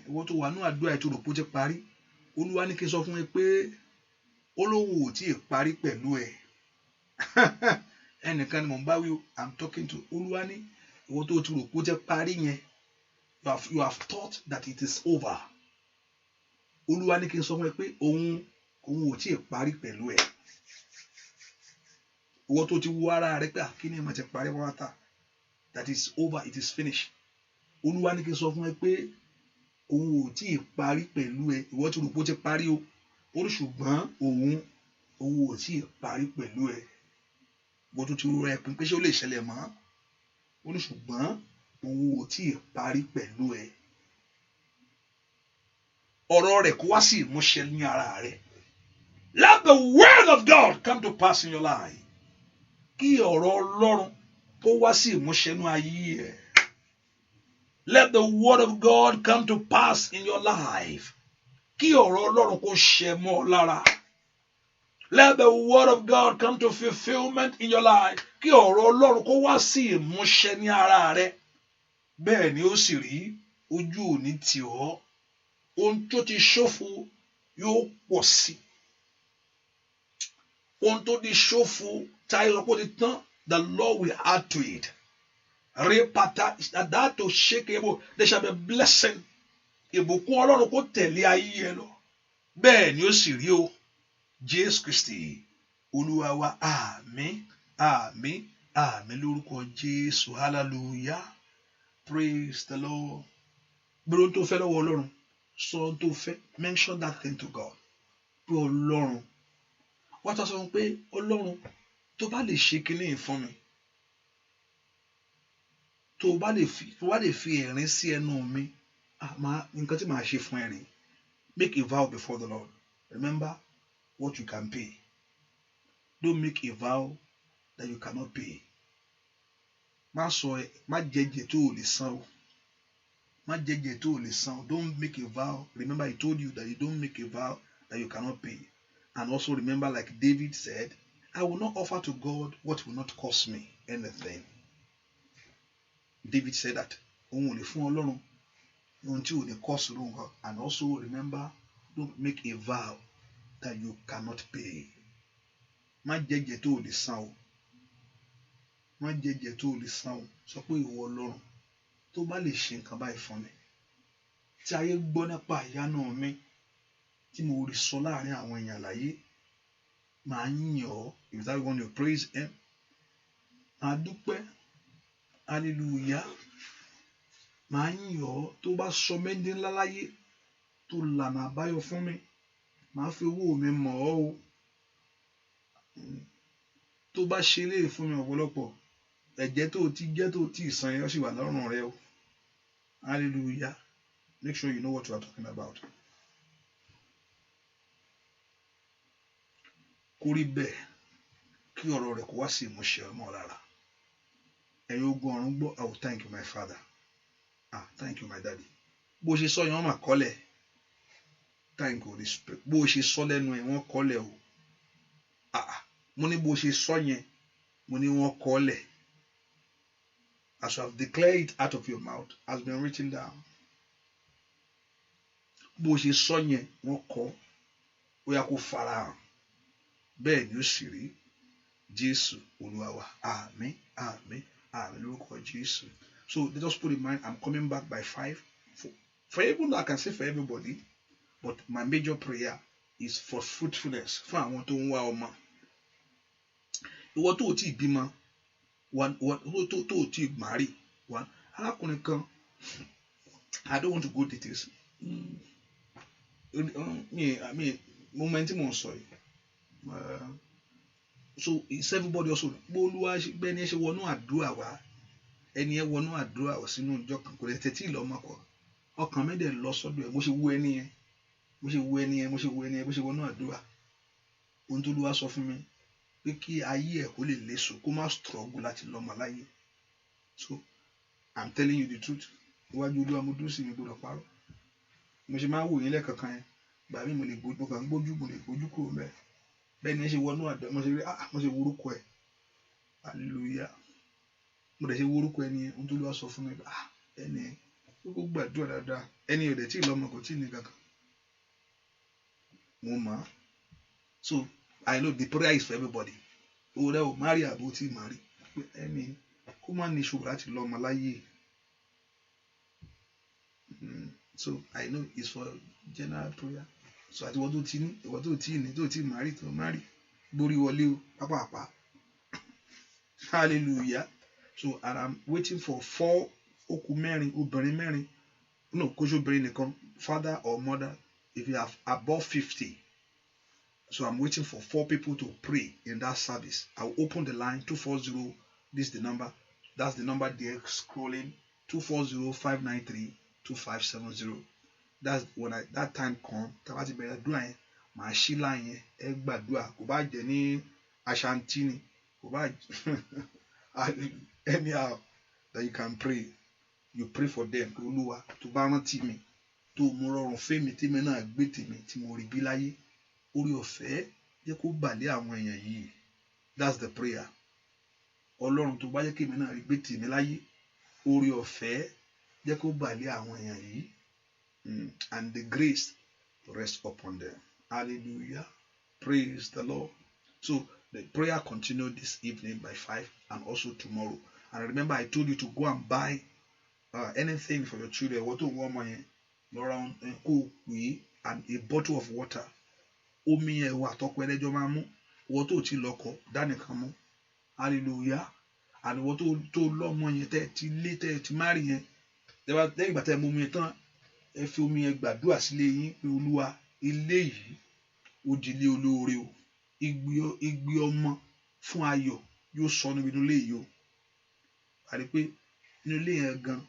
B: Ìwọ tó wà ní àdúrà ètò òròpó ti parí, Olúwa ní kí n sọ fún ẹ pé Olówó ò tí ì parí pẹ̀lú ẹ. Ẹnìkan ni mò ń bá wí o, I'm talking to. Olúwa ní ìwọ tó ti rò pé ó ti parí yẹn, you have thought that it is over. Olúwa ní kí n sọ fún ẹ pé òun ò tí ì parí pẹ̀lú ẹ. Ìwọ tó ti wo ara rẹ pé kí ni mo ti parí wáta, that is over, it is finished. Olúwa ní kí n sọ fún ẹ pé òun ò tí ì parí pẹ̀lú ẹ. Ìwọ tí rò pé ó ti parí o, ó ní ṣùgbọ́n òun ò tí ì parí pẹ̀lú ẹ. Ìwọ tó ti rò ẹ pín pé ṣé ó lè ṣẹlẹ̀ mọ́, ó ní ṣùgbọ́n òun ò tí ì parí pẹ̀lú ẹ. Ọ̀rọ̀ rẹ̀ kó wá sí ìmúṣẹ ní ara rẹ̀. Let the word of God come to pass in your life. Kí ọ̀rọ̀ Ọlọ́run kó wá sí ìmúṣẹ ní ayé ẹ. Let the word of God come to pass in your life. Kí ọ̀rọ̀ Ọlọ́run kó ṣẹ mọ́ ọ lára. Let the word of God come to fulfillment in your life. Kí ọ̀rọ̀ Ọlọ́run kó wá sí ìmúṣẹ ní ara rẹ. Bẹ́ẹ̀ ni ó sì rí, ojú ò ní tì ọ́. Ohun tó ti ṣófo yóò pọ̀ sí. Ohun tó ti ṣófo táyé lọ́pọ̀ ti tán, the Lord will add to it. That to shake able, there shall be blessing. Ìbùkún Ọlọ́run kó tẹ̀lé ayé ẹ lọ. Bẹ́ẹ̀ ni ó sì rí o. Jésù Kristi Olúwa wa, àmín, àmín, àmín lórúkọ Jésù. Hallelujah. Praise the Lord. Gbọ́dọ̀ tó fẹ́ lọ́wọ́ Ọlọ́run. Sọ tó fẹ́. Mention that thing to God. Pé Ọlọ́run. Wọ́n ta sọ pé Ọlọ́run tó bá lè ṣe kinní fún mi. Tó bá lè fi ẹ̀rín sí ẹnu mi. Nǹkan tí màá ṣe fún ẹ rèé. Make a vow before the Lord. Remember what you can pay. Don't make a vow that you cannot pay. Má jẹ́jẹ́ tó o lè san o. Má jẹ́jẹ́ tó o lè san o. Don't make a vow. Remember I told you that you don't make a vow that you cannot pay. And also remember, like David said, I will not offer to God what will not cost me anything. David said that. Òun ò lè fún Ọlọ́run ohun tí ò ní cost lóhùn. And also remember, don't make a vow that you cannot pay. Má jẹ́jẹ́ tó o lè san o. má jẹjẹ tó lè san o, sọ pé ìwọ Ọlọ́run tó bá lè ṣe nǹkan báyìí fún mi, tí ayé gbọ́ nípa ìyanu mi tí mo rí sọ láàrin àwọn èèyàn láyé, màá yìn ọ́. If that you want to praise him, màá dúpẹ́, hallelujah, màá yìn ọ́. Tó bá sọ mẹ́ndé ńlá láyé tó lànà àbáyọ fún mi, màá fi owó mi mọ̀ ọ́ o. Tó bá ṣe léè fún mi ọ̀pọ̀lọpọ̀, ẹ̀jẹ̀ tó ti jẹ́ tó ti san yẹn ó sì wà lọ́rùn rẹ o. Hallelujah. Make sure you know what you are talking about. Kó rí bẹ́ẹ̀ kí ọ̀rọ̀ rẹ̀ kó wá sí ìmúṣẹ ọmọ lára. Ẹ̀yin ogun ọ̀run gbọ́, I will thank you my father. Thank you my daddy. Bó ṣe sọ yẹn wọ́n máa kọ́lẹ̀. Thank you Holy Spirit. Bó ṣe sọ lẹ́nu ẹ̀ wọ́n kọ́lẹ̀ o. Mo ní bó ṣe sọ yẹn, mo ní wọ́n kọ́lẹ̀. As you have declared it out of your mouth has been written down. Bó ṣe sọ yẹn wọ́n kọ́, ó yá kó farahàn. Bẹ́ẹ̀ ni ó sì rí. Jésù Olúwa wa. Àmín, àmín, àmín lórúkọ Jésù. So let us put in mind, I'm coming back by 5. For even though I can say for everybody, but my major prayer is for fruitfulness. Fún àwọn tó ń wá ọmọ. Ìwọ tó ò tí ì bímọ, tó ò tí ì marry, arákùnrin kan, I don't want to go details. Moment tí mo ń sọ yìí. So it's everybody also. Bólúwa bẹ́ẹ̀ ni ẹ ṣe wọnú àdúrà wá. Ẹni ẹ wọnú àdúrà wá sínú ìjọ kan kò lè tẹ́tí lọ́mọ kọ. Ọkàn mi dẹ̀ lọ sọ́dọ̀ ẹ̀ bó ṣe wú ẹni yẹn. Bó ṣe wú ẹni yẹn, bó ṣe wú ẹni yẹn, bó ṣe wọnú àdúrà. Ohun tó Olúwa sọ fún mi pé kí ayé ẹ̀ kó lè léso, kó má struggle láti lọ́mọ láyé. So I'm telling you the truth. Iwájú Olúwa mo dúró sí mi gbọdọ̀ parọ́. Mo ṣe máa ń wò yín lẹ́ẹ̀kankan yẹn. Gbà mí mo lè gbójú, mo kàn ń gbójú, mo lè gbójú kúrò mẹ́ẹ̀. Bẹ́ẹ̀ ni ẹ ṣe wọnú àdúrà, mo ṣe rí, mo ṣe wúrúkọ ẹ̀. Hallelujah. Mo dẹ̀ ṣe wúrúkọ ẹni yẹn, ohun tó Olúwa sọ fún mi, ẹni yẹn kó gbàdúrà dáadáa. Ẹni yẹn ò dẹ̀ tí ì lọ́mọ, kò tí ì ní kankan. Mo mọ̀. So I know the prayer is for everybody. O rẹ o marry àbò tí marry. Ẹni kó má ní ìṣòro láti lọ́mọ láyé. So I know it's for general prayer. So àti ìwọ tó ti ní, ìwọ tó ti ní, tó ti marry, tó marry. Borí wọlé o, pápápá. Hallelujah. So and I'm waiting for 4 okùn mẹ́rin, obìnrin mẹ́rin. No, kó ṣe obìnrin nìkan, father or mother, if you have above 50. So I'm waiting for 4 people to pray in that service. I'll open the line 240. This is the number. That's the number there scrolling. 240-593-2570. That's when that time come. Tabati bẹ̀rẹ̀ àdúrà yẹn, màá ṣí line yẹn, ẹ gbàdúrà. Kò bá jẹ́ ní Ashanti ni, kò bá anyhow that you can pray. You pray for them. Olúwa tó bá rántí mi, tó mú rọrùn fẹ́mi tí mi náà gbé tèmi tí mo rí bí láyé. Orí ọ̀fẹ́ jẹ́ kó bàlẹ́ àwọn èèyàn yìí. That's the prayer. Ọlọ́run tó bá jẹ́ kí mi náà rí gbé tèmi láyé. Orí ọ̀fẹ́ jẹ́ kó bàlẹ́ àwọn èèyàn yìí. And the grace rest upon them. Hallelujah. Praise the Lord. So the prayer continued this evening by 5 and also tomorrow. And remember, I told you to go and buy anything for your children. What to warm around and a bottle of water. Omi ẹ̀wà tọ́pọ̀ ẹlẹ́jọ́ máa mú. Ìwọ tó ti lọ́kọ dánìkan mú. Hallelujah. And ìwọ tó lọ́mọ yẹn tẹ́ ti lé tẹ́ ti márì yẹn. Lẹ́yìn ìgbà tẹ́ mú mi tán, ẹ fi omi yẹn gbàdúrà sílé yín pé Olúwa ilé yìí ó di ilé olóore o. Igbe ọmọ fún ayọ̀ yóò sọ níbi inú ilé yìí o. Àrí pé inú ilé yẹn gan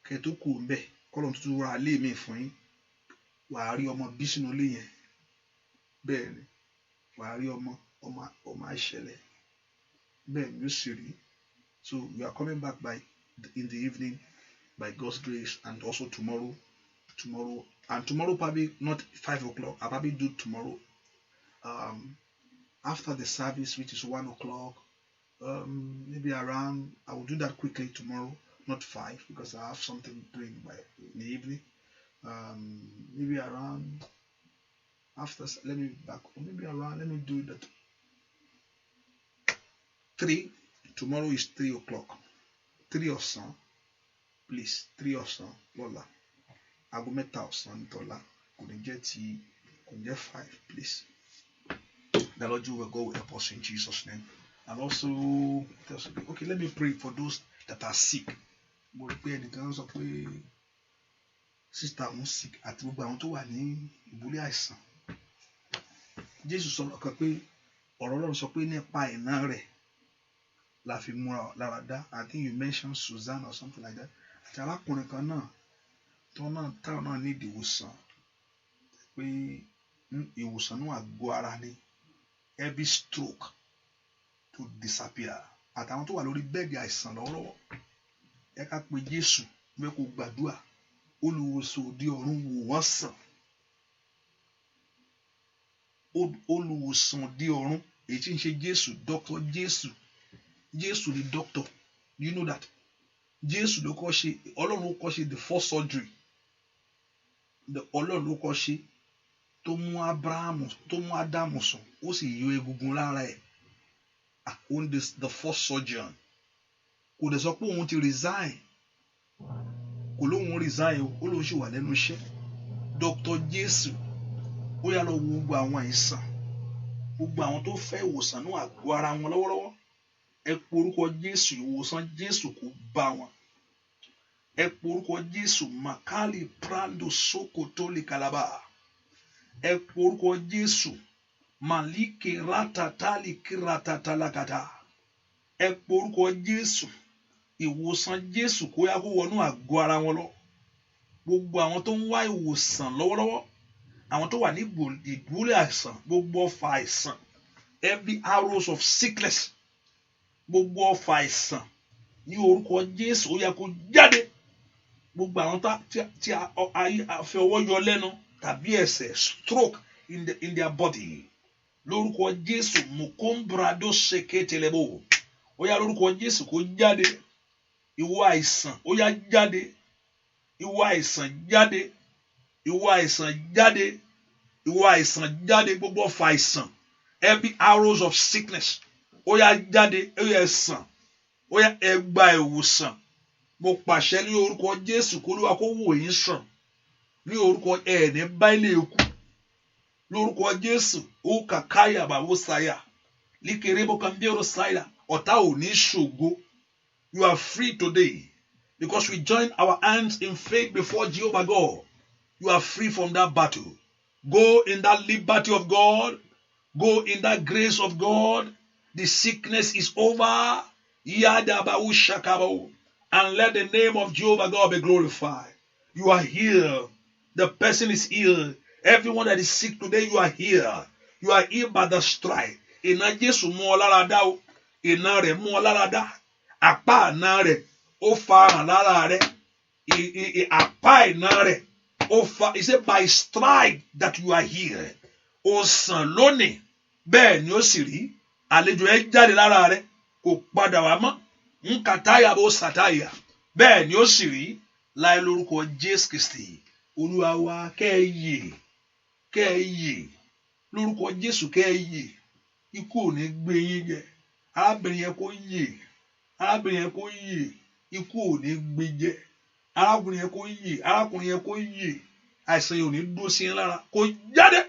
B: kẹ́ tó kù ńbẹ̀ kọ́lọ́run tuntun ra ilé mi fún yín. Wàá rí ọmọ bí sínú ilé yẹn. Bẹ́ẹ̀ ni wàá rí ọmọ àṣẹlẹ̀. Bẹ́ẹ̀ ni ó sì rí. So we are coming back in the evening by God's grace, and also tomorrow probably not 5 o'clock. I'll probably do tomorrow after the service, which is 1 o'clock. Maybe around, I will do that quickly tomorrow, not 5 because I have something doing in the evening. Maybe around after, let me do that 3 tomorrow is 3 o'clock 3 ọ̀sán please 3 ọ̀sán lọ́la aago 3 ọ̀sán nítọ́lá kò ní jẹ́ 5 please. The Lord will go help us in Jesus' name. And also, okay, let me pray for those that are sick. Mo rí pé ẹnìkan sọ pé sister àwọn sick àti gbogbo àwọn tó wà ní ìbúlẹ̀ àìsàn. Jésù sọ kan pé ọ̀rọ̀ Ọlọ́run sọ pé nípa iná rẹ̀ la fi múra lára dá. I think you mentioned Susan or something like that. Àti arákùnrin kan náà táwọn náà ní ìwòsàn pé ìwòsàn náà àgọ́ ara ni. Every stroke to disappear. Àtàwọn tó wà lórí bẹ́ẹ̀dì àìsàn lọ́wọ́lọ́wọ́ ẹ ká pe Jésù bẹ́ẹ̀ kó gbàdúrà olùwòsàn òde ọ̀run wò wọ́n sàn. Olùwòsàn òde ọ̀run èyí tí ń ṣe Jésù Dr. Jésù ni doctor. You know that Jésù ló kọ́ ṣe Ọlọ́run ló kọ́ ṣe the first surgery. Ọlọ́run ló kọ́ ṣe tó mú Ádámù sùn ó sì yọ egungun lára ẹ̀. Òun the first surgeon. Kò dẹ̀ sọ pé òun ti resign. Kò lóun resign ó lóun ṣì wà lẹ́nu iṣẹ́. Dr. Jésù ó yá lọ wo gbogbo àwọn àìsàn gbogbo àwọn tó fẹ́ ìwòsàn náà àgọ́ ara wọn lọ́wọ́lọ́wọ́. Ẹ pe orúkọ Jésù ìwòsàn Jésù kó bá wọn. Ẹ pe orúkọ Jésù Makali Prando Sokotoli Kalaba. Ẹ pe orúkọ Jésù Maliki Ratatali Kiratatalakata. Ẹ pe orúkọ Jésù ìwòsàn Jésù kó yá kó wọnú àgọ́ ara wọn lọ. Gbogbo àwọn tó ń wá ìwòsàn lọ́wọ́lọ́wọ́ àwọn tó wà ní ìdúlẹ̀ àìsàn gbogbo ọfà àìsàn every arrows of sickness gbogbo ọfà àìsàn ní orúkọ Jésù ó yá kó jáde. Gbogbo àwọn tí a fi ọwọ́ yọ lẹ́nu tàbí ẹsẹ̀ stroke in their body lórúkọ Jésù mukombrado seketelebo ó yá lórúkọ Jésù kó jáde. Ìwọ àìsàn ó yá jáde. Ìwọ àìsàn jáde. Ìwọ àìsàn jáde. Ìwọ àìsàn jáde. Gbogbo ọfà àìsàn every arrows of sickness ó yá jáde. Ó yá ẹ̀sàn ó yá ẹ gba ìwòsàn. Mo pàṣẹ ní orúkọ Jésù kó Olúwa kó wò yín sàn ní orúkọ ẹ̀ẹ́nì báyìí ikú lórúkọ Jésù ó kàkáyà bàbá sáyà líkèrè bó kan bí ọ̀rọ̀ sáyà ọ̀tá ò ní ṣògo. You are free today because we join our hands in faith before Jehovah God. You are free from that battle. Go in that liberty of God. Go in that grace of God. The sickness is over. And let the name of Jehovah God be glorified. You are healed. The person is healed. Everyone that is sick today, you are healed. You are healed by the stripe. Iná Jésù mú ọ lára dá o. Iná rẹ̀ mú ọ lára dá. Àpá iná rẹ̀ ó farahàn lára rẹ̀. Àpá iná rẹ̀ ó fa. He said by stripe that you are healed. Ó sàn lónìí. Bẹ́ẹ̀ ni ó sì rí. Àlejò ẹ jáde lára rẹ̀. Kò padà wá mọ́. Nkàtáyà bó sàtáyà. Bẹ́ẹ̀ ni ó sì rí. Láì lórúkọ Jésù Kristi. Olúwa wa kẹ́ ẹ yè. Lórúkọ Jésù kẹ́ ẹ yè. Ikú ò ní gbé yín jẹ. Arábìnrin yẹn kó yè. Arábìnrin yẹn kó yè. Ikú ò ní gbé jẹ. Arákùnrin yẹn kó yè. Arákùnrin yẹn kó yè. Àìsàn yẹn ò ní dúró sí yín lára. Kó jáde.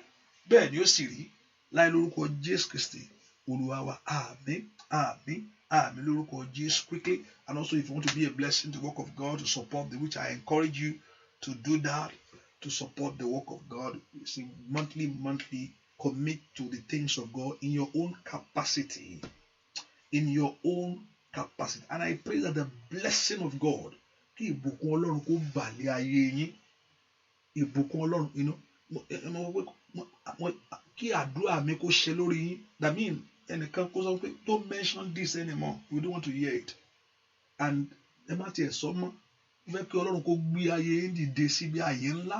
B: Bẹ́ẹ̀ ni ó sì rí. Láì lórúkọ Jésù Kristi. Olúwa wa àmín àmín àmín lórúkọ Jésù. Quickly, and also if you want to be a blessing to the work of God, to support which I encourage you to do that, to support the work of God. You see, monthly commit to the things of God in your own capacity. In your own capacity. And I pray that the blessing of God, kí ìbùkún Ọlọ́run kó bà lé ayé yín. Ìbùkún Ọlọ́run, kí àdúrà mi kó ṣẹ lórí yín. That means, ẹnìkan kó sọ pé don't mention this anymore. We don't want to hear it. And ẹ má tiẹ̀ sọ mọ́. Fẹ́ kí Ọlọ́run kó gbé ayé yín dìde síbi ayé ńlá.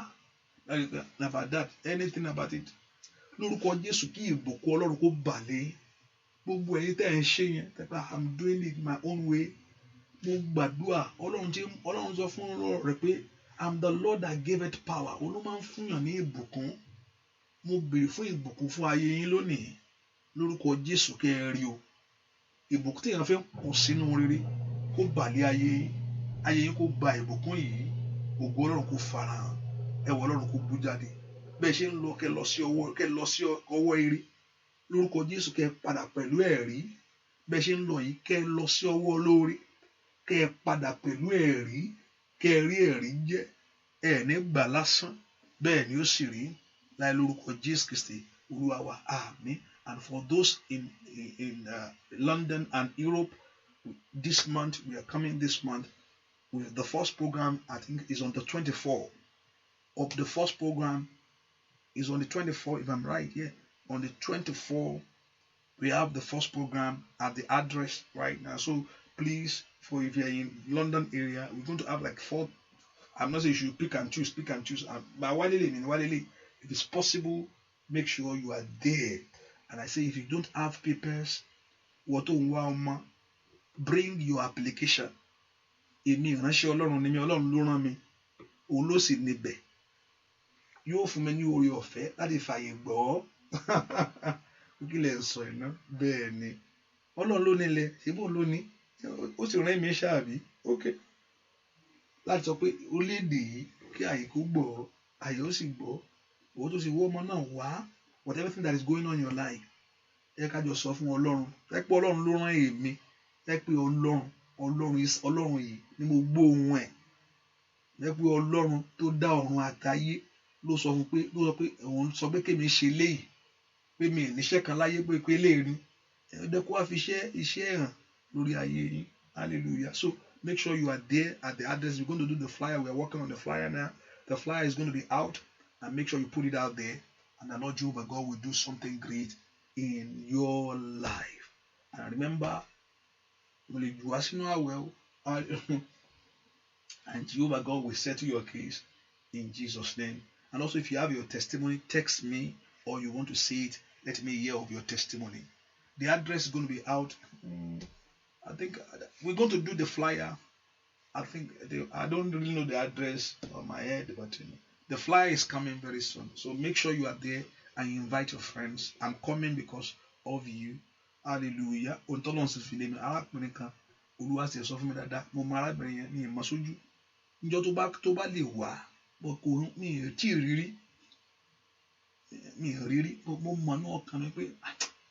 B: About that, anything about it. Lórúkọ Jésù kí ìbùkún Ọlọ́run kó bà lé. Gbogbo ẹ̀yin tẹ́ ẹ ń ṣe yẹn, tẹ́pẹ́ I'm doing it my own way. Mo gbàdúrà Ọlọ́run sọ fún ọ̀rọ̀ rẹ̀ pé I'm the Lord that gave it power. Olú máa ń fúnyàn ní ìbùkún. Mo béèrè fún ìbùkún fún ayé yín lónìí. Lórúkọ Jésù kẹ́ ẹ rí o. ìbùkún tí èèyàn fi ń kùn sínú rere kó bàlẹ́ ayé yín kó gba ìbùkún yìí, ògo Ọlọ́run kó farahàn, ẹwà Ọlọ́run kó bú jáde. Bẹ́ẹ̀ ṣe ń lọ kẹ́ lọ sí ọwọ́ ire lórúkọ Jésù, kẹ́ padà pẹ̀lú ẹ̀rí. Bẹ́ẹ̀ ṣe ń lọ yìí kẹ́ lọ sí ọwọ́ olóore, kẹ́ padà pẹ̀lú ẹ̀rí, kẹ́ rí ẹ̀rí jẹ́, ẹ̀ ní gbà lásán, bẹ́ẹ̀ ni ó sì rí láì lórúkọ Jésù Kristi Olúwa wa, àmín. And for those in London and Europe, this month, we are coming this month with the first program, I think is on the 24th. Of the first program is on the 24th, if I'm right, yeah. On the 24th, we have the first program at the address right now. So please, if you're in London area, we're going to have like 4. I'm not saying you should pick and choose. But if it's possible, make sure you are there. And I say, if you don't have papers, bring your application. Èmi ìránṣẹ́ Ọlọ́run ni mi, Ọlọ́run ló rán mi, òun ló sì níbẹ̀. Yóò fún mi ní oore ọ̀fẹ́ láti fààyè gbọ́. Kí lẹ ń sọ iná? Bẹ́ẹ̀ ni. Ọlọ́run ló nílẹ̀, ṣébò ló ní. Ó sì rán mi ṣáàbí. Okay. Láti sọ pé orílẹ̀-èdè yìí kí àyè kó gbọ́, àyè ó sì gbọ́. Owó tó sì wọ́ ọmọ náà wá. Whatever thing that is going on in your life, ẹ ká jọ sọ fún Ọlọ́run. Ẹ pé Ọlọ́run ló rán èmi. Ẹ pé Ọlọ́run yìí ni mo gbọ́ ohùn ẹ̀. Ẹ pé Ọlọ́run tó dá ọ̀run àtayé ló sọ pé òun sọ pé kémi ṣe léyìí, pé mi ò níṣẹ́ kan láyé pé léèrí. Ẹ dẹ́ kó wá fi iṣẹ́ hàn lórí ayé yín. Hallelujah. So make sure you are there at the address. We're going to do the flyer. We are working on the flyer now. The flyer is going to be out, and make sure you put it out there. And the Lord Jehovah God will do something great in your life. And remember, and Jehovah God will settle your case in Jesus' name. And also, if you have your testimony, text me, or you want to say it, let me hear of your testimony. The address is going to be out. I think we're going to do the flyer. I don't really know the address on my head, but the flyer is coming very soon. So make sure you are there and you invite your friends. I'm coming because of you. Hallelujah. Ontolon se file mi arákùnrin kan Olúwa ṣe sọ fún mi dáadáa, mo mọ arábìnrin yẹn ní ìmọ̀ sójú. Níjọ́ tó bá lè wá, kò mi ò tí ì rírí. Mo mọ̀ ní ọkàn mi pé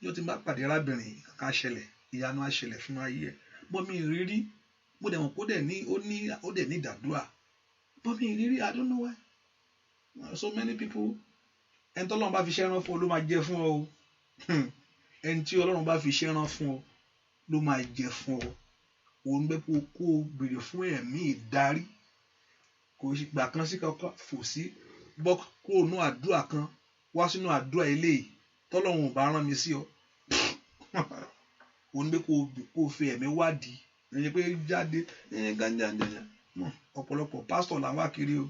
B: níjọ́ tí n bá pàdé arábìnrin kan ṣẹlẹ̀, ìyanu á ṣẹlẹ̀ fún ayé ẹ̀. Bọ́ mi ò rírí. Mo dẹ̀ mọ̀ pé ó dẹ̀ ní ìdàdúrà. Bọ́ mi ò rírí. I don't know why. So many people, ẹni tí Ọlọ́run bá fi iṣẹ́ rán fún ọ ló máa jẹ fún ọ o. Ẹni tí Ọlọ́run bá fi iṣẹ́ rán fún ọ ló máa jẹ fún ọ. Òun bẹ́ kó o béèrè fún ẹ̀mí ìdarí. Kò sí gbà kan sí kankan fò sí bọ́ kúrò nínú àdúrà kan wá sínú àdúrà eléyìí tọ́lọ́run ò bá rán mi sí ọ. Òun bẹ́ kó o fi ẹ̀mí wádìí. Ẹni pé jáde gánjàngànjà. Ọ̀pọ̀lọpọ̀ pásítọ̀ là ń wá kiri o.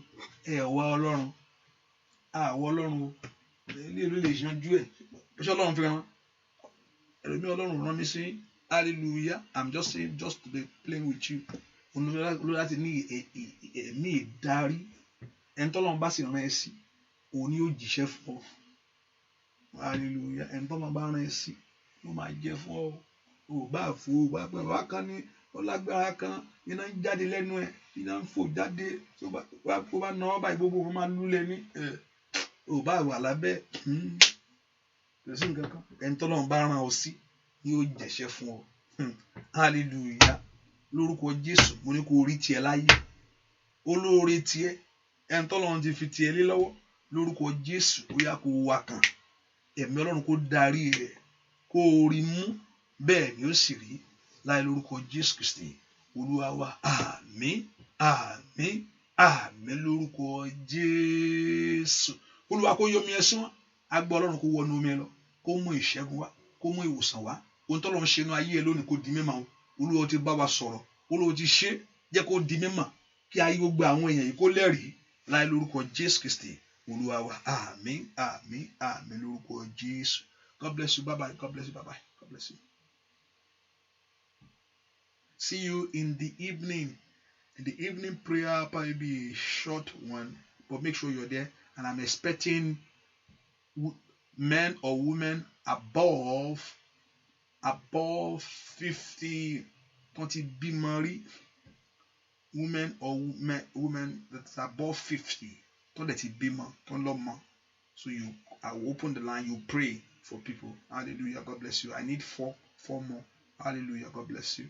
B: Ẹ wá Ọlọ́run. Àwọ̀ Ọlọ́run o. Ilé ìlú lè yanjú ẹ̀. Ṣé Ọlọ́run fi rán? Ẹlòmí Ọlọ́run rán mi sí. Hallelujah. I'm just saying, just to be playing with you. Olúwa ti ní ẹ̀mí ìdarí. Ẹni tọ́lọ́run bá sì rán ẹ sí, òun ni yóò jíṣẹ́ fún ọ. Hallelujah. Ẹni tọ́lọ́run bá rán ẹ sí ló máa jẹ́ fún ọ. O bá fò bá pẹ́ wá kan ní ọlágbára kan, iná ń jáde lẹ́nu ẹ̀, iná ń fò jáde. Tó bá náà báyìí gbogbo wọn máa lúlẹ̀ ní. O bá wà lábẹ́. Kò sí nǹkan kan. Ẹni tọ́lọ́run bá rán ọ sí ni yóò jẹ́ṣẹ́ fún ọ. Hallelujah. Lórúkọ Jésù, mo ní kó rí tiẹ̀ láyé. Olóore tiẹ̀, ẹni tọ́lọ́run ti fi tiẹ̀ lé lọ́wọ́. Lórúkọ Jésù, ó yá kó wá kan. Ẹ̀mí Ọlọ́run kó darí rẹ̀, kó rí mú. Bẹ́ẹ̀ ni ó sì rí láì lórúkọ Jésù Kristi Olúwa wa. Àmín, àmín, àmín lórúkọ Jésù. Olúwa kó yọ omi ẹ̀sìn wá. Agbá Ọlọ́run kó wọnú omi ẹ lọ, kó mú ìṣẹ́gun wá, kó mú ìwòsàn wá. Ohun tọ́lọ́run ṣe inú ayé ẹ lónìí kó di mímọ̀. Olúwa ti bá wa sọ̀rọ̀. Olúwa ti ṣe jẹ́ kó di mímọ̀ kí ayé gbogbo àwọn èèyàn yìí kó lẹ́rìí láì lórúkọ Jésù Kristi Olúwa wa. Àmín, àmín, àmín lórúkọ Jésù. God bless you. Bye bye. God bless you. Bye bye. God bless you. See you in the evening. In the evening prayer, probably be a short one, but make sure you're there. And I'm expecting men or women above above 50 tó ti bímọ rí, women that's above 50 tó dẹ̀ ti bímọ tó ń lọ́mọ. So I will open the line, you pray for people. Hallelujah, God bless you. I need four more. Hallelujah, God bless you.